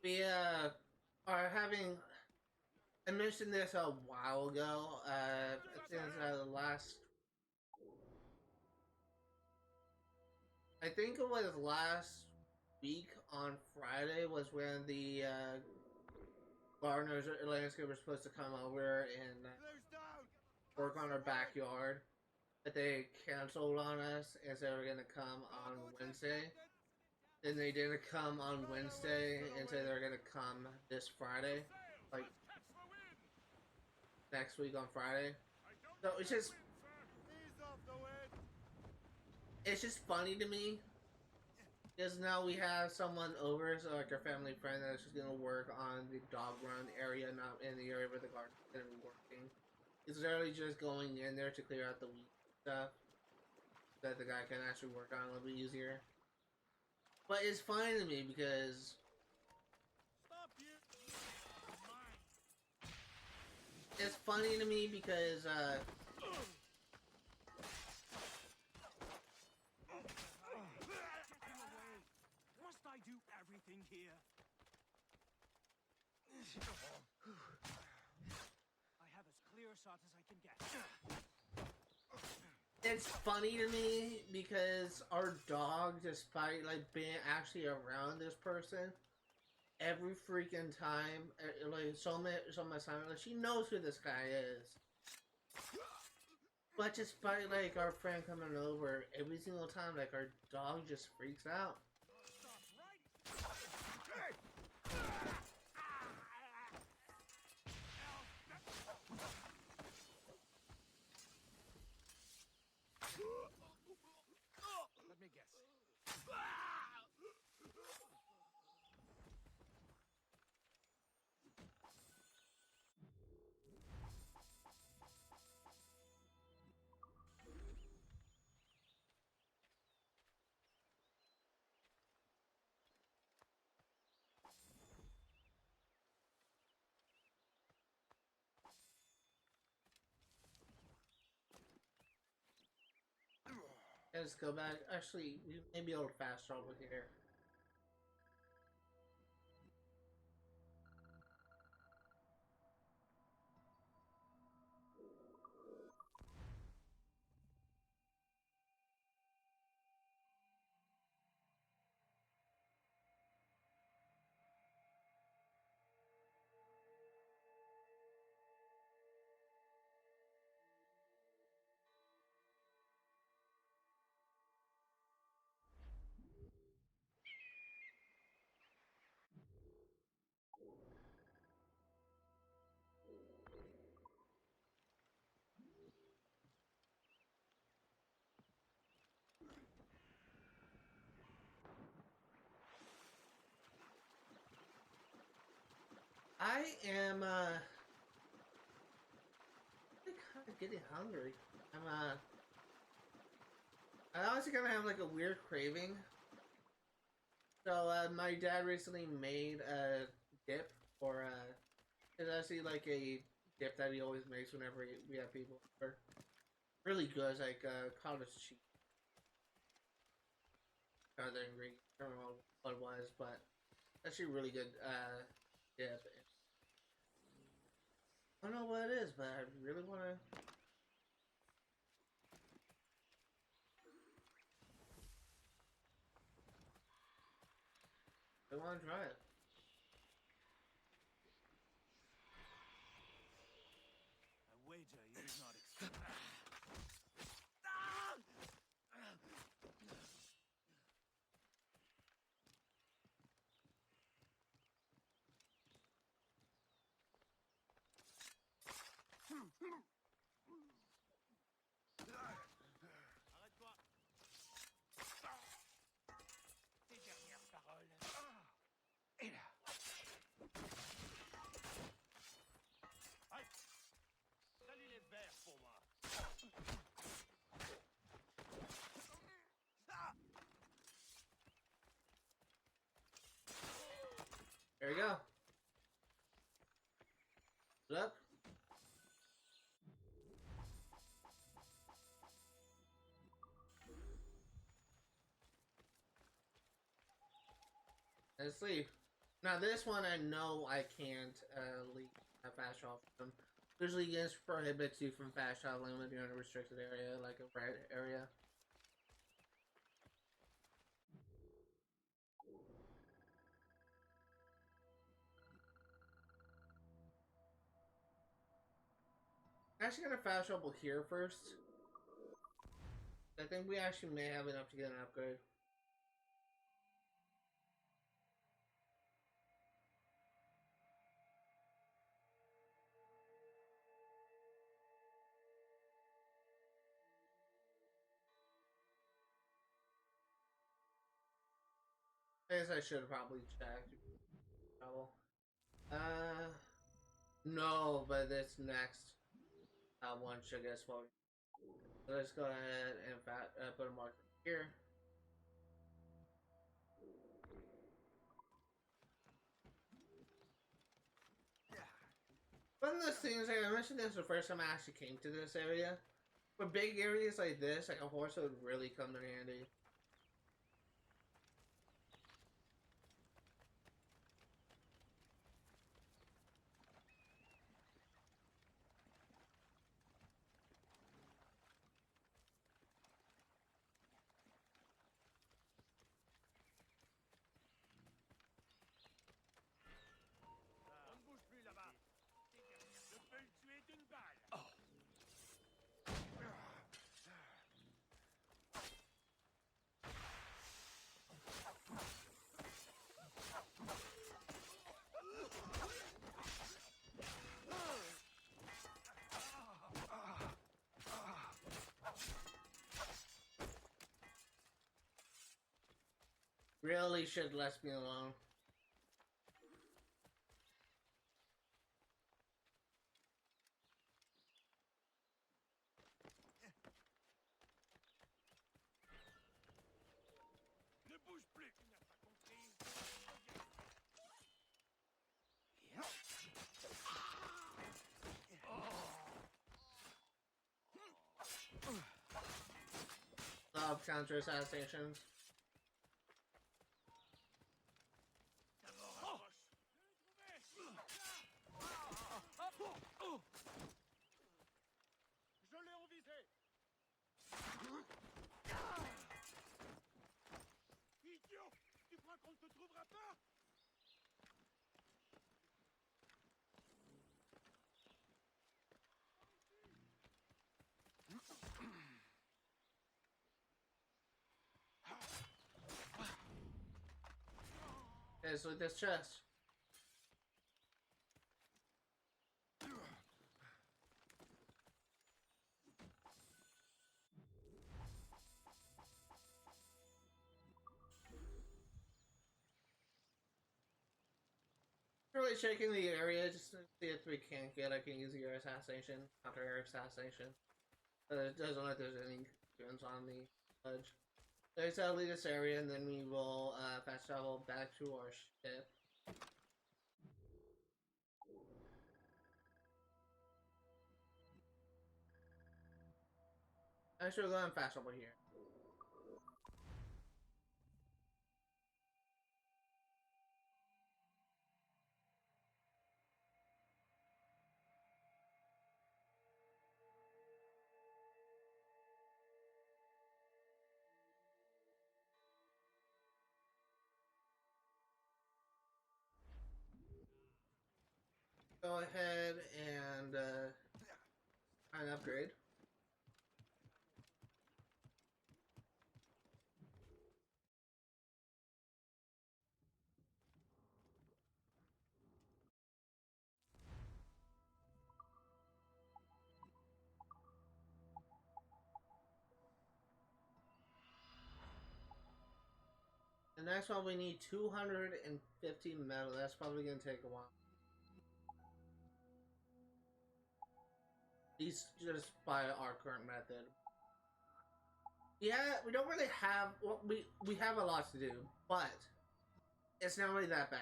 We are having. I mentioned this a while ago. Since the last. I think it was last week on Friday was when the gardeners or landscapers were supposed to come over and work on our backyard. but they canceled on us and said they were gonna come on Wednesday. Then they didn't come on Wednesday and said they're gonna come this Friday, like next week on Friday. So it's just funny to me because now we have someone over, so like our family friend that's just gonna work on the dog run area, not in the area where the garden's gonna be working. It's literally just going in there to clear out the weed stuff so that the guy can actually work on it a little bit easier. But it's funny to me because it's funny to me because Must I do everything here? I have as clear a shot as I can get. it's funny to me because our dog, despite like being actually around this person every freaking time, like so much time, like she knows who this guy is. But despite like our friend coming over every single time, like our dog just freaks out. Let me guess. Let's go back. Actually, we may be able to fast travel here. I am kind of getting hungry. I honestly kind of have like a weird craving. So my dad recently made a dip for it's actually like a dip that he always makes whenever we have people over. Really good. It's like cottage cheese. Other ingredients. I don't know what it was, but actually really good dip. I don't know what it is, but I really want to. I want to try it. I wager you did not expect. Arrête-toi. Tes dernières paroles. Et là. Halt. Salut les verts pour moi. There you go. What's up? Let's leave. Now this one I know I can't leave fast travel from. Usually against prohibits you from fast traveling when you're in a restricted area, like a red area. I'm actually gonna fast travel here first. I think we actually may have enough to get an upgrade. I guess I should have probably checked. Trouble. No, but this next one should get swallowed. So let's go ahead and put a marker here. One of the things, like I mentioned this the first time I actually came to this area. For big areas like this, like a horse would really come in handy. On ne bouge plus là-bas. Je peux le tuer d'une balle. Really should let me alone. Ne bouge plus. Tu n'as pas compris. Love counter assassinations. Je l'ai en visée. Idiot! Tu crois qu'on ne te trouvera pas? Okay, so with this chest. Really checking the area just to see if we can't get like an easier assassination, counter air assassination. But it doesn't look like there's any guns on the ledge. So let's leave this area and then we will fast travel back to our ship. Actually, we'll go and fast travel here. Go ahead and try and upgrade. The next one we need 250 metal. That's probably gonna take a while. These just by our current method. Yeah, we don't really have. Well, we have a lot to do, but it's not really that bad.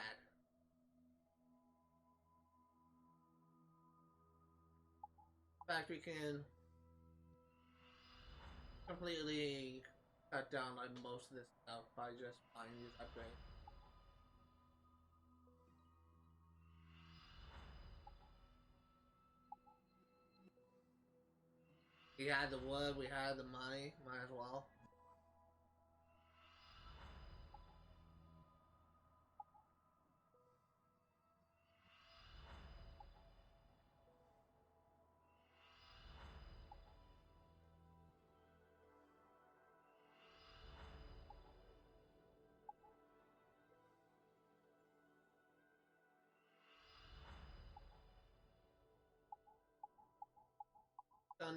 In fact, we can completely cut down like most of this stuff by just buying these upgrades. We had the wood, we had the money, might as well.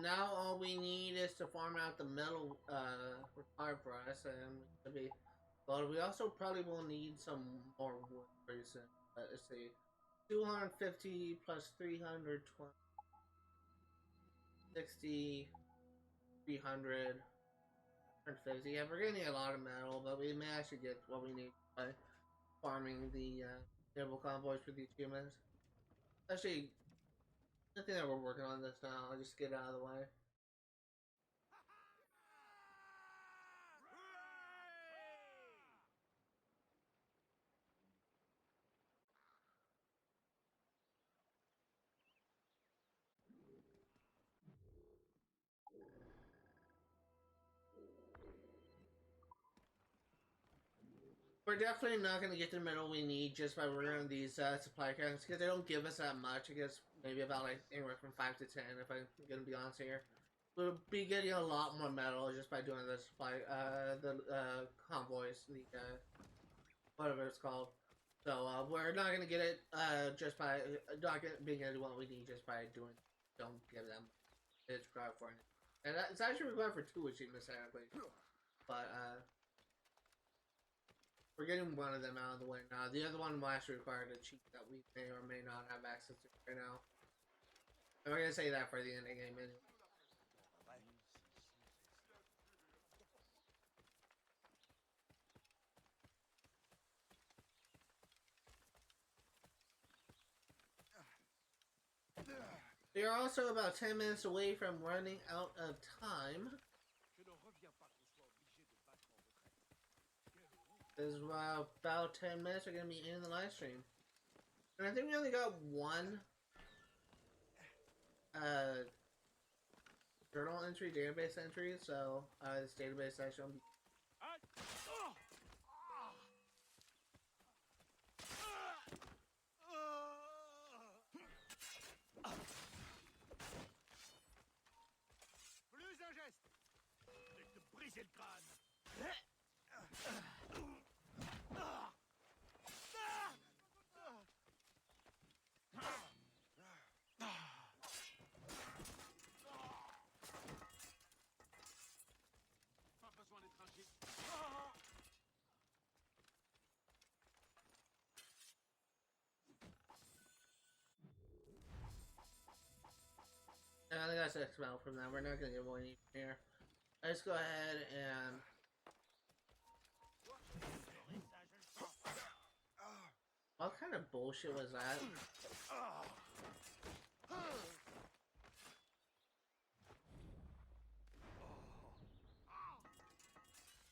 now all we need is to farm out the metal required for us, and we should be. Well, we also probably will need some more wood pretty soon. Let's see, 250 plus 320, 60, 300, 150. Yeah, we're gonna need a lot of metal, but we may actually get what we need by farming the naval convoys for these humans. Actually, I think that we're working on this now. I'll just get out of the way. We're definitely not going to get the metal we need just by running these supply accounts because they don't give us that much. I guess maybe about like anywhere from 5 to 10 if I'm going to be honest here. We'll be getting a lot more metal just by doing the supply, convoys, the whatever it's called. So we're not going to get it just by not being able to do what we need just by doing. Don't give them. It's required for it, and it's actually required for 2 achievements technically, but we're getting one of them out of the way now. The other one will actually require a cheat that we may or may not have access to right now. And we're gonna say that for the end of the game anyway. We are also about 10 minutes away from running out of time. This is about 10 minutes. We're gonna be in the live stream, and I think we only got one journal entry, database entry. So this database section will be. Plus un geste. Avec te briser le crâne. Pas besoin d'être un génie. I think that's XML from that. We're not gonna get one here. Let's go ahead and. What kind of bullshit was that?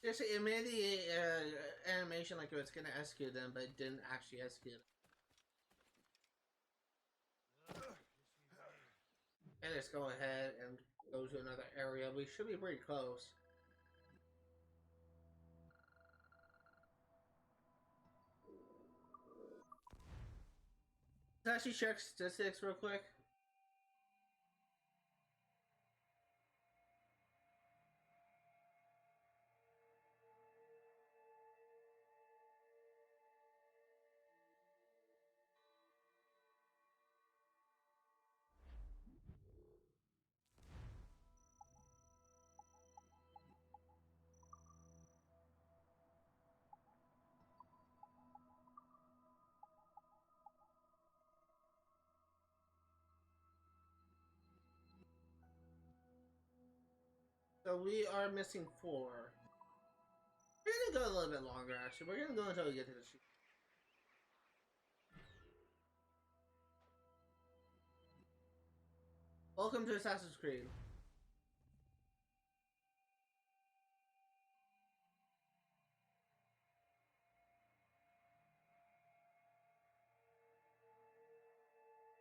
Seriously, it made the animation like it was gonna execute them, but it didn't actually execute them. Okay, let's go ahead and go to another area. We should be pretty close. Let's actually check statistics real quick. So we are missing 4. We're gonna go a little bit longer actually. We're gonna go until we get to the sheet. Welcome to Assassin's Creed.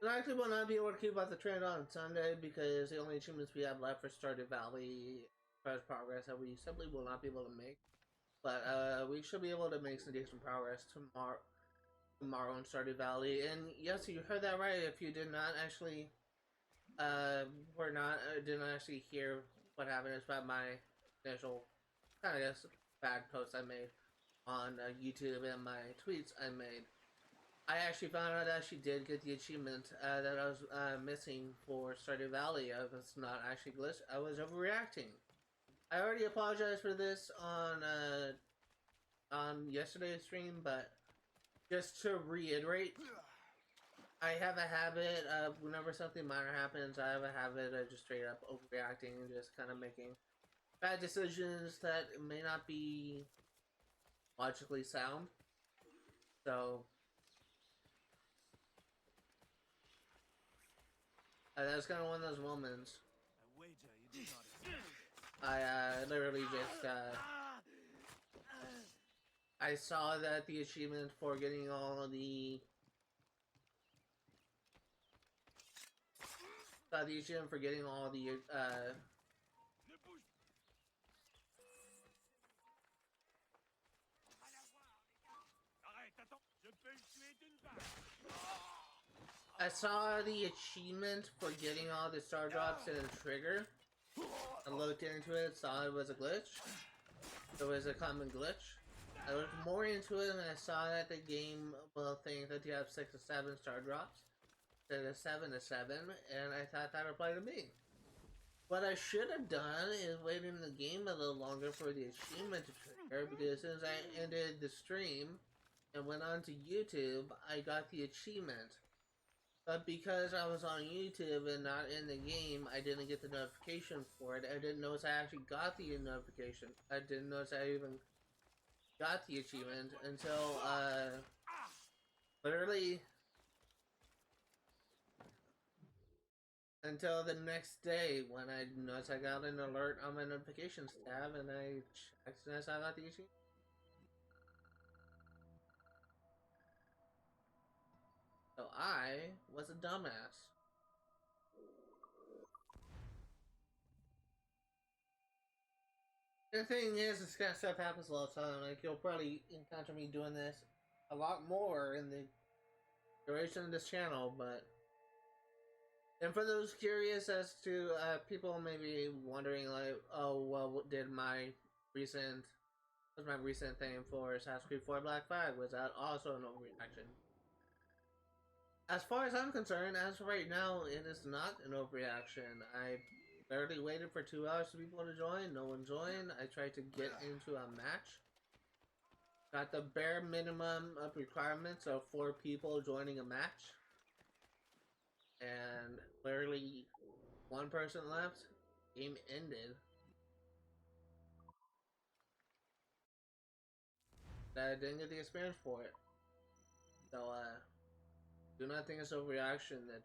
I actually will not be able to keep up the trend on Sunday because the only achievements we have left for Stardew Valley progress that we simply will not be able to make. But we should be able to make some decent progress tomorrow in Stardew Valley. And yes, you heard that right. If you did not actually, didn't actually hear what happened, it's about my initial kind of bad post I made on YouTube and my tweets I made. I actually found out that she did get the achievement that I was missing for Stardew Valley. I was not actually glitched. I was overreacting. I already apologized for this on yesterday's stream, but just to reiterate, I have a habit of whenever something minor happens, I have a habit of just straight up overreacting and just kind of making bad decisions that may not be logically sound. So that was kind of one of those moments. I wager you did not expect this. I literally just I saw that the achievement for getting all the achievement for getting all the Ne bouge. Arrête, attends. Je peux le tuer d'une balle. I saw the achievement for getting all the star drops in a trigger. I looked into it, saw it was a glitch. It was a common glitch. I looked more into it and I saw that the game will think that you have 6 to 7 star drops instead of 7 to 7, and I thought that applied to me. What I should have done is waited in the game a little longer for the achievement to trigger, because as soon as I ended the stream and went on to YouTube, I got the achievement. But because I was on YouTube and not in the game, I didn't get the notification for it. I didn't notice I actually got the notification. I didn't notice I even got the achievement until, literally, until the next day when I noticed I got an alert on my notifications tab and I checked and I saw I got the achievement. So I was a dumbass. The thing is, this kind of stuff happens a lot of time. Like, you'll probably encounter me doing this a lot more in the duration of this channel, but... And for those curious as to, people maybe wondering, like, oh, well, what did my recent... What's my recent thing for Assassin's Creed 4 Black Flag? Was that also an overreaction? As far as I'm concerned, as of right now, it is not an overreaction. I barely waited for 2 hours for people to join. No one joined. I tried to get into a match. Got the bare minimum of requirements of 4 people joining a match. And literally 1 person left. Game ended. I didn't get the experience for it. So, do not think it's overreaction that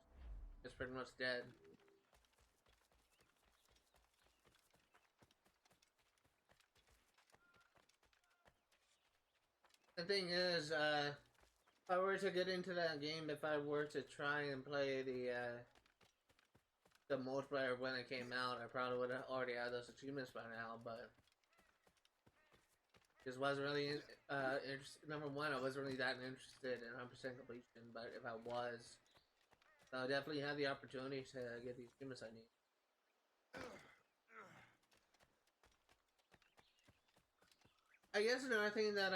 it's pretty much dead. The thing is, if I were to get into that game, if I were to try and play the multiplayer when it came out, I probably would have already had those achievements by now, but just wasn't really interested. Number one, I wasn't really that interested in 100% completion, but if I was, I definitely had the opportunity to get the achievements I need. I guess another thing that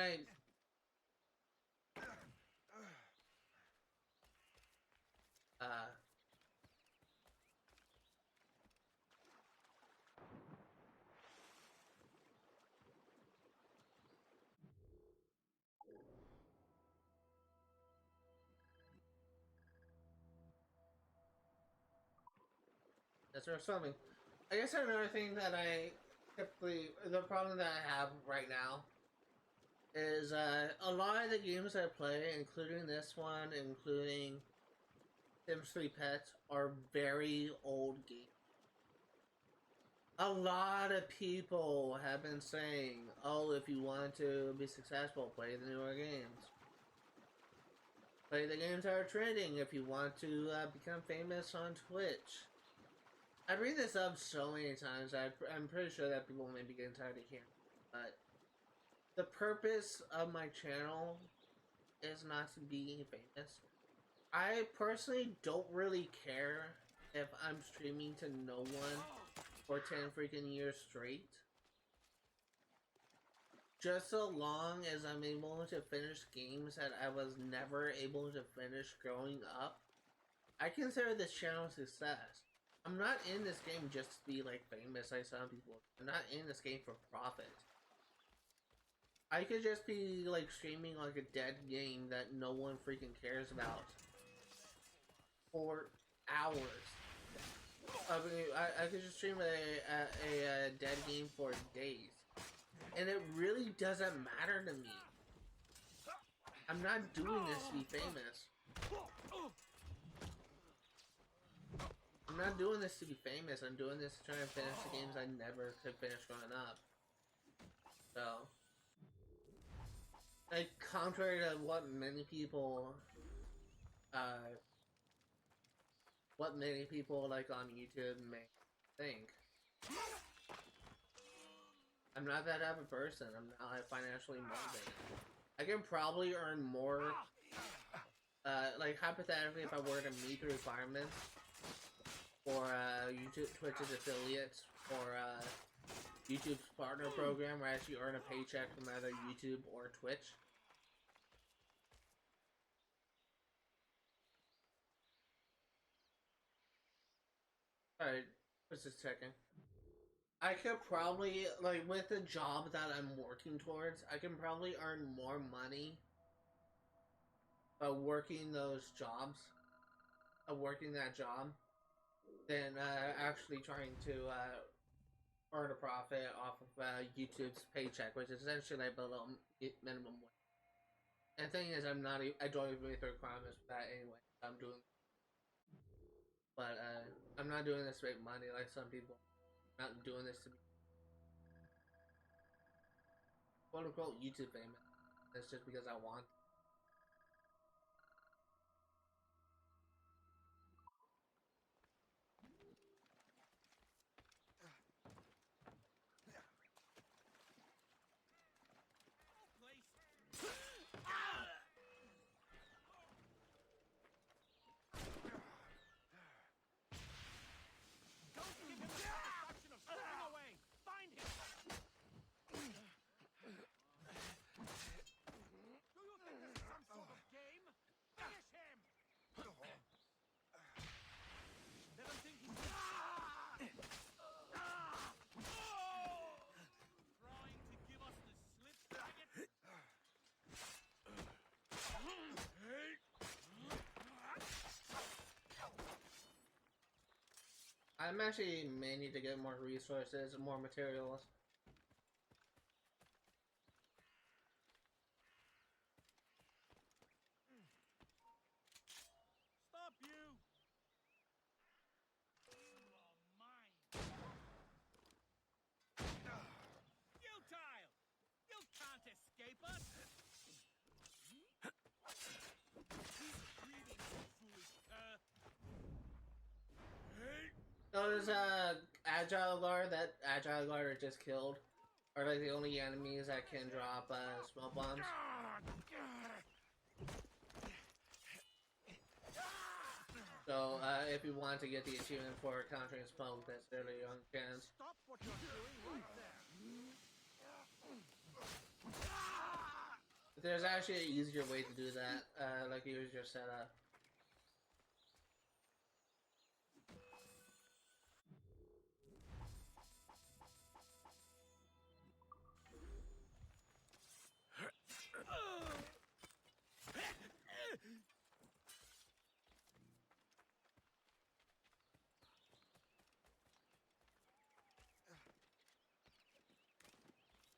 that's where I'm swimming. I guess another thing that I typically, the problem that I have right now is a lot of the games I play, including this one, including Sims 3 Pets, are very old games. A lot of people have been saying, oh, if you want to be successful, play the newer games. Play the games that are trending if you want to become famous on Twitch. I bring this up so many times, I'm pretty sure that people may be getting tired of hearing it, but the purpose of my channel is not to be famous. I personally don't really care if I'm streaming to no one for 10 freaking years straight. just so long as I'm able to finish games that I was never able to finish growing up, I consider this channel a success. I'm not in this game just to be like famous like some people. I'm not in this game for profit. I could just be like streaming like a dead game that no one freaking cares about for hours. I mean, I could just stream a dead game for days. And it really doesn't matter to me. I'm not doing this to be famous. I'm not doing this to be famous. I'm doing this to try and finish the games I never could finish growing up. So, like, contrary to what many people like on YouTube may think, I'm not that type of person. I'm not like, financially motivated. I can probably earn more, like hypothetically, if I were to meet the requirements for YouTube, Twitch's affiliates, or YouTube's partner program, where I actually earn a paycheck from either YouTube or Twitch. Alright, just checking. I could probably, like, with the job that I'm working towards, I can probably earn more money by working those jobs, working that job, than actually trying to earn a profit off of YouTube's paycheck, which is essentially like below minimum wage. And the thing is, I don't even meet the requirements for that anyway. I'm doing, but I'm not doing this to make money like some people. I'm not doing this to be quote unquote YouTube famous. That's just because I want. I'm actually may need to get more resources and more materials. Stop you! You are mine! Futile! You can't escape us! Breathing, foolish cur! Those agile guard that agile guard are just killed are like the only enemies that can drop smoke bombs. So if you want to get the achievement for countering smoke, that's really your own chance. Stop what you're doing right there. But there's actually an easier way to do that. Like use your setup.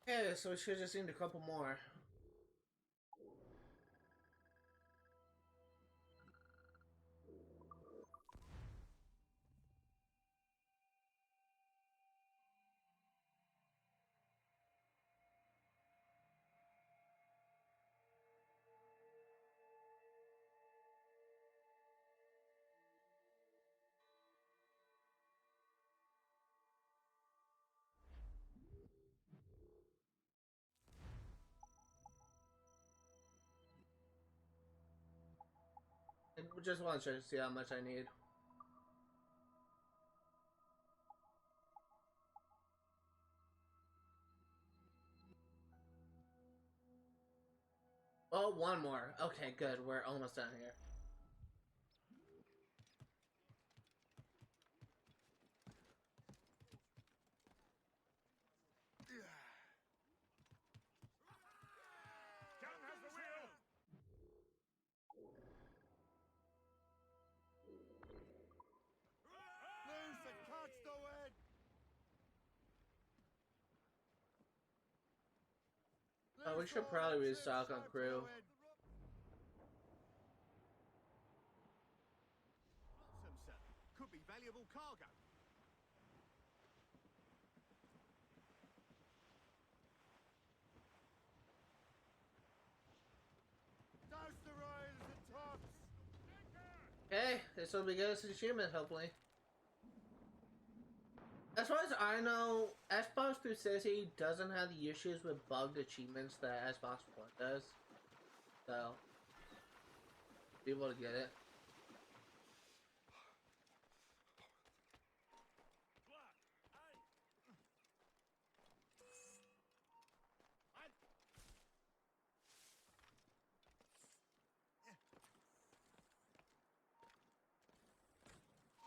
Okay, so we should just need a couple more. I just want to see how much I need. Oh, one more. Okay, good. We're almost done here. Gun has the wheel. Loose and catch the wind! Oh, we Loose should all probably the restock ships on out to crew. the wind. Some, sir. Could be valuable cargo. Douse the royals and tops! Okay, this will be good as an achievement, hopefully. As far as I know, Xbox 360 doesn't have the issues with bugged achievements that Xbox One does. So, be able to get it.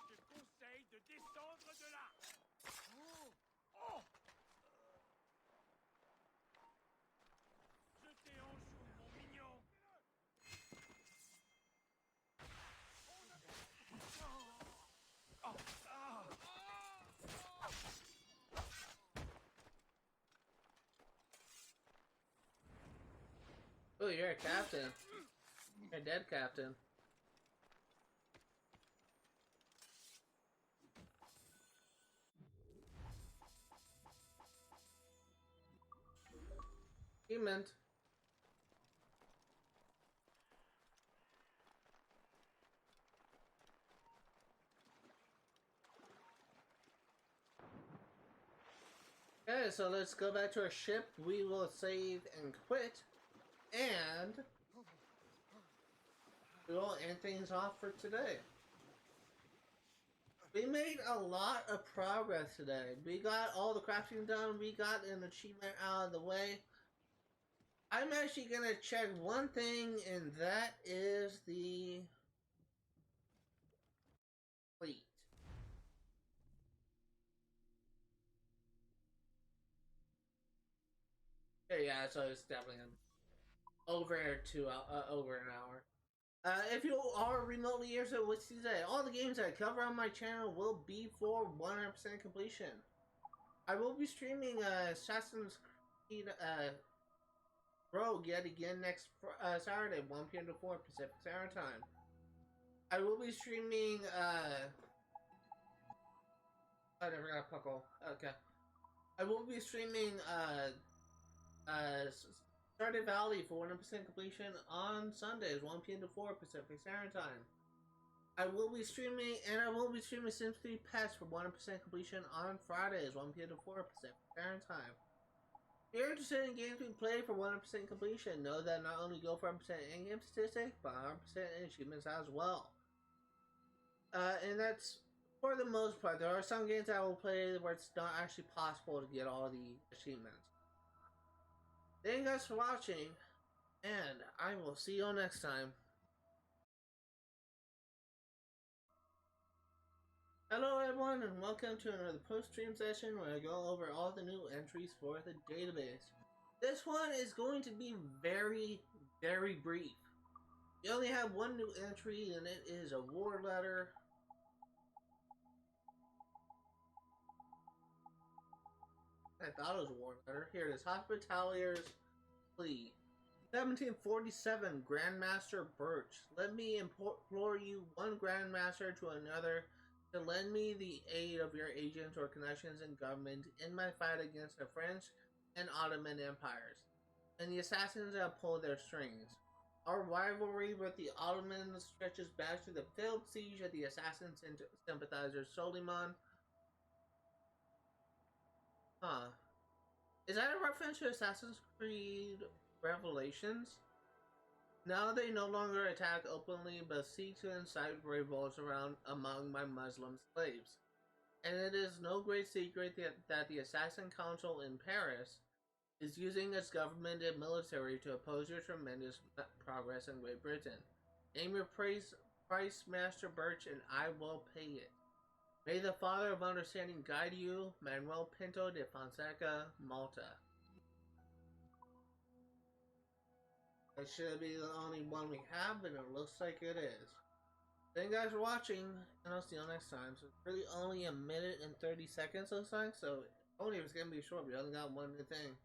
Je conseille de descendre de là. Oh. Je t'ai enjoué, mon mignon. Oh, you're a captain. You're a dead captain. Achievement. Okay, so let's go back to our ship. We will save and quit. And we will end things off for today. We made a lot of progress today. We got all the crafting done. We got an achievement out of the way. I'm actually going to check one thing, and that is the fleet. Yeah, so it's definitely over over an hour. If you are remotely interested in what's today, all the games that I cover on my channel will be for 100% completion. I will be streaming Assassin's Creed Rogue yet again next Saturday, 1 p.m. to 4 Pacific Standard Time. I will be streaming I never got a puckle. Okay. I will be streaming Stardew Valley for 100% completion on Sundays, 1 p.m. to 4 Pacific Standard Time. I will be streaming Sims 3 Pets for 100% completion on Fridays, 1 p.m. to 4 Pacific Standard Time. If you're interested in games we play for 100% completion, know that not only go for 100% in-game statistics, but 100% in achievements as well. And that's for the most part. There are some games I will play where it's not actually possible to get all the achievements. Thank you guys for watching, and I will see you all next time. Hello everyone, and welcome to another post-stream session where I go over all the new entries for the database. This one is going to be very, very brief. We only have one new entry, and it is a war letter. I thought it was a war letter. Here it is. Hospitalier's plea. 1747, Grandmaster Birch. Let me implore you, one Grandmaster to another, to lend me the aid of your agents or connections in government in my fight against the French and Ottoman empires, and the assassins that pull their strings. Our rivalry with the Ottomans stretches back to the failed siege of the assassin sympathizer Soliman. Huh. Is that a reference to Assassin's Creed Revelations? Now they no longer attack openly, but seek to incite revolts around among my Muslim slaves. And it is no great secret that the Assassin Council in Paris is using its government and military to oppose your tremendous progress in Great Britain. Name your price, Master Birch, and I will pay it. May the Father of Understanding guide you, Manuel Pinto de Fonseca, Malta. That should be the only one we have, and it looks like it is. Thank you guys for watching, and I'll see you next time. So it's really only a minute and 30 seconds looks like, so only if it's gonna be short, we only got one new thing.